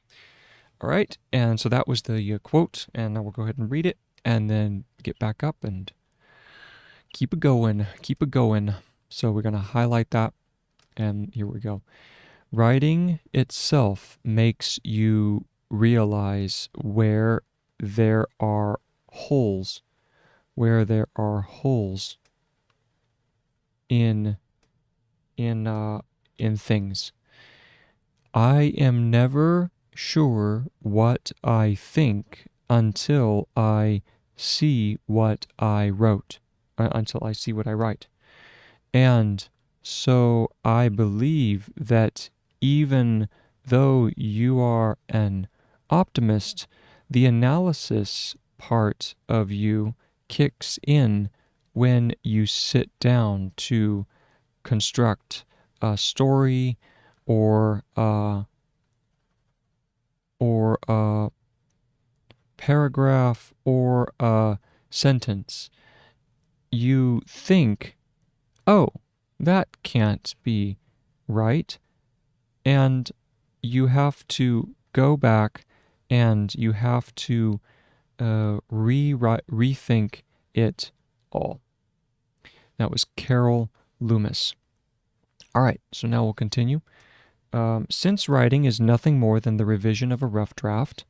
All right, and so that was the quote, and now we'll go ahead and read it, and then get back up and keep it going. So we're going to highlight that, and here we go. Writing itself makes you realize where there are holes in things. I am never sure what I think until I see what I wrote, until I see what I write. And so I believe that even though you are an optimist, the analysis part of you kicks in when you sit down to construct a story or a paragraph or a sentence. You think, oh, that can't be right, and you have to go back and you have to rethink it all. That was Carol Loomis. All right, so now we'll continue. Since writing is nothing more than the revision of a rough draft,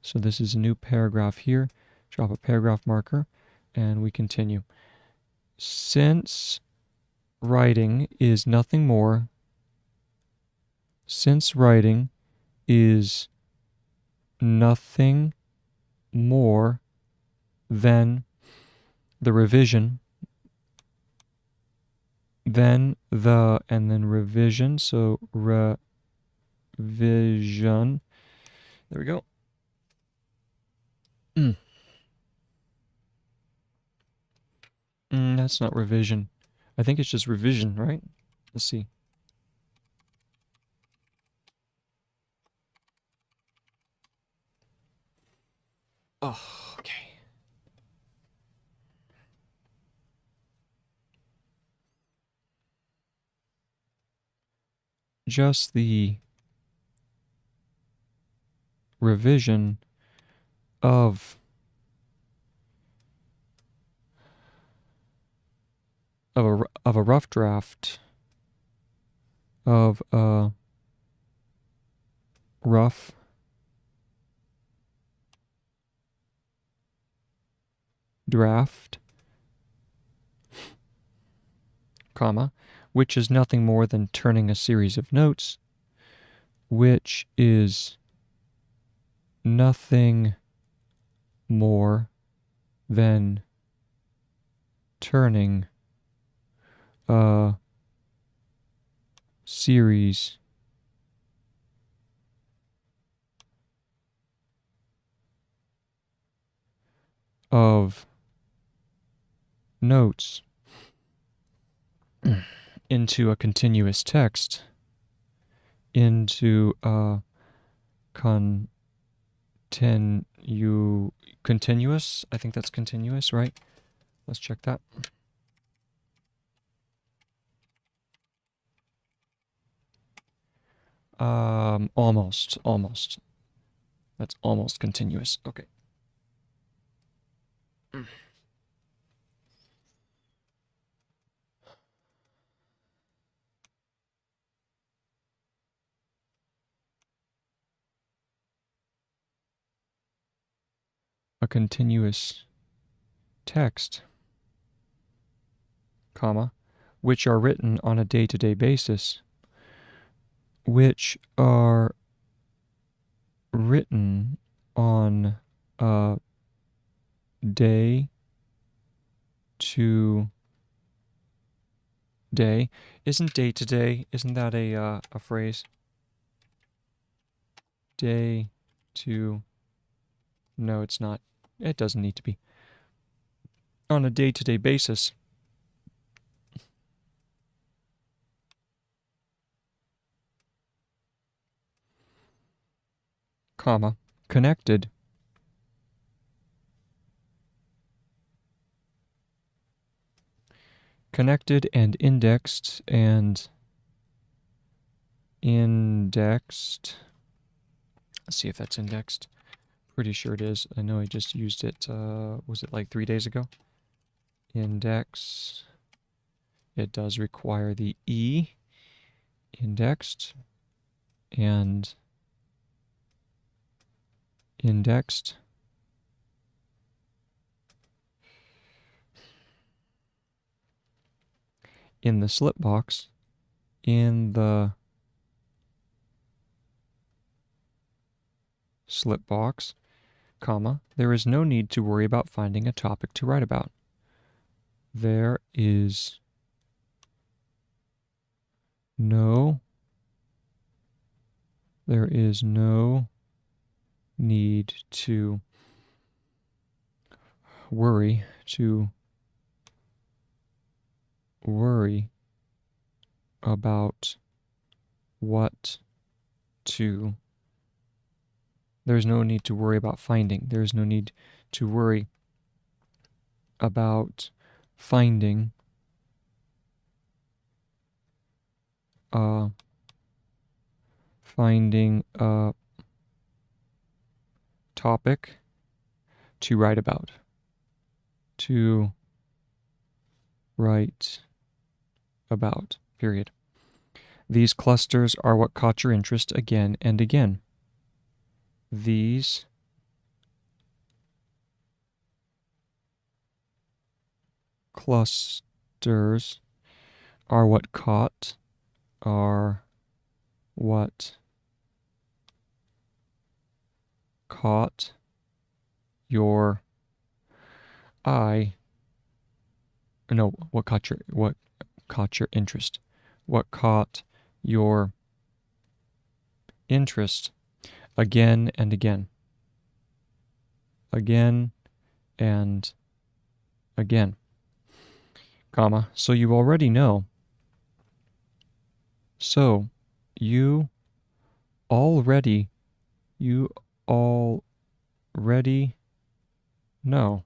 so this is a new paragraph here. Drop a paragraph marker, and we continue. Since writing is nothing more than the revision, revision, so revision. There we go. That's not revision. I think it's just revision, right? Let's see. Oh, okay. Just the revision of a rough draft of a rough draft, comma, which is nothing more than turning a series of notes, which is nothing more than turning a series of notes into a continuous text, into a continuous, I think that's continuous, right? Let's check that. Almost. That's almost continuous. Okay. A continuous text, comma, which are written on a day-to-day basis, which are written on a day to day. Isn't day to day, isn't that a phrase? Day to, no, it's not. It doesn't need to be. on a day-to-day basis. Comma, connected. Connected and indexed and indexed. Let's see if that's indexed. Pretty sure it is. I know I just used it, was it like 3 days ago? Index. It does require the E, indexed, and indexed. In the slip box, in the slip box, comma, there is no need to worry about finding a topic to write about. There is no need to worry about what to. There's no need to worry about finding. There's no need to worry about finding a topic to write about. To write about, period. These clusters are what caught your interest again and again. These clusters are what caught your eye. No, what caught your interest. What caught your interest again and again. Again and again. Comma, so you already know. So you already know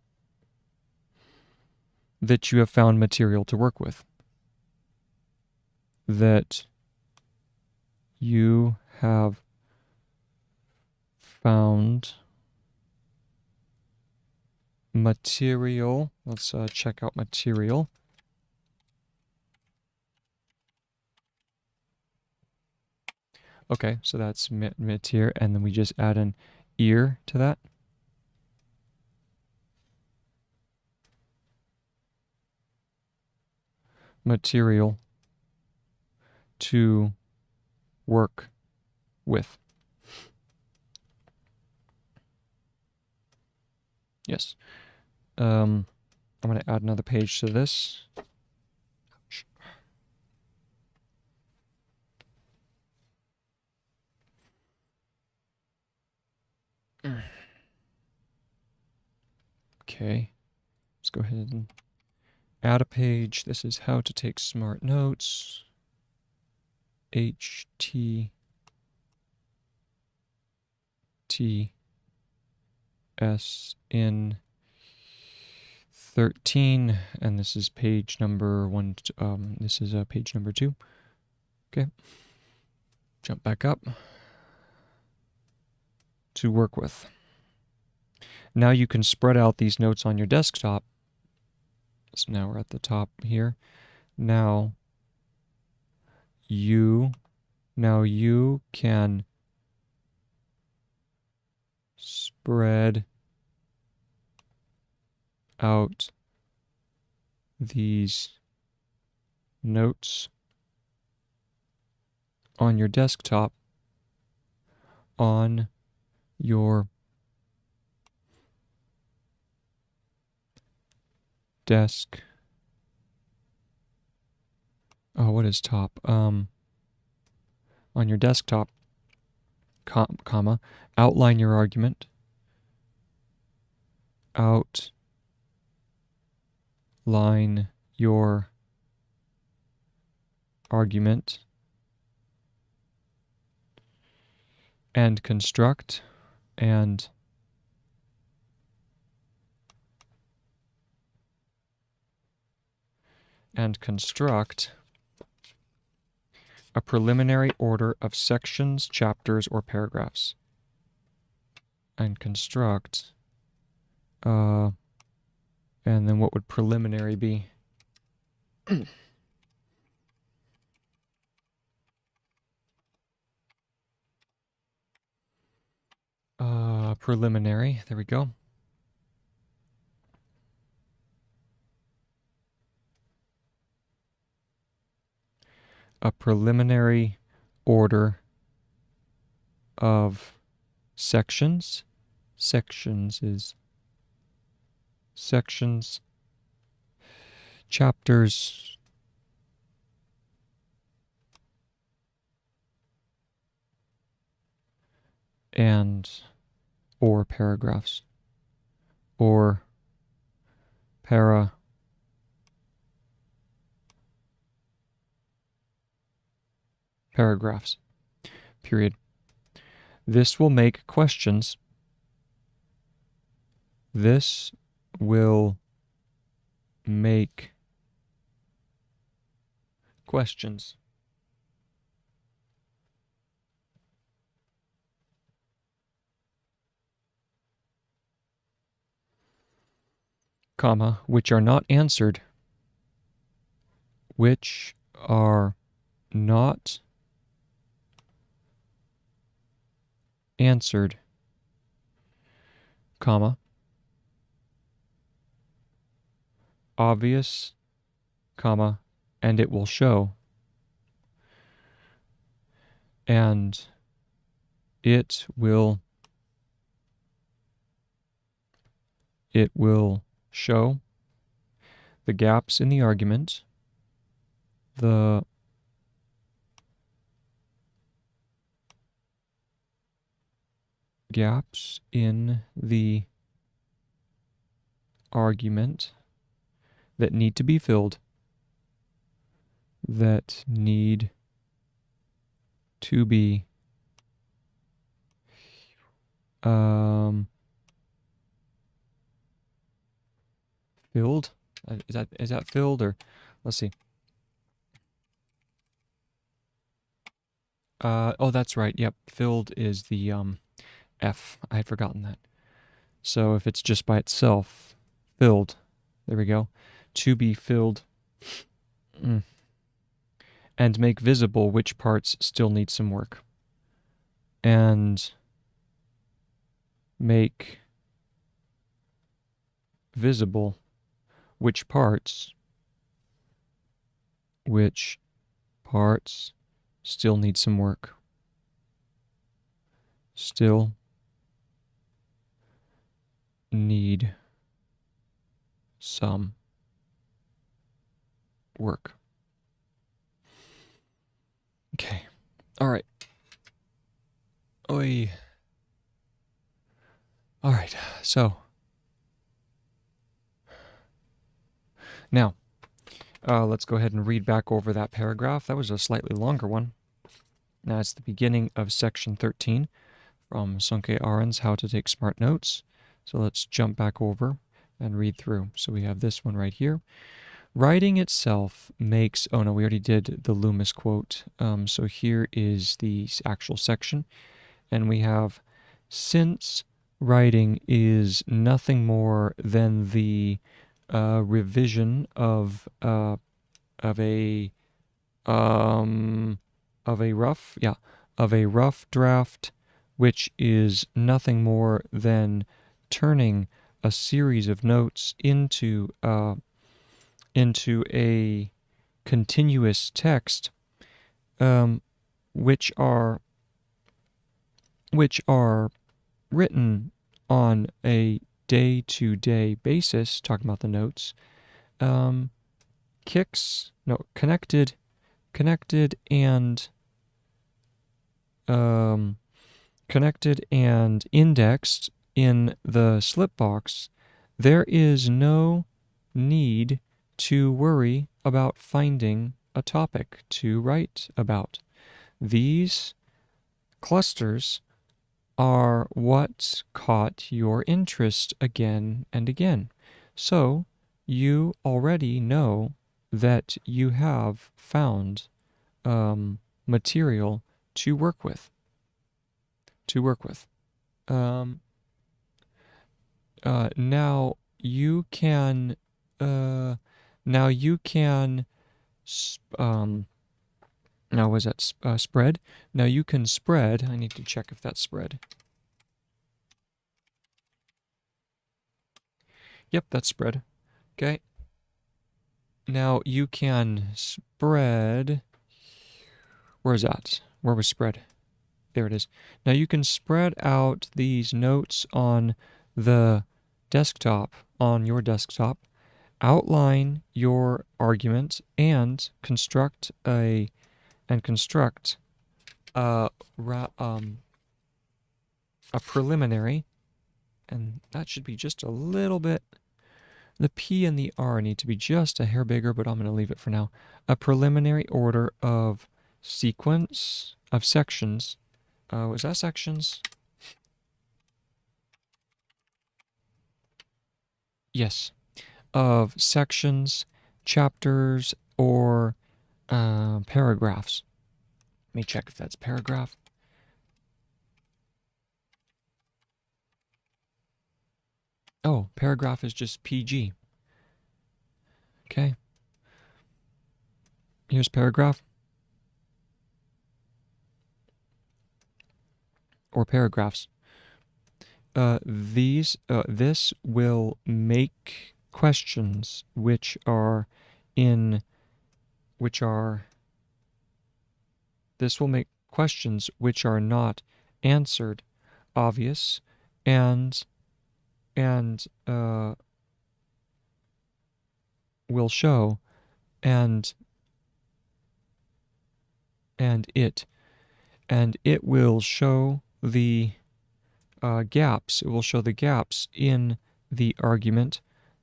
that you have found material to work with. That you have found material. Let's check out material. Okay, so that's mit here, and then we just add an ear to that. Material to work with. Yes. I'm going to add another page to this. Okay, let's go ahead and add a page. This is how to take smart notes. HTTS in 13, and this is page number 1. This is page number 2. Okay, jump back up to work with. Now you can spread out these notes on your desktop. So now we're at the top here. Now you can spread out these notes on your desktop on your desk. Oh, what is top? On your desktop, comma, outline your argument. Outline line your argument and construct a preliminary order of sections, chapters, or paragraphs. And construct, and then what would preliminary be? Preliminary, there we go. A preliminary order of sections. Sections is sections, chapters, and or paragraphs, or paragraphs, period. This will make questions. This will make questions. Comma, which are not answered. Which are not answered, comma, obvious, comma, and it will show, and it will show the gaps in the argument, the gaps in the argument that need to be filled, that need to be filled. Is that filled, or let's see. Oh, that's right. Yep, filled is the F. I had forgotten that. So if it's just by itself, filled. There we go. To be filled. And make visible which parts still need some work. And make visible which parts still need some work. Still need some work. Okay. All right. Oi. All right. So now, let's go ahead and read back over that paragraph. That was a slightly longer one. Now it's the beginning of section 13 from Sonke Ahrens, How to Take Smart Notes. So let's jump back over and read through. So we have this one right here. Writing itself makes, oh no, we already did the Loomis quote. So here is the actual section. And we have, since writing is nothing more than the revision of a rough draft, which is nothing more than turning a series of notes into a continuous text, which are written on a day-to-day basis, talking about the notes, connected and indexed in the slip box. There is no need to worry about finding a topic to write about. These clusters are what caught your interest again and again. So you already know that you have found material to work with. Now you can now you can now was that spread? Now you can spread. I need to check if that's spread. Yep, that's spread. Okay. Now you can spread. Where's that? Where was spread? There it is. Now you can spread out these notes on the desktop, on your desktop, outline your argument, and construct a preliminary, and that should be just a little bit. The P and the R need to be just a hair bigger, but I'm going to leave it for now. A preliminary order of sequence of sections. Was that sections? Yes. Of sections, chapters, or paragraphs. Let me check if that's paragraph. Oh, paragraph is just PG. Okay. Here's paragraph. Or paragraphs. This will make questions which are not answered obvious, and will show and it will show the gaps. It will show the gaps in the argument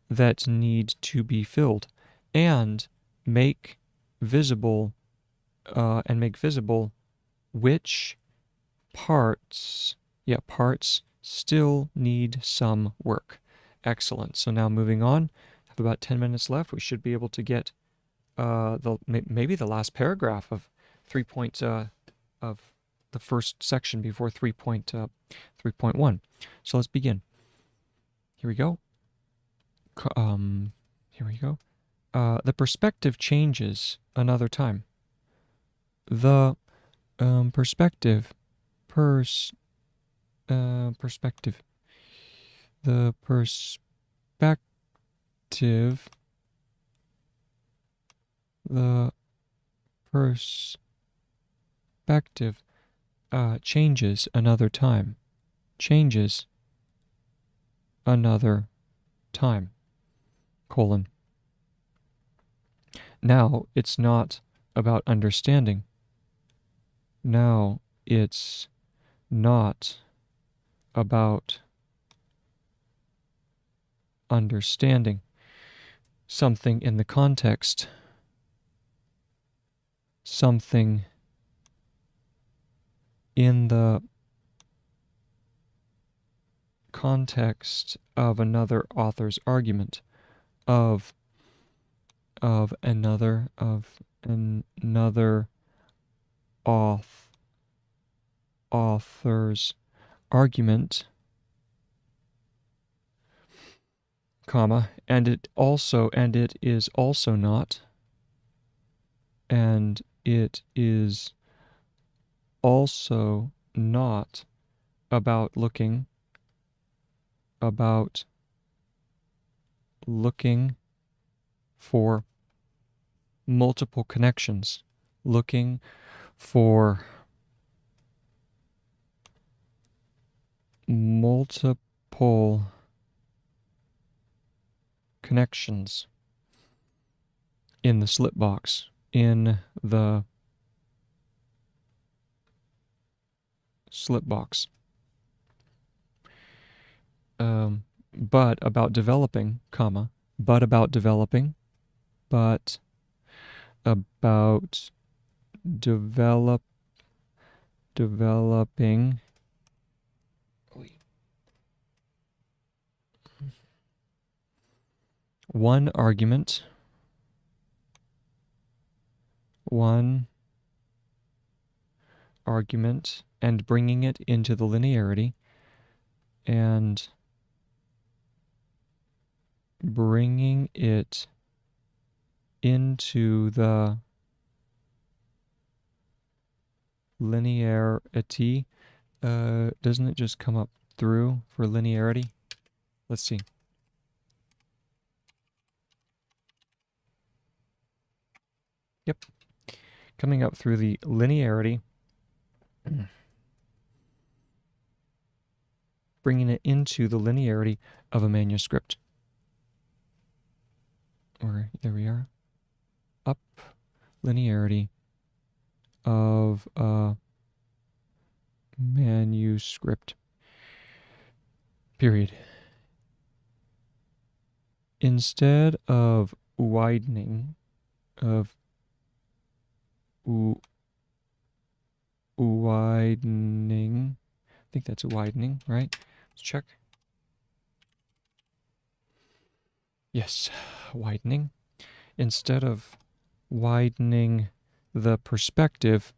that need to be filled, and make visible which parts still need some work. Excellent. So now moving on, I have about 10 minutes left. We should be able to get maybe the last paragraph of of the first section before 3.1. So let's begin. Here we go. The perspective changes another time. The perspective. The perspective changes another time. Changes another time. Colon. Now it's not about understanding. Now it's not about understanding something in the context. Something in the context of another author's argument, of another author's argument, comma, and it is also not, and it is also not about looking for multiple connections, looking for multiple connections in the slip box, in the slip box. But about developing, comma, but about developing but about developing one argument and bringing it into the linearity and bringing it into the linearity. Doesn't it just come up through for linearity? Let's see. Yep. Coming up through the linearity, bringing it into the linearity of a manuscript. Or there we are. Up linearity of a manuscript. Period. Instead of widening, I think that's widening, right? Let's check. Yes, widening. Instead of widening the perspective,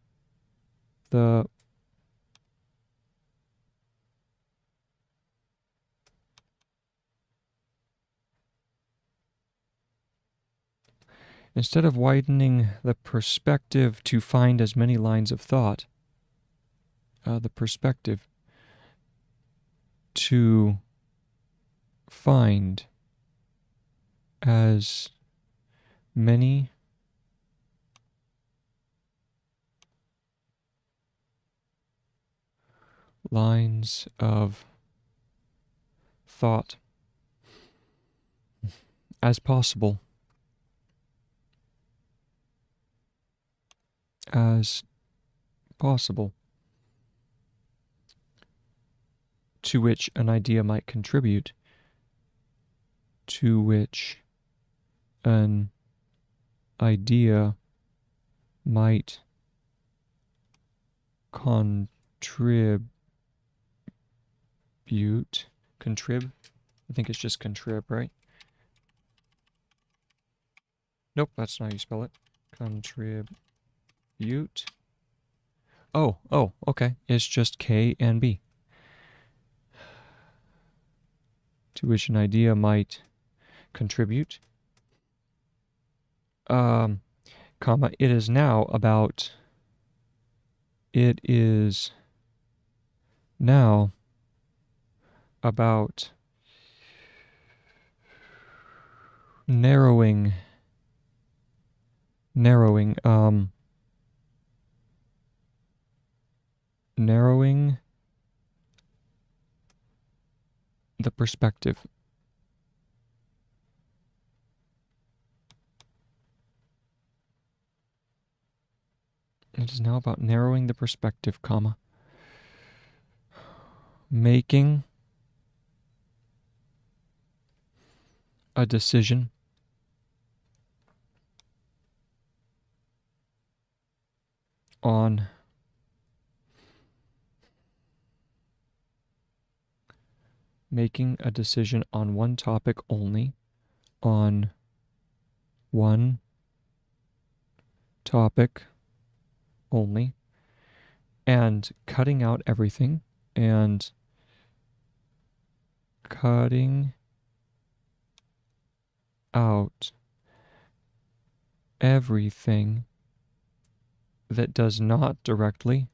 instead of widening the perspective to find as many lines of thought, the perspective to find as many lines of thought as possible. To which an idea might contribute, to which an idea might contrib. I think it's just contrib, right? Nope, that's not how you spell it. Contribute. Oh, okay. It's just K and B. To which an idea might contribute. Comma, it is now about narrowing the perspective. It is now about narrowing the perspective, comma, making a decision on one topic only, on one topic only, and cutting out everything, and cutting out everything that does not directly,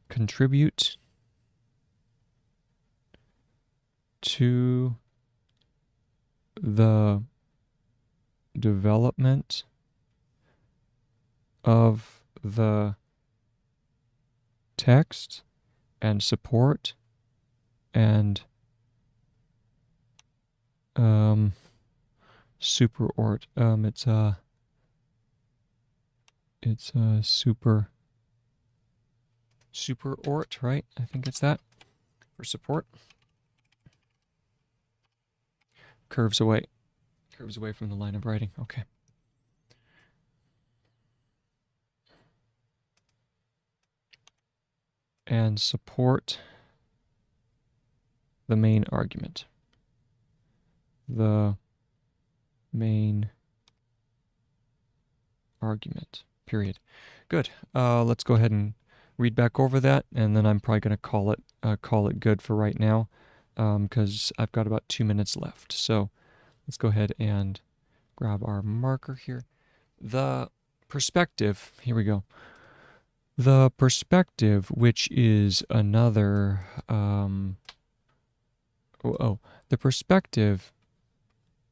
contribute to the development of the text and support and superort. It's It's super ort, right? I think it's that for support. Curves away from the line of writing. Okay. And support the main argument. The main argument, period. Good. Let's go ahead and read back over that, and then I'm probably going to call it good for right now, because I've got about 2 minutes left. So let's go ahead and grab our marker here. The perspective, here we go. The perspective, which is another, the perspective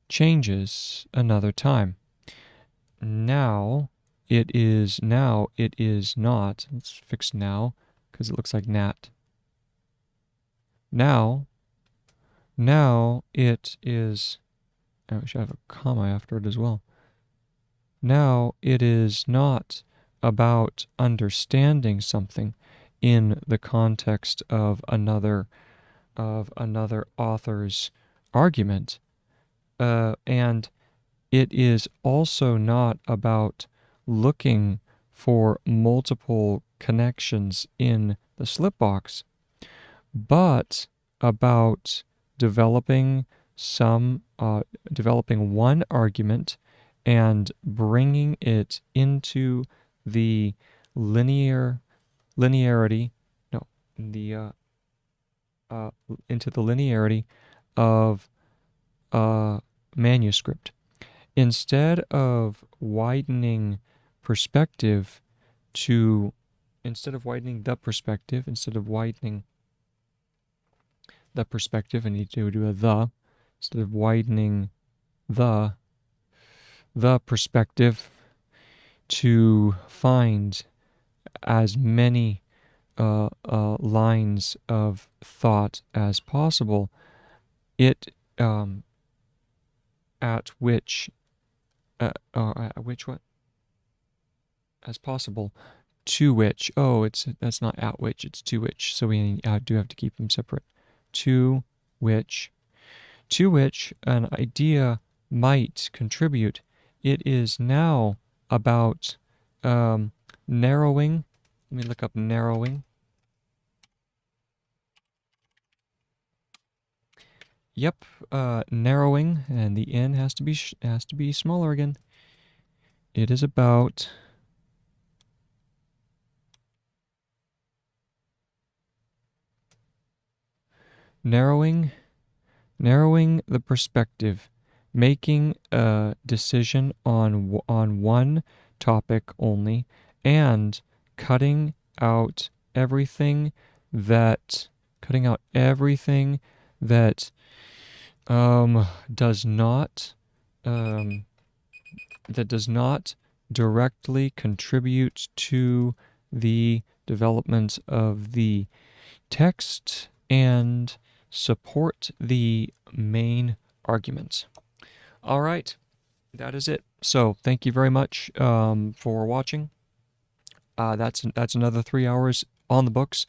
changes another time. Now it is not. Let's fix now, because it looks like nat. Now it is, I should have a comma after it as well. Now it is not about understanding something in the context of another author's argument, and it is also not about looking for multiple connections in the slipbox, but about developing one argument and bringing it into the linearity of a manuscript. Instead of widening the perspective, I need to do a the. Instead of widening the perspective to find as many lines of thought as possible, as possible, to which, that's not at which, it's to which, so we do have to keep them separate. To which an idea might contribute. It is now about narrowing. Let me look up narrowing. Yep, narrowing, and the N has to be smaller again. It is about narrowing the perspective, making a decision on one topic only, and cutting out everything that does not directly contribute to the development of the text and support the main argument. All right, that is it. So thank you very much for watching. That's another 3 hours on the books.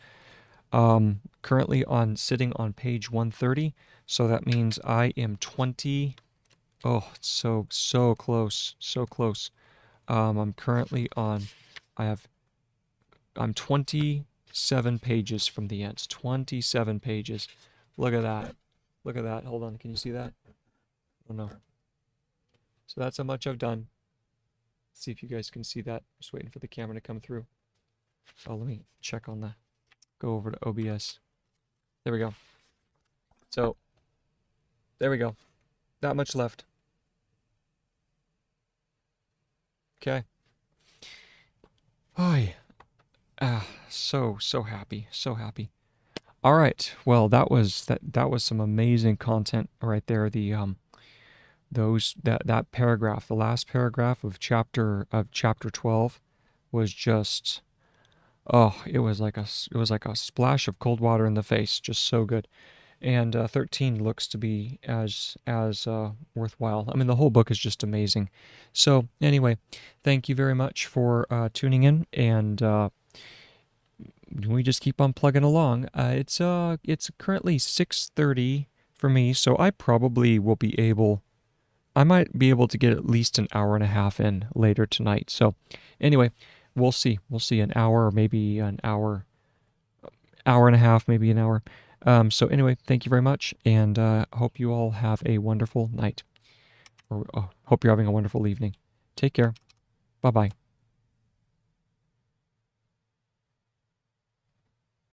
Currently sitting on page 130, so that means I am 20. Oh, so close, so close. I'm currently I'm 27 pages from the end. 27 pages. Look at that. Look at that. Hold on. Can you see that? Oh no. So that's how much I've done. Let's see if you guys can see that. Just waiting for the camera to come through. Oh, let me check on that. Go over to OBS. There we go. So, there we go. Not much left. Okay. Hi. So happy. So happy. All right. Well, that was some amazing content right there. The that paragraph, the last paragraph of chapter 12 was just, oh, it was like a splash of cold water in the face. Just so good. and 13 looks to be as worthwhile. I mean, the whole book is just amazing. So anyway, thank you very much for tuning in, and we just keep on plugging along. It's currently 6:30 for me, so I probably will be able. I might be able to get at least an hour and a half in later tonight. So anyway, we'll see. We'll see, an hour or maybe an hour, hour and a half, maybe an hour. So anyway, thank you very much, and hope you all have a wonderful night, or hope you're having a wonderful evening. Take care. Bye-bye.